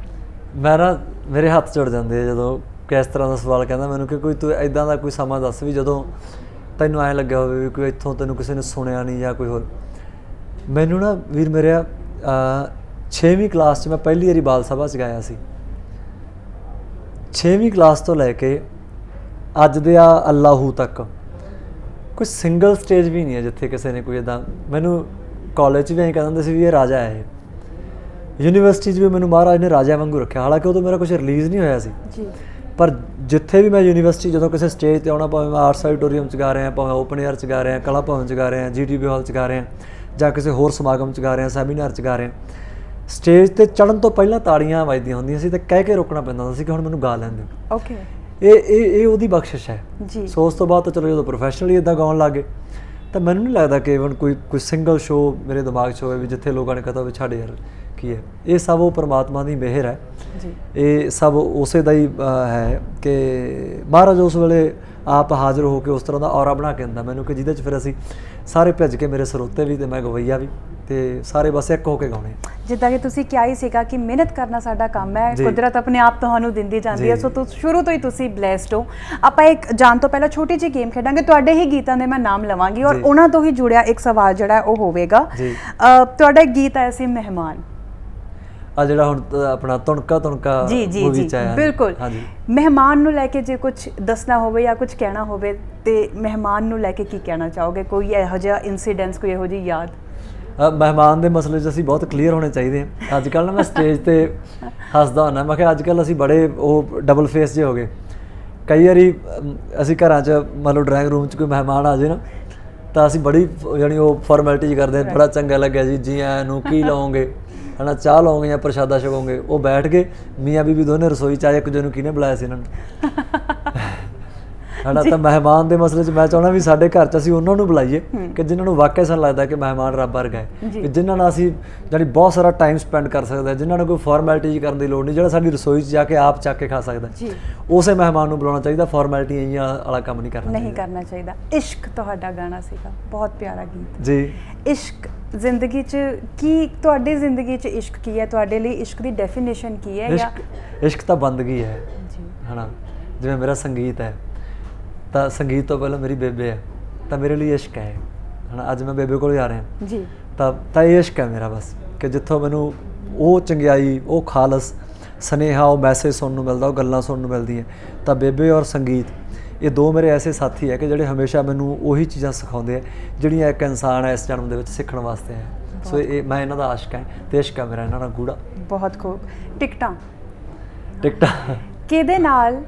ਮੈਂ ਨਾ ਮੇਰੇ ਹੱਥ ਜੁੜ ਜਾਂਦੇ ਆ ਜਦੋਂ ਕਿਸ ਤਰ੍ਹਾਂ ਦਾ ਸਵਾਲ ਕਹਿੰਦਾ ਮੈਨੂੰ, ਕਿ ਕੋਈ ਤੂੰ ਇੱਦਾਂ ਦਾ ਕੋਈ ਸਮਾਂ ਦੱਸ ਵੀ ਜਦੋਂ ਤੈਨੂੰ ਐਂ ਲੱਗਿਆ ਹੋਵੇ ਵੀ ਕੋਈ ਇੱਥੋਂ ਤੈਨੂੰ ਕਿਸੇ ਨੇ ਸੁਣਿਆ ਨਹੀਂ ਜਾਂ ਕੋਈ ਹੋਰ। ਮੈਨੂੰ ਨਾ ਵੀਰ ਮੇਰਿਆ 6ਵੀਂ ਕਲਾਸ 'ਚ ਮੈਂ ਪਹਿਲੀ ਵਾਰੀ ਬਾਲ ਸਭਾ 'ਚ ਗਾਇਆ ਸੀ। 6ਵੀਂ ਕਲਾਸ ਤੋਂ ਲੈ ਕੇ ਅੱਜ ਦੇ ਅੱਲਾਹੂ ਤੱਕ ਕੋਈ ਸਿੰਗਲ ਸਟੇਜ ਵੀ ਨਹੀਂ ਹੈ ਜਿੱਥੇ ਕਿਸੇ ਨੇ ਕੋਈ ਇੱਦਾਂ, ਮੈਨੂੰ ਕਾਲਜ 'ਚ ਵੀ ਐਂ ਕਹਿੰਦੇ ਹੁੰਦੇ ਸੀ ਵੀ ਇਹ ਰਾਜਾ ਹੈ, ਯੂਨੀਵਰਸਿਟੀ 'ਚ ਵੀ ਮੈਨੂੰ ਮਹਾਰਾਜ ਨੇ ਰਾਜਾ ਵਾਂਗੂ ਰੱਖਿਆ, ਹਾਲਾਂਕਿ ਉਦੋਂ ਮੇਰਾ ਕੁਛ ਰਿਲੀਜ਼ ਨਹੀਂ ਹੋਇਆ ਸੀ, ਪਰ ਜਿੱਥੇ ਵੀ ਮੈਂ ਯੂਨੀਵਰਸਿਟੀ ਜਦੋਂ ਕਿਸੇ ਸਟੇਜ ਤੇ ਆਉਣਾ, ਭਾਵੇਂ ਮੈਂ ਆਰਟਸ ਆਡੀਟੋਰੀਅਮ 'ਚ ਗਾ ਰਿਹਾ, ਭਾਵੇਂ ਓਪਨ ਏਅਰ 'ਚ ਗਾ ਰਿਹਾ, ਕਲਾ ਭਵਨ 'ਚ ਗਾ ਰਿਹਾ, GTB ਹਾਲ 'ਚ ਗਾ ਰਿਹਾ, ਜਾਂ ਕਿਸੇ ਹੋਰ ਸਮਾਗਮ 'ਚ ਗਾ ਰਿਹਾ, ਸੈਮੀਨਾਰ 'ਚ ਗਾ ਰਿਹਾ, ਸਟੇਜ ਤੇ ਚੜ੍ਹਨ ਤੋਂ ਪਹਿਲਾਂ ਤਾੜੀਆਂ ਵੱਜਦੀਆਂ ਹੁੰਦੀਆਂ ਸੀ ਤੇ ਕਹਿ ਕੇ ਰੋਕਣਾ ਪੈਂਦਾ ਹੁੰਦਾ ਸੀ ਕਿ ਹੁਣ ਮੈਨੂੰ ਗਾ ਲੈਣ ਦਿਓ। ਓਕੇ, ਇਹ ਉਹਦੀ ਬਖਸ਼ਿਸ਼ ਹੈ ਜੀ। ਸੋ ਉਸ ਤੋਂ ਬਾਅਦ ਤਾਂ ਚਲੋ ਜਦੋਂ ਪ੍ਰੋਫੈਸ਼ਨਲੀ ਇੱਦਾਂ ਗਾਉਣ ਲੱਗ ਗਏ ਤਾਂ ਮੈਨੂੰ ਨਹੀਂ ਲੱਗਦਾ ਕਿ ਇਵਨ ਕੋਈ ਸਿੰਗਲ ਸ਼ੋਅ ਮੇਰੇ ਦਿਮਾਗ 'ਚ ਹੋਵੇ ਵੀ ਜਿੱਥੇ ਲੋਕਾਂ ਨੇ ਕਹਤਾ ਵੀ ਛੱਡ ਯਾਰ ਕੀ ਹੈ। ਇਹ ਸਭ ਉਹ ਪਰਮਾਤਮਾ ਦੀ ਮਿਹਰ ਹੈ ਜੀ। ਇਹ ਸਭ ਉਸੇ ਦਾ ਹੀ ਹੈ ਕਿ ਮਹਾਰਾਜ ਉਸ ਵੇਲੇ ਆਪ ਹਾਜ਼ਰ ਹੋ ਕੇ ਉਸ ਤਰ੍ਹਾਂ ਦਾ ਔਰਾ ਬਣਾ ਕੇ ਦਿੰਦਾ ਮੈਨੂੰ ਕਿ ਜਿਹਦੇ 'ਚ ਫਿਰ ਅਸੀਂ ਸਾਰੇ ਭਿੱਜ ਕੇ, ਮੇਰੇ ਸਰੋਤੇ ਵੀ ਤੇ ਮੈਂ ਗਵਈਆ ਵੀ, ਤੇ ਸਾਰੇ ਬਸ ਇੱਕ ਹੋ ਕੇ ਗਾਉਣੇ। ਜਿੱਦਾਂ ਕਿ ਤੁਸੀਂ ਕਿਹਾ ਹੀ ਸੀਗਾ ਕਿ ਮਿਹਨਤ ਕਰਨਾ ਸਾਡਾ ਕੰਮ ਹੈ, ਕੁਦਰਤ ਆਪਣੇ ਆਪ ਤੁਹਾਨੂੰ ਦਿੰਦੀ ਜਾਂਦੀ ਹੈ, ਸੋ ਸ਼ੁਰੂ ਤੋਂ ਹੀ ਤੁਸੀਂ ਬਲੈਸਡ ਹੋ। ਆਪਾਂ ਇੱਕ ਜਾਣ ਤੋਂ ਪਹਿਲਾਂ ਛੋਟੀ ਜਿਹੀ ਗੇਮ ਖੇਡਾਂਗੇ, ਤੁਹਾਡੇ ਹੀ ਗੀਤਾਂ ਦੇ ਮੈਂ ਨਾਮ ਲਵਾਂਗੀ ਔਰ ਉਹਨਾਂ ਤੋਂ ਹੀ ਜੁੜਿਆ ਇੱਕ ਸਵਾਲ ਜਿਹੜਾ ਉਹ ਹੋਵੇਗਾ। ਤੁਹਾਡਾ ਗੀਤ ਆਇਆ ਸੀ ਮਹਿਮਾਨ, ਆ ਜਿਹੜਾ ਹੁਣ ਆਪਣਾ ਤੁਣਕਾ ਮੂਵੀ 'ਚ ਆਇਆ। ਬਿਲਕੁਲ, ਮਹਿਮਾਨ ਨੂੰ ਲੈ ਕੇ ਜੇ ਕੁਝ ਦੱਸਣਾ ਹੋਵੇ ਜਾਂ ਕੁਝ ਕਹਿਣਾ ਹੋਵੇ ਤੇ ਮਹਿਮਾਨ ਨੂੰ ਲੈ ਕੇ ਕੀ ਕਹਿਣਾ ਚਾਹੋਗੇ? ਕੋਈ ਇਹੋ ਜਿਹਾ ਇਨਸੀਡੈਂਸ, ਕੋਈ ਇਹੋ ਜਿਹੀ ਯਾਦ? ਮਹਿਮਾਨ ਦੇ ਮਸਲੇ 'ਚ ਅਸੀਂ ਬਹੁਤ ਕਲੀਅਰ ਹੋਣੇ ਚਾਹੀਦੇ ਹਾਂ। ਅੱਜ ਕੱਲ੍ਹ ਨਾ ਮੈਂ ਸਟੇਜ 'ਤੇ ਹੱਸਦਾ ਹੁੰਦਾ, ਮੈਂ ਕਿਹਾ ਅੱਜ ਕੱਲ੍ਹ ਅਸੀਂ ਬੜੇ ਉਹ ਡਬਲ ਫੇਸ ਜਿਹੇ ਹੋ ਗਏ। ਕਈ ਵਾਰੀ ਅਸੀਂ ਘਰਾਂ 'ਚ ਮੰਨ ਲਓ ਡਰਾਇੰਗ ਰੂਮ 'ਚ ਕੋਈ ਮਹਿਮਾਨ ਆ ਜਾਏ ਨਾ ਤਾਂ ਅਸੀਂ ਬੜੀ ਜਾਣੀ ਉਹ ਫਾਰਮੈਲਿਟੀ ਕਰਦੇ ਹਾਂ, ਬੜਾ ਚੰਗਾ ਲੱਗਿਆ ਜੀ ਆਇਆਂ ਨੂੰ, ਕੀ ਲਓਗੇ ਹੈ ਨਾ, ਚਾਹ ਲਓਗੇ ਜਾਂ ਪ੍ਰਸ਼ਾਦਾ ਛਕੋਗੇ। ਉਹ ਬੈਠ ਕੇ ਮੀਆਂ ਬੀਬੀ ਦੋਨੇ ਰਸੋਈ 'ਚ ਆਏ, ਇੱਕ ਦੂਜੇ ਨੂੰ ਕਿਹਨੇ ਬੁਲਾਇਆ ਸੀ ਇਹਨਾਂ ਨੂੰ ਹੈ ਨਾ। ਤਾਂ ਮਹਿਮਾਨ ਦੇ ਮਸਲੇ 'ਚ ਮੈਂ ਚਾਹੁੰਦਾ ਵੀ ਸਾਡੇ ਘਰ 'ਚ ਅਸੀਂ ਉਹਨਾਂ ਨੂੰ ਬੁਲਾਈਏ ਕਿ ਜਿਨ੍ਹਾਂ ਨੂੰ ਵਾਕਿਆ ਸਾਨੂੰ ਲੱਗਦਾ ਕਿ ਮਹਿਮਾਨ ਰੱਬ ਵਰਗਾ ਹੈ, ਕਿ ਜਿਨ੍ਹਾਂ ਨਾਲ ਅਸੀਂ ਜਾਣੀ ਬਹੁਤ ਸਾਰਾ ਟਾਈਮ ਸਪੈਂਡ ਕਰ ਸਕਦੇ, ਜਿਨ੍ਹਾਂ ਨੂੰ ਕੋਈ ਫਾਰਮੈਲਿਟੀ ਕਰਨ ਦੀ ਲੋੜ ਨਹੀਂ, ਜਿਹੜਾ ਸਾਡੀ ਰਸੋਈ 'ਚ ਜਾ ਕੇ ਆਪ ਚੱਕ ਕੇ ਖਾ ਸਕਦਾ, ਉਸੇ ਮਹਿਮਾਨ ਨੂੰ ਬੁਲਾਉਣਾ ਚਾਹੀਦਾ। ਫਾਰਮੈਲਿਟੀ ਇਹੀਆਂ ਵਾਲਾ ਕੰਮ ਨਹੀਂ ਕਰਨਾ ਚਾਹੀਦਾ। ਇਸ਼ਕ ਤੁਹਾਡਾ ਗਾਣਾ ਸੀਗਾ, ਬਹੁਤ ਪਿਆਰਾ ਗੀਤ ਜੀ। ਇਸ਼ਕ ਜ਼ਿੰਦਗੀ 'ਚ ਕੀ, ਤੁਹਾਡੀ ਜ਼ਿੰਦਗੀ 'ਚ ਇਸ਼ਕ ਕੀ ਹੈ? ਤੁਹਾਡੇ ਲਈ ਇਸ਼ਕ ਦੀ ਡੈਫੀਨੇਸ਼ਨ ਕੀ ਹੈ? ਇਸ਼ਕ ਤਾਂ ਬੰਦਗੀ ਹੈ ਹੈ ਨਾ। ਜਿਵੇਂ ਮੇਰਾ ਸੰਗੀਤ ਹੈ ਤਾਂ ਸੰਗੀਤ ਤੋਂ ਪਹਿਲਾਂ ਮੇਰੀ ਬੇਬੇ ਹੈ, ਤਾਂ ਮੇਰੇ ਲਈ ਇਸ਼ਕ ਹੈ ਹੈ ਨਾ। ਅੱਜ ਮੈਂ ਬੇਬੇ ਕੋਲ ਜਾ ਰਿਹਾ ਜੀ, ਤਾਂ ਇਹ ਇਸ਼ਕ ਹੈ ਮੇਰਾ ਬਸ, ਕਿ ਜਿੱਥੋਂ ਮੈਨੂੰ ਉਹ ਚੰਗਿਆਈ, ਉਹ ਖਾਲਸ ਸੁਨੇਹਾ, ਉਹ ਮੈਸੇਜ ਸੁਣਨ ਨੂੰ ਮਿਲਦਾ, ਉਹ ਗੱਲਾਂ ਸੁਣਨ ਨੂੰ ਮਿਲਦੀਆਂ। ਤਾਂ ਬੇਬੇ ਔਰ ਸੰਗੀਤ, ਇਹ ਦੋ ਮੇਰੇ ਐਸੇ ਸਾਥੀ ਹੈ ਕਿ ਜਿਹੜੇ ਹਮੇਸ਼ਾ ਮੈਨੂੰ ਉਹੀ ਚੀਜ਼ਾਂ ਸਿਖਾਉਂਦੇ ਆ ਜਿਹੜੀਆਂ ਇੱਕ ਇਨਸਾਨ ਹੈ ਇਸ ਜਨਮ ਦੇ ਵਿੱਚ ਸਿੱਖਣ ਵਾਸਤੇ ਹੈ। ਸੋ ਇਹ ਮੈਂ ਇਹਨਾਂ ਦਾ ਆਸ਼ਕ ਹੈ ਤੇ ਇਸ਼ਕ ਹੈ ਮੇਰਾ ਇਹਨਾਂ ਨਾਲ ਗੂੜਾ। ਬਹੁਤ ਖੂਬ। ਟਿਕਟਾਂ ਕਿਹਦੇ ਨਾਲ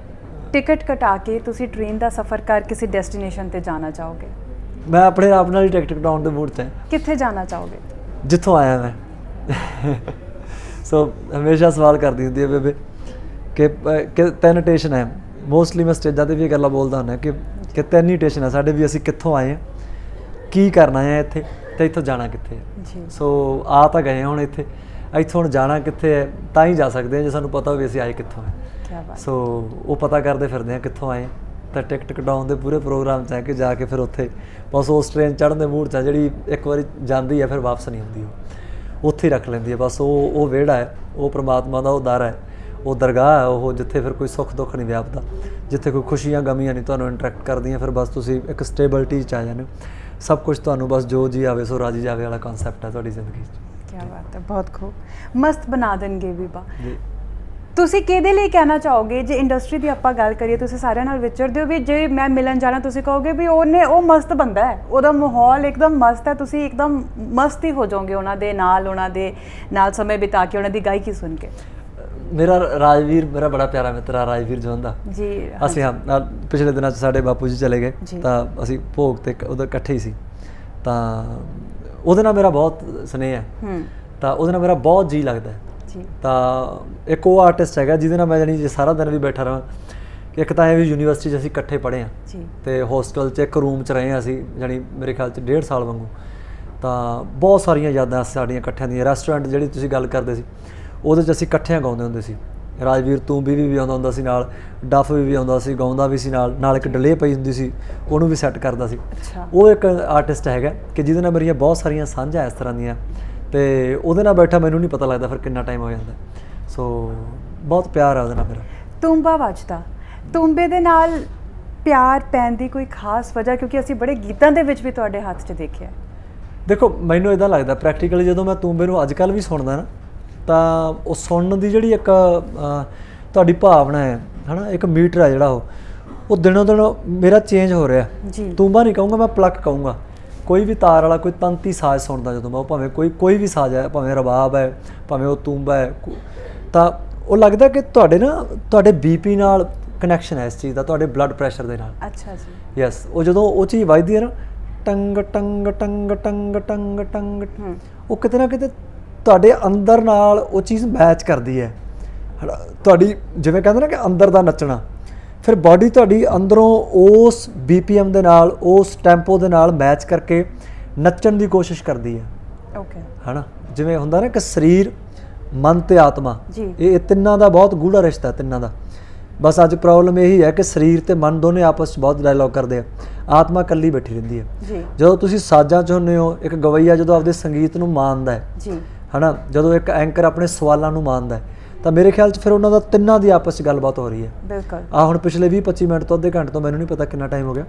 ਟਿਕਟ ਕਟਾ ਕੇ ਤੁਸੀਂ ਟ੍ਰੇਨ ਦਾ ਸਫ਼ਰ ਕਰ ਕਿਸੇ ਡੈਸਟੀਨੇਸ਼ਨ ਤੇ ਜਾਣਾ ਚਾਹੋਗੇ? ਮੈਂ ਆਪਣੇ ਆਪ ਨਾਲ ਹੀ ਟਿਕਟ ਕਟਾਉਣ ਦੇ ਮੂਡ 'ਚ ਹਾਂ। ਕਿੱਥੇ ਜਾਣਾ ਚਾਹੋਗੇ? ਜਿੱਥੋਂ ਆਇਆ ਮੈਂ। ਸੋ ਹਮੇਸ਼ਾ ਸਵਾਲ ਕਰਦੀ ਹੁੰਦੀ ਹੈ ਬੇਬੇ ਕਿ ਤਿੰਨ ਟੇਸ਼ਨ ਹੈ। ਮੋਸਟਲੀ ਮੈਂ ਸਟੇਜਾਂ 'ਤੇ ਵੀ ਇਹ ਗੱਲਾਂ ਬੋਲਦਾ ਹੁੰਦਾ ਕਿ ਤਿੰਨ ਹੀ ਟੇਸ਼ਨ ਹੈ ਸਾਡੇ ਵੀ, ਅਸੀਂ ਕਿੱਥੋਂ ਆਏ ਹਾਂ, ਕੀ ਕਰਨਾ ਹੈ ਇੱਥੇ, ਤੇ ਇੱਥੋਂ ਜਾਣਾ ਕਿੱਥੇ ਹੈ। ਸੋ ਆ ਤਾਂ ਗਏ ਹੁਣ ਇੱਥੇ, ਇੱਥੋਂ ਹੁਣ ਜਾਣਾ ਕਿੱਥੇ ਹੈ ਤਾਂ ਹੀ ਜਾ ਸਕਦੇ ਹਾਂ ਜੇ ਸਾਨੂੰ ਪਤਾ ਹੋਵੇ ਅਸੀਂ ਆਏ ਕਿੱਥੋਂ ਹੈ। ਸੋ ਉਹ ਪਤਾ ਕਰਦੇ ਫਿਰਦੇ ਹਾਂ ਕਿੱਥੋਂ ਆਏ, ਤਾਂ ਟਿਕਟ ਕਟਾਉਣ ਦੇ ਪੂਰੇ ਪ੍ਰੋਗਰਾਮ 'ਚ ਹੈ ਕਿ ਜਾ ਕੇ ਫਿਰ ਉੱਥੇ ਬਸ ਉਸ ਟ੍ਰੇਨ ਚੜ੍ਹਨ ਦੇ ਮੂਡ 'ਚ ਹੈ ਜਿਹੜੀ ਇੱਕ ਵਾਰੀ ਜਾਂਦੀ ਹੈ ਫਿਰ ਵਾਪਸ ਨਹੀਂ ਹੁੰਦੀ, ਉਹ ਉੱਥੇ ਹੀ ਰੱਖ ਲੈਂਦੀ ਹੈ ਬਸ। ਉਹ ਵਿਹੜਾ ਹੈ, ਉਹ ਪ੍ਰਮਾਤਮਾ ਦਾ ਉਹ ਦਰ ਹੈ, ਉਹ ਦਰਗਾਹ ਹੈ, ਉਹ ਜਿੱਥੇ ਫਿਰ ਕੋਈ ਸੁੱਖ ਦੁੱਖ ਨਹੀਂ ਵਿਆਪਦਾ, ਜਿੱਥੇ ਕੋਈ ਖੁਸ਼ੀਆਂ ਗਮੀਆਂ ਨਹੀਂ ਤੁਹਾਨੂੰ ਇੰਟਰੈਕਟ ਕਰਦੀਆਂ। ਫਿਰ ਬਸ ਤੁਸੀਂ ਇੱਕ ਸਟੇਬਿਲਿਟੀ 'ਚ ਆ ਜਾਂਦੇ ਹੋ, ਸਭ ਕੁਝ ਤੁਹਾਨੂੰ ਬਸ ਜੋ ਜੀ ਆਵੇ ਸੋ ਰਾਜੀ ਜਾਵੇ ਵਾਲਾ ਕਨਸੈਪਟ ਹੈ ਤੁਹਾਡੀ ਜ਼ਿੰਦਗੀ 'ਚ। ਕੀ ਬਾਤ ਹੈ, ਬਹੁਤ ਖੂਬ। ਮਸਤ ਬਣਾ ਦੇਣਗੇ ਬੀਬਾ। ਤੁਸੀਂ ਕਿਹਦੇ ਲਈ ਕਹਿਣਾ ਚਾਹੋਗੇ? ਜੇ ਇੰਡਸਟਰੀ ਦੀ ਆਪਾਂ ਗੱਲ ਕਰੀਏ, ਤੁਸੀਂ ਸਾਰਿਆਂ ਨਾਲ ਵਿਚਰਦੇ ਹੋ, ਵੀ ਜੇ ਮੈਂ ਮਿਲਣ ਜਾਣਾ ਤੁਸੀਂ ਕਹੋਗੇ ਵੀ ਉਹ ਮਸਤ ਬੰਦਾ ਹੈ, ਉਹਦਾ ਮਾਹੌਲ ਇੱਕਦਮ ਮਸਤ ਹੈ, ਤੁਸੀਂ ਇੱਕਦਮ ਮਸਤ ਹੀ ਹੋ ਜਾਓਗੇ ਉਹਨਾਂ ਦੇ ਨਾਲ ਸਮੇਂ ਬਿਤਾ ਕੇ, ਉਹਨਾਂ ਦੀ ਗਾਇਕੀ ਸੁਣ ਕੇ। ਮੇਰਾ ਰਾਜਵੀਰ, ਮੇਰਾ ਬੜਾ ਪਿਆਰਾ ਮਿੱਤਰ ਆ ਰਾਜਵੀਰ ਜਵੰਦਾ ਜੀ। ਅਸੀਂ ਪਿਛਲੇ ਦਿਨਾਂ 'ਚ ਸਾਡੇ ਬਾਪੂ ਜੀ ਚਲੇ ਗਏ ਤਾਂ ਅਸੀਂ ਭੋਗ 'ਤੇ ਉਹਦਾ ਇਕੱਠੇ ਹੀ ਸੀ, ਤਾਂ ਉਹਦੇ ਨਾਲ ਮੇਰਾ ਬਹੁਤ ਸਨੇਹ ਹੈ, ਤਾਂ ਉਹਦੇ ਨਾਲ ਮੇਰਾ ਬਹੁਤ ਜੀਅ ਲੱਗਦਾ ਹੈ। ਤਾਂ ਇੱਕ ਉਹ ਆਰਟਿਸਟ ਹੈਗਾ ਜਿਹਦੇ ਨਾਲ ਮੈਂ ਜਾਣੀ ਜੇ ਸਾਰਾ ਦਿਨ ਵੀ ਬੈਠਾ ਰਹਾਂ। ਇੱਕ ਤਾਂ ਇਹ ਵੀ ਯੂਨੀਵਰਸਿਟੀ 'ਚ ਅਸੀਂ ਇਕੱਠੇ ਪੜ੍ਹੇ ਹਾਂ ਅਤੇ ਹੋਸਟਲ 'ਚ ਇੱਕ ਰੂਮ 'ਚ ਰਹੇ ਹਾਂ ਅਸੀਂ, ਜਾਣੀ ਮੇਰੇ ਖਿਆਲ 'ਚ 1.5 ਸਾਲ ਵਾਂਗੂ। ਤਾਂ ਬਹੁਤ ਸਾਰੀਆਂ ਯਾਦਾਂ ਸਾਡੀਆਂ ਇਕੱਠਿਆਂ ਦੀਆਂ। ਰੈਸਟੋਰੈਂਟ ਜਿਹੜੀ ਤੁਸੀਂ ਗੱਲ ਕਰਦੇ ਸੀ ਉਹਦੇ 'ਚ ਅਸੀਂ ਇਕੱਠਿਆਂ ਗਾਉਂਦੇ ਹੁੰਦੇ ਸੀ। ਰਾਜਵੀਰ ਤੂੰਬੀ ਵੀ ਆਉਂਦਾ ਹੁੰਦਾ ਸੀ ਨਾਲ, ਡੱਫ ਵੀ ਆਉਂਦਾ ਸੀ, ਗਾਉਂਦਾ ਵੀ ਸੀ ਨਾਲ ਇੱਕ ਡਲੇ ਪਈ ਹੁੰਦੀ ਸੀ, ਉਹਨੂੰ ਵੀ ਸੈੱਟ ਕਰਦਾ ਸੀ। ਉਹ ਇੱਕ ਆਰਟਿਸਟ ਹੈਗਾ ਕਿ ਜਿਹਦੇ ਨਾਲ ਮੇਰੀਆਂ ਬਹੁਤ ਸਾਰੀਆਂ ਸਾਂਝਾਂ ਇਸ ਤਰ੍ਹਾਂ ਦੀਆਂ, ਅਤੇ ਉਹਦੇ ਨਾਲ ਬੈਠਾ ਮੈਨੂੰ ਨਹੀਂ ਪਤਾ ਲੱਗਦਾ ਫਿਰ ਕਿੰਨਾ ਟਾਈਮ ਹੋ ਜਾਂਦਾ। ਸੋ ਬਹੁਤ ਪਿਆਰ ਆ ਉਹਦੇ ਨਾਲ ਮੇਰਾ। ਤੂੰਬਾ ਵੱਜਦਾ, ਤੂੰਬੇ ਦੇ ਨਾਲ ਪਿਆਰ ਪੈਣ ਦੀ ਕੋਈ ਖਾਸ ਵਜ੍ਹਾ? ਕਿਉਂਕਿ ਅਸੀਂ ਬੜੇ ਗੀਤਾਂ ਦੇ ਵਿੱਚ ਵੀ ਤੁਹਾਡੇ ਹੱਥ 'ਚ ਦੇਖਿਆ। ਦੇਖੋ ਮੈਨੂੰ ਇੱਦਾਂ ਲੱਗਦਾ ਪ੍ਰੈਕਟੀਕਲੀ ਜਦੋਂ ਮੈਂ ਤੂੰਬੇ ਨੂੰ ਅੱਜ ਕੱਲ੍ਹ ਵੀ ਸੁਣਦਾ ਨਾ, ਤਾਂ ਉਹ ਸੁਣਨ ਦੀ ਜਿਹੜੀ ਇੱਕ ਤੁਹਾਡੀ ਭਾਵਨਾ ਹੈ ਨਾ, ਇੱਕ ਮੀਟਰ ਹੈ ਜਿਹੜਾ ਉਹ ਦਿਨੋਂ ਦਿਨ ਮੇਰਾ ਚੇਂਜ ਹੋ ਰਿਹਾ। ਤੂੰਬਾ ਨਹੀਂ ਕਹੂੰਗਾ ਮੈਂ, ਪਲੱਕ ਕਹੂੰਗਾ। ਕੋਈ ਵੀ ਤਾਰ ਵਾਲਾ ਕੋਈ ਤੰਤੀ ਸਾਜ਼ ਸੁਣਦਾ ਜਦੋਂ ਮੈਂ, ਉਹ ਭਾਵੇਂ ਕੋਈ ਵੀ ਸਾਜ਼ ਹੈ, ਭਾਵੇਂ ਰਬਾਬ ਹੈ, ਭਾਵੇਂ ਉਹ ਤੂੰਬਾ ਹੈ, ਤਾਂ ਉਹ ਲੱਗਦਾ ਕਿ ਤੁਹਾਡੇ BP ਨਾਲ ਕਨੈਕਸ਼ਨ ਹੈ ਇਸ ਚੀਜ਼ ਦਾ ਤੁਹਾਡੇ ਬਲੱਡ ਪ੍ਰੈਸ਼ਰ ਦੇ ਨਾਲ। ਅੱਛਾ ਜੀ। ਯੈਸ, ਉਹ ਜਦੋਂ ਉਹ ਚੀਜ਼ ਵੱਜਦੀ ਹੈ ਨਾ, ਟੰਗ ਟੰਗ ਟੰਗ ਟੰਗ ਟੰਗ ਟੰਗ, ਉਹ ਕਿਤੇ ਨਾ ਕਿਤੇ ਤੁਹਾਡੇ ਅੰਦਰ ਨਾਲ ਉਹ ਚੀਜ਼ ਮੈਚ ਕਰਦੀ ਹੈ ਤੁਹਾਡੀ, ਜਿਵੇਂ ਕਹਿੰਦੇ ਨਾ ਕਿ ਅੰਦਰ ਦਾ ਨੱਚਣਾ, ਫਿਰ ਬਾਡੀ ਤੁਹਾਡੀ ਅੰਦਰੋਂ ਉਸ BPM ਦੇ ਨਾਲ, ਉਸ ਟੈਂਪੋ ਦੇ ਨਾਲ ਮੈਚ ਕਰਕੇ ਨੱਚਣ ਦੀ ਕੋਸ਼ਿਸ਼ ਕਰਦੀ ਹੈ। ਓਕੇ, ਹੈ ਨਾ, ਜਿਵੇਂ ਹੁੰਦਾ ਨਾ ਕਿ ਸਰੀਰ, ਮਨ ਤੇ ਆਤਮਾ, ਜੀ, ਇਹ ਤਿੰਨਾਂ ਦਾ ਬਹੁਤ ਗੂੜਾ ਰਿਸ਼ਤਾ, ਤਿੰਨਾਂ ਦਾ। ਬਸ ਅੱਜ ਪ੍ਰੋਬਲਮ ਇਹੀ ਹੈ ਕਿ ਸਰੀਰ ਤੇ ਮਨ ਦੋਨੇ ਆਪਸ 'ਚ ਬਹੁਤ ਡਾਇਲੌਗ ਕਰਦੇ ਆ, ਆਤਮਾ ਇਕੱਲੀ ਬੈਠੀ ਰਹਿੰਦੀ ਹੈ। ਜੀ, ਜਦੋਂ ਤੁਸੀਂ ਸਾਜ਼ਾਂ 'ਚ ਹੁੰਦੇ ਹੋ, ਇੱਕ ਗਵਈਆ ਜਦੋਂ ਆਪਦੇ ਸੰਗੀਤ ਨੂੰ ਮਾਣਦਾ ਹੈ, ਜੀ, ਹੈ ਨਾ, ਜਦੋਂ ਇੱਕ ਐਂਕਰ ਆਪਣੇ ਸਵਾਲਾਂ ਨੂੰ ਮਾਣਦਾ ਹੈ, ਤਾਂ ਮੇਰੇ ਖਿਆਲ 'ਚ ਫਿਰ ਉਹਨਾਂ ਦਾ ਤਿੰਨਾਂ ਦੀ ਆਪਸ 'ਚ ਗੱਲਬਾਤ ਹੋ ਰਹੀ ਹੈ। ਬਿਲਕੁਲ। ਹੁਣ ਪਿਛਲੇ 20-25 ਮਿੰਟ ਤੋਂ ਅੱਧੇ ਘੰਟੇ ਤੋਂ ਮੈਨੂੰ ਨਹੀਂ ਪਤਾ ਕਿੰਨਾ ਟਾਈਮ ਹੋ ਗਿਆ,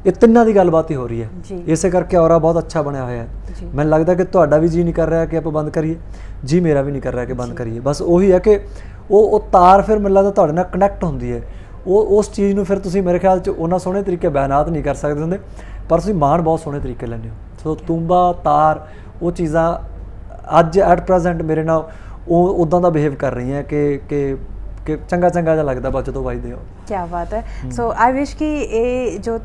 ਇਹ ਤਿੰਨਾਂ ਦੀ ਗੱਲਬਾਤ ਹੀ ਹੋ ਰਹੀ ਹੈ। ਇਸੇ ਕਰਕੇ ਔਰਾ ਬਹੁਤ ਅੱਛਾ ਬਣਿਆ ਹੋਇਆ ਹੈ। ਮੈਨੂੰ ਲੱਗਦਾ ਕਿ ਤੁਹਾਡਾ ਵੀ ਜੀ ਨਹੀਂ ਕਰ ਰਿਹਾ ਕਿ ਆਪਾਂ ਬੰਦ ਕਰੀਏ, ਜੀ ਮੇਰਾ ਵੀ ਨਹੀਂ ਕਰ ਰਿਹਾ ਕਿ ਬੰਦ ਕਰੀਏ। ਬਸ ਉਹੀ ਹੈ ਕਿ ਉਹ ਤਾਰ ਫਿਰ ਮੈਨੂੰ ਲੱਗਦਾ ਤੁਹਾਡੇ ਨਾਲ ਕਨੈਕਟ ਹੁੰਦੀ ਹੈ, ਉਹ ਉਸ ਚੀਜ਼ ਨੂੰ ਫਿਰ ਤੁਸੀਂ ਮੇਰੇ ਖਿਆਲ 'ਚ ਉਹਨਾਂ ਸੋਹਣੇ ਤਰੀਕੇ ਬਿਆਨਾਤ ਨਹੀਂ ਕਰ ਸਕਦੇ ਹੁੰਦੇ, ਪਰ ਤੁਸੀਂ ਮਾਣ ਬਹੁਤ ਸੋਹਣੇ ਤਰੀਕੇ ਲੈਂਦੇ ਹੋ। ਸੋ ਤੂੰਬਾ, ਤਾਰ, ਉਹ ਚੀਜ਼ਾਂ ਅੱਜ ਐਟ ਪ੍ਰੈਜ਼ੈਂਟ ਮੇਰੇ ਨਾਲ ਉਹ ਉੱਦਾਂ ਦਾ ਬਿਹੇਵ ਕਰ ਰਹੀਆਂ ਕਿ ਚੰਗਾ ਚੰਗਾ ਜਿਹਾ ਲੱਗਦਾ ਬਸ ਜਦੋਂ ਵੱਜਦੇ ਹੋ। ਕੀ ਬਾਤ ਹੈ। ਸੋ ਆਈ ਵਿਸ਼ ਕਿ ਇਹ ਜੋ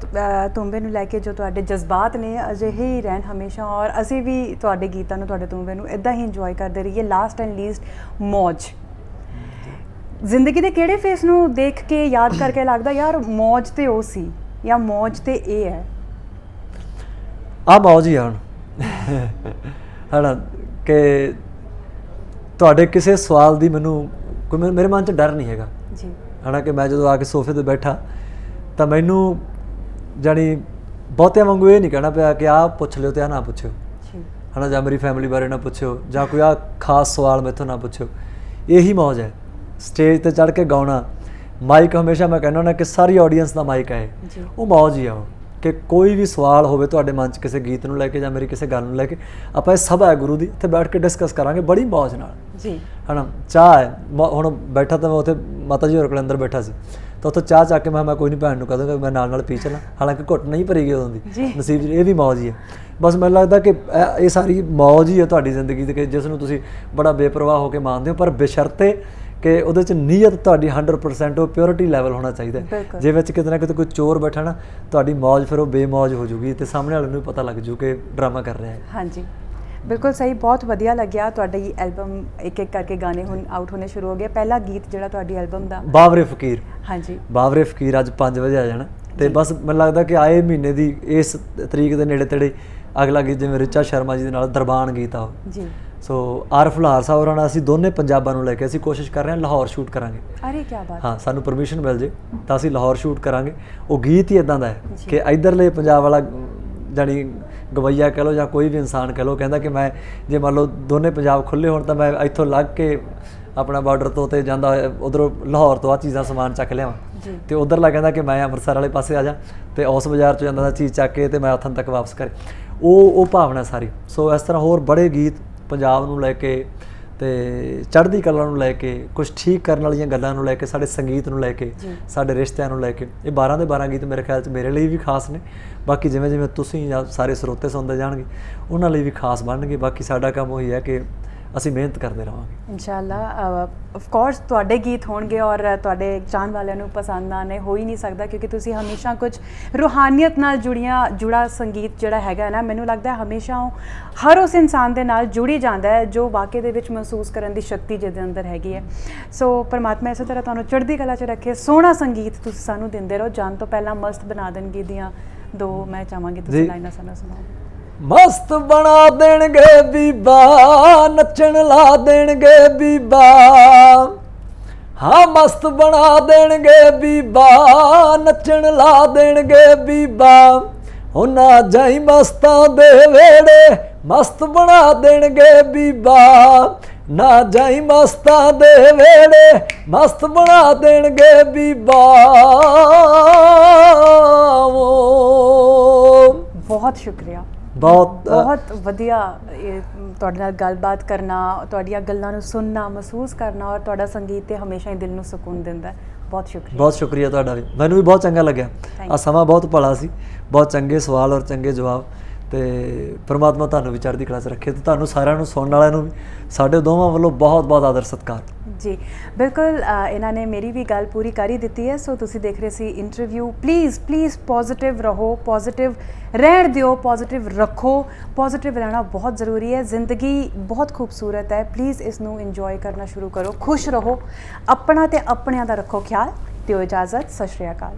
ਤੂੰਬੇ ਨੂੰ ਲੈ ਕੇ ਜੋ ਤੁਹਾਡੇ ਜਜ਼ਬਾਤ ਨੇ ਅਜਿਹੇ ਹੀ ਰਹਿਣ ਹਮੇਸ਼ਾ, ਔਰ ਅਸੀਂ ਵੀ ਤੁਹਾਡੇ ਗੀਤਾਂ ਨੂੰ, ਤੁਹਾਡੇ ਤੂੰਬੇ ਨੂੰ ਇੱਦਾਂ ਹੀ ਇੰਜੋਏ ਕਰਦੇ ਰਹੀਏ। ਲਾਸਟ ਐਂਡ ਲੀਸਟ, ਮੌਜ। ਜ਼ਿੰਦਗੀ ਦੇ ਕਿਹੜੇ ਫੇਸ ਨੂੰ ਦੇਖ ਕੇ ਯਾਦ ਕਰਕੇ ਲੱਗਦਾ ਯਾਰ ਮੌਜ ਤੇ ਉਹ ਸੀ ਜਾਂ ਮੌਜ ਤੇ ਇਹ ਹੈ? ਆ ਮੌਜ ਹੀ ਆ ਹੁਣ, ਹੈ ਨਾ, ਕਿ ਤੁਹਾਡੇ ਕਿਸੇ ਸਵਾਲ ਦੀ ਮੈਨੂੰ ਕੋਈ, ਮੇਰੇ ਮਨ 'ਚ ਡਰ ਨਹੀਂ ਹੈਗਾ ਜੀ, ਹੈ ਨਾ, ਕਿ ਮੈਂ ਜਦੋਂ ਆ ਕੇ ਸੋਫੇ 'ਤੇ ਬੈਠਾ ਤਾਂ ਮੈਨੂੰ ਜਾਣੀ ਬਹੁਤਿਆਂ ਵਾਂਗੂ ਇਹ ਨਹੀਂ ਕਹਿਣਾ ਪਿਆ ਕਿ ਆਹ ਪੁੱਛ ਲਿਓ ਅਤੇ ਆਹ ਨਾ ਪੁੱਛਿਓ, ਹੈ ਨਾ, ਜਾਂ ਮੇਰੀ ਫੈਮਿਲੀ ਬਾਰੇ ਨਾ ਪੁੱਛਿਓ, ਜਾਂ ਕੋਈ ਆਹ ਖਾਸ ਸਵਾਲ ਮੈਥੋਂ ਨਾ ਪੁੱਛਿਓ। ਇਹੀ ਮੌਜ ਹੈ, ਸਟੇਜ 'ਤੇ ਚੜ੍ਹ ਕੇ ਗਾਉਣਾ। ਮਾਈਕ ਹਮੇਸ਼ਾ ਮੈਂ ਕਹਿੰਦਾ ਹੁੰਦਾ ਕਿ ਸਾਰੀ ਆਡੀਅנס ਦਾ ਮਾਈਕ ਹੈ, ਉਹ ਮੌਜ ਹੀ ਆ ਉਹ, ਕਿ ਕੋਈ ਵੀ ਸਵਾਲ ਹੋਵੇ ਤੁਹਾਡੇ ਮਨ 'ਚ ਕਿਸੇ ਗੀਤ ਨੂੰ ਲੈ ਕੇ ਜਾਂ ਮੇਰੀ ਕਿਸੇ ਗੱਲ ਨੂੰ ਲੈ ਕੇ, ਆਪਾਂ ਇਹ ਸਭ ਹੈ ਗੁਰੂ ਦੀ, ਇੱਥੇ ਬੈਠ ਕੇ ਡਿਸਕਸ ਕਰਾਂਗੇ ਬੜੀ ਮੌਜ ਨਾਲ ਜੀ, ਹੈ ਨਾ। ਚਾਹ ਹੈ, ਹੁਣ ਬੈਠਾ ਤਾਂ ਮੈਂ ਉੱਥੇ ਮਾਤਾ ਜੀ ਹੋਰ ਕੋਲ ਅੰਦਰ ਬੈਠਾ ਸੀ, ਤਾਂ ਉੱਥੋਂ ਚਾਹ ਚੱਕ ਕੇ ਮੈਂ ਕੋਈ ਨਹੀਂ ਭੈਣ ਨੂੰ ਕਹਿ ਦੂੰਗਾ ਮੈਂ ਨਾਲ ਪੀ ਚੱਲਾਂ, ਹਾਲਾਂਕਿ ਘੁੱਟ ਨਹੀਂ ਭਰੀ ਗਈ ਉਦੋਂ ਦੀ ਨਸੀਬ, ਇਹ ਵੀ ਮੌਜ ਹੀ ਹੈ। ਬਸ ਮੈਨੂੰ ਲੱਗਦਾ ਕਿ ਇਹ ਸਾਰੀ ਮੌਜ ਹੀ ਹੈ ਤੁਹਾਡੀ ਜ਼ਿੰਦਗੀ ਦੀ, ਕਿ ਜਿਸ ਨੂੰ ਤੁਸੀਂ ਬੜਾ ਬੇਪਰਵਾਹ ਹੋ ਕੇ ਮੰਨਦੇ ਹੋ, ਪਰ ਬਸ਼ਰਤੇ ਕਿ ਉਹਦੇ 'ਚ ਨੀਅਤ ਤੁਹਾਡੀ 100% ਉਹ ਪਿਓਰਿਟੀ ਲੈਵਲ ਹੋਣਾ ਚਾਹੀਦਾ। ਜੇ ਵਿੱਚ ਕਿਤੇ ਨਾ ਕਿਤੇ ਕੋਈ ਚੋਰ ਬੈਠਾ ਨਾ, ਤੁਹਾਡੀ ਮੌਜ ਫਿਰ ਉਹ ਬੇਮੌਜ ਹੋ ਜੂਗੀ ਅਤੇ ਸਾਹਮਣੇ ਵਾਲੇ ਨੂੰ ਵੀ ਪਤਾ ਲੱਗ ਜੂ ਕਿ ਡਰਾਮਾ ਕਰ ਰਿਹਾ ਹੈ। ਹਾਂਜੀ, ਬਿਲਕੁਲ ਸਹੀ। ਬਹੁਤ ਵਧੀਆ ਲੱਗਿਆ ਤੁਹਾਡੀ ਐਲਬਮ, ਇੱਕ ਇੱਕ ਕਰਕੇ ਗਾਣੇ ਹੁਣ ਆਊਟ ਹੋਣੇ ਸ਼ੁਰੂ ਹੋ ਗਏ। ਪਹਿਲਾ ਗੀਤ ਜਿਹੜਾ ਤੁਹਾਡੀ ਐਲਬਮ ਦਾ, ਬਾਵਰੇ ਫਕੀਰ। ਹਾਂਜੀ, ਬਾਵਰੇ ਫਕੀਰ ਅੱਜ 5 ਵਜੇ ਆ ਜਾਣਾ, ਅਤੇ ਬਸ ਮੈਨੂੰ ਲੱਗਦਾ ਕਿ ਆਏ ਮਹੀਨੇ ਦੀ ਇਸ ਤਰੀਕ ਦੇ ਨੇੜੇ ਤੇੜੇ ਅਗਲਾ ਗੀਤ ਜਿਵੇਂ ਰਿਚਾ ਸ਼ਰਮਾ ਜੀ ਦੇ ਨਾਲ ਦਰਬਾਨ ਗੀਤ ਆ ਉਹ ਜੀ। ਸੋ ਆਰਫ ਲਾਹੌਰ ਸਾਹਿਬ ਹੋਰਾਂ ਨਾਲ ਅਸੀਂ ਦੋਨੇ ਪੰਜਾਬਾਂ ਨੂੰ ਲੈ ਕੇ ਅਸੀਂ ਕੋਸ਼ਿਸ਼ ਕਰ ਰਹੇ ਹਾਂ ਲਾਹੌਰ ਸ਼ੂਟ ਕਰਾਂਗੇ। ਅਰੇ ਕੀ ਬਾਤ। ਹਾਂ, ਸਾਨੂੰ ਪਰਮਿਸ਼ਨ ਮਿਲ ਜੇ ਤਾਂ ਅਸੀਂ ਲਾਹੌਰ ਸ਼ੂਟ ਕਰਾਂਗੇ। ਉਹ ਗੀਤ ਹੀ ਇੱਦਾਂ ਦਾ ਹੈ ਕਿ ਇੱਧਰਲੇ ਪੰਜਾਬ ਵਾਲਾ ਜਾਣੀ ਗਵਈਆ ਕਹਿ ਲਓ ਜਾਂ ਕੋਈ ਵੀ ਇਨਸਾਨ ਕਹਿ ਲਓ, ਕਹਿੰਦਾ ਕਿ ਮੈਂ ਜੇ ਮੰਨ ਲਓ ਦੋਨੇ ਪੰਜਾਬ ਖੁੱਲ੍ਹੇ ਹੋਣ ਤਾਂ ਮੈਂ ਇੱਥੋਂ ਲੱਗ ਕੇ ਆਪਣਾ ਬਾਰਡਰ ਤੋਂ ਤੇ ਜਾਂਦਾ ਉੱਧਰੋਂ ਲਾਹੌਰ ਤੋਂ ਆਹ ਚੀਜ਼ਾਂ ਸਮਾਨ ਚੱਕ ਲਿਆਵਾਂ, ਅਤੇ ਉੱਧਰਲਾ ਕਹਿੰਦਾ ਕਿ ਮੈਂ ਅੰਮ੍ਰਿਤਸਰ ਵਾਲੇ ਪਾਸੇ ਆ ਜਾ ਅਤੇ ਉਸ ਬਾਜ਼ਾਰ 'ਚ ਜਾਂਦਾ ਚੀਜ਼ ਚੱਕ ਕੇ ਅਤੇ ਮੈਂ ਉੱਥੋਂ ਤੱਕ ਵਾਪਸ ਕਰੇ, ਉਹ ਭਾਵਨਾ ਸਾਰੀ। ਸੋ ਇਸ ਤਰ੍ਹਾਂ ਹੋਰ ਬੜੇ ਗੀਤ ਪੰਜਾਬ ਨੂੰ ਲੈ ਕੇ ਅਤੇ ਚੜ੍ਹਦੀ ਕਲਾ ਨੂੰ ਲੈ ਕੇ, ਕੁਛ ਠੀਕ ਕਰਨ ਵਾਲੀਆਂ ਗੱਲਾਂ ਨੂੰ ਲੈ ਕੇ, ਸਾਡੇ ਸੰਗੀਤ ਨੂੰ ਲੈ ਕੇ, ਸਾਡੇ ਰਿਸ਼ਤਿਆਂ ਨੂੰ ਲੈ ਕੇ, ਇਹ 12 ਦੇ 12 ਗੀਤ ਮੇਰੇ ਖਿਆਲ 'ਚ ਮੇਰੇ ਲਈ ਵੀ ਖਾਸ ਨੇ। ਬਾਕੀ ਜਿਵੇਂ ਜਿਵੇਂ ਤੁਸੀਂ ਜਾਂ ਸਾਰੇ ਸਰੋਤੇ ਸੁਣਦੇ ਜਾਣਗੇ ਉਹਨਾਂ ਲਈ ਵੀ ਖਾਸ ਬਣਨਗੇ। ਬਾਕੀ ਸਾਡਾ ਕੰਮ ਉਹੀ ਹੈ ਕਿ ਅਸੀਂ ਮਿਹਨਤ ਕਰਦੇ ਰਹਾਂਗੇ ਇਨਸ਼ਾਅੱਲਾ। ਆਫ ਕੋਰਸ ਤੁਹਾਡੇ ਗੀਤ ਹੋਣਗੇ ਔਰ ਤੁਹਾਡੇ ਚਾਹਣ ਵਾਲਿਆਂ ਨੂੰ ਪਸੰਦ ਆਉਣੇ ਹੋ ਹੀ ਨਹੀਂ ਸਕਦਾ, ਕਿਉਂਕਿ ਤੁਸੀਂ ਹਮੇਸ਼ਾ ਕੁਝ ਰੂਹਾਨੀਅਤ ਨਾਲ ਜੁੜਾ ਸੰਗੀਤ ਜਿਹੜਾ ਹੈਗਾ ਨਾ, ਮੈਨੂੰ ਲੱਗਦਾ ਹਮੇਸ਼ਾ ਉਹ ਹਰ ਉਸ ਇਨਸਾਨ ਦੇ ਨਾਲ ਜੁੜੀ ਜਾਂਦਾ ਹੈ ਜੋ ਵਾਕਈ ਦੇ ਵਿੱਚ ਮਹਿਸੂਸ ਕਰਨ ਦੀ ਸ਼ਕਤੀ ਜਿਹਦੇ ਅੰਦਰ ਹੈਗੀ ਹੈ। ਸੋ ਪਰਮਾਤਮਾ ਇਸੇ ਤਰ੍ਹਾਂ ਤੁਹਾਨੂੰ ਚੜ੍ਹਦੀ ਕਲਾ 'ਚ ਰੱਖੇ। ਸੋਹਣਾ ਸੰਗੀਤ ਤੁਸੀਂ ਸਾਨੂੰ ਦਿੰਦੇ ਰਹੋ। ਜਾਣ ਤੋਂ ਪਹਿਲਾਂ ਮਸਤ ਬਣਾ ਦੇਣਗੇ ਦੀਆਂ ਦੋ ਮੈਂ ਚਾਹਾਂਗੀ ਤੁਸੀਂ ਲਾਈਨਾਂ ਸਾਨੂੰ ਸੁਣਾਓ। ਮਸਤ ਬਣਾ ਦੇਣਗੇ ਬੀਬਾ, ਨੱਚਣ ਲਾ ਦੇਣਗੇ ਬੀਬਾ, ਹਾਂ ਮਸਤ ਬਣਾ ਦੇਣਗੇ ਬੀਬਾ, ਨੱਚਣ ਲਾ ਦੇਣਗੇ ਬੀਬਾ, ਹੋ ਨਾ ਜਾਈ ਮਸਤਾਂ ਦੇ ਵੇੜੇ, ਮਸਤ ਬਣਾ ਦੇਣਗੇ ਬੀਬਾ, ਨਾ ਜਾਈ ਮਸਤਾਂ ਦੇ ਵੇੜੇ, ਮਸਤ ਬਣਾ ਦੇਣਗੇ ਬੀਬਾ। ਬਹੁਤ ਸ਼ੁਕਰੀਆ, ਬਹੁਤ ਵਧੀਆ ਤੁਹਾਡੇ ਨਾਲ ਗੱਲਬਾਤ ਕਰਨਾ, ਤੁਹਾਡੀਆਂ ਗੱਲਾਂ ਨੂੰ ਸੁਣਨਾ, ਮਹਿਸੂਸ ਕਰਨਾ, ਔਰ ਤੁਹਾਡਾ ਸੰਗੀਤ ਤੇ ਹਮੇਸ਼ਾ ਹੀ ਦਿਲ ਨੂੰ ਸਕੂਨ ਦਿੰਦਾ। ਬਹੁਤ ਸ਼ੁਕਰੀਆ। ਬਹੁਤ ਸ਼ੁਕਰੀਆ ਤੁਹਾਡਾ ਵੀ, ਮੈਨੂੰ ਵੀ ਬਹੁਤ ਚੰਗਾ ਲੱਗਿਆ। ਆ ਸਮਾਂ ਬਹੁਤ ਭਲਾ ਸੀ, ਬਹੁਤ ਚੰਗੇ ਸਵਾਲ ਔਰ ਚੰਗੇ ਜਵਾਬ, ਤੇ ਪ੍ਰਮਾਤਮਾ ਤੁਹਾਨੂੰ ਵੀ ਚੜ੍ਹਦੀ ਕਲਾ 'ਚ ਰੱਖੇ ਤੇ ਤੁਹਾਨੂੰ ਸਾਰਿਆਂ ਨੂੰ ਸੁਣਨ ਵਾਲਿਆਂ ਨੂੰ ਵੀ ਸਾਡੇ ਦੋਵਾਂ ਵੱਲੋਂ ਬਹੁਤ ਬਹੁਤ ਆਦਰ ਸਤਿਕਾਰ। ਜੀ ਬਿਲਕੁਲ, ਇਹਨਾਂ ਨੇ ਮੇਰੀ ਵੀ ਗੱਲ ਪੂਰੀ ਕਰ ਹੀ ਦਿੱਤੀ ਹੈ। ਸੋ ਤੁਸੀਂ ਦੇਖ ਰਹੇ ਸੀ ਇੰਟਰਵਿਊ। ਪਲੀਜ਼ ਪੋਜ਼ਿਟਿਵ ਰਹੋ, ਪੋਜ਼ਿਟਿਵ ਰਹਿਣ ਦਿਓ, ਪੋਜ਼ਿਟਿਵ ਰੱਖੋ। ਪੋਜ਼ਿਟਿਵ ਰਹਿਣਾ ਬਹੁਤ ਜ਼ਰੂਰੀ ਹੈ। ਜ਼ਿੰਦਗੀ ਬਹੁਤ ਖੂਬਸੂਰਤ ਹੈ, ਪਲੀਜ਼ ਇਸ ਨੂੰ ਇੰਜੋਏ ਕਰਨਾ ਸ਼ੁਰੂ ਕਰੋ, ਖੁਸ਼ ਰਹੋ, ਆਪਣਾ ਤੇ ਆਪਣਿਆਂ ਦਾ ਰੱਖੋ ਖਿਆਲ। ਦਿਓ ਇਜਾਜ਼ਤ, ਸਤਿ ਸ਼੍ਰੀ ਅਕਾਲ।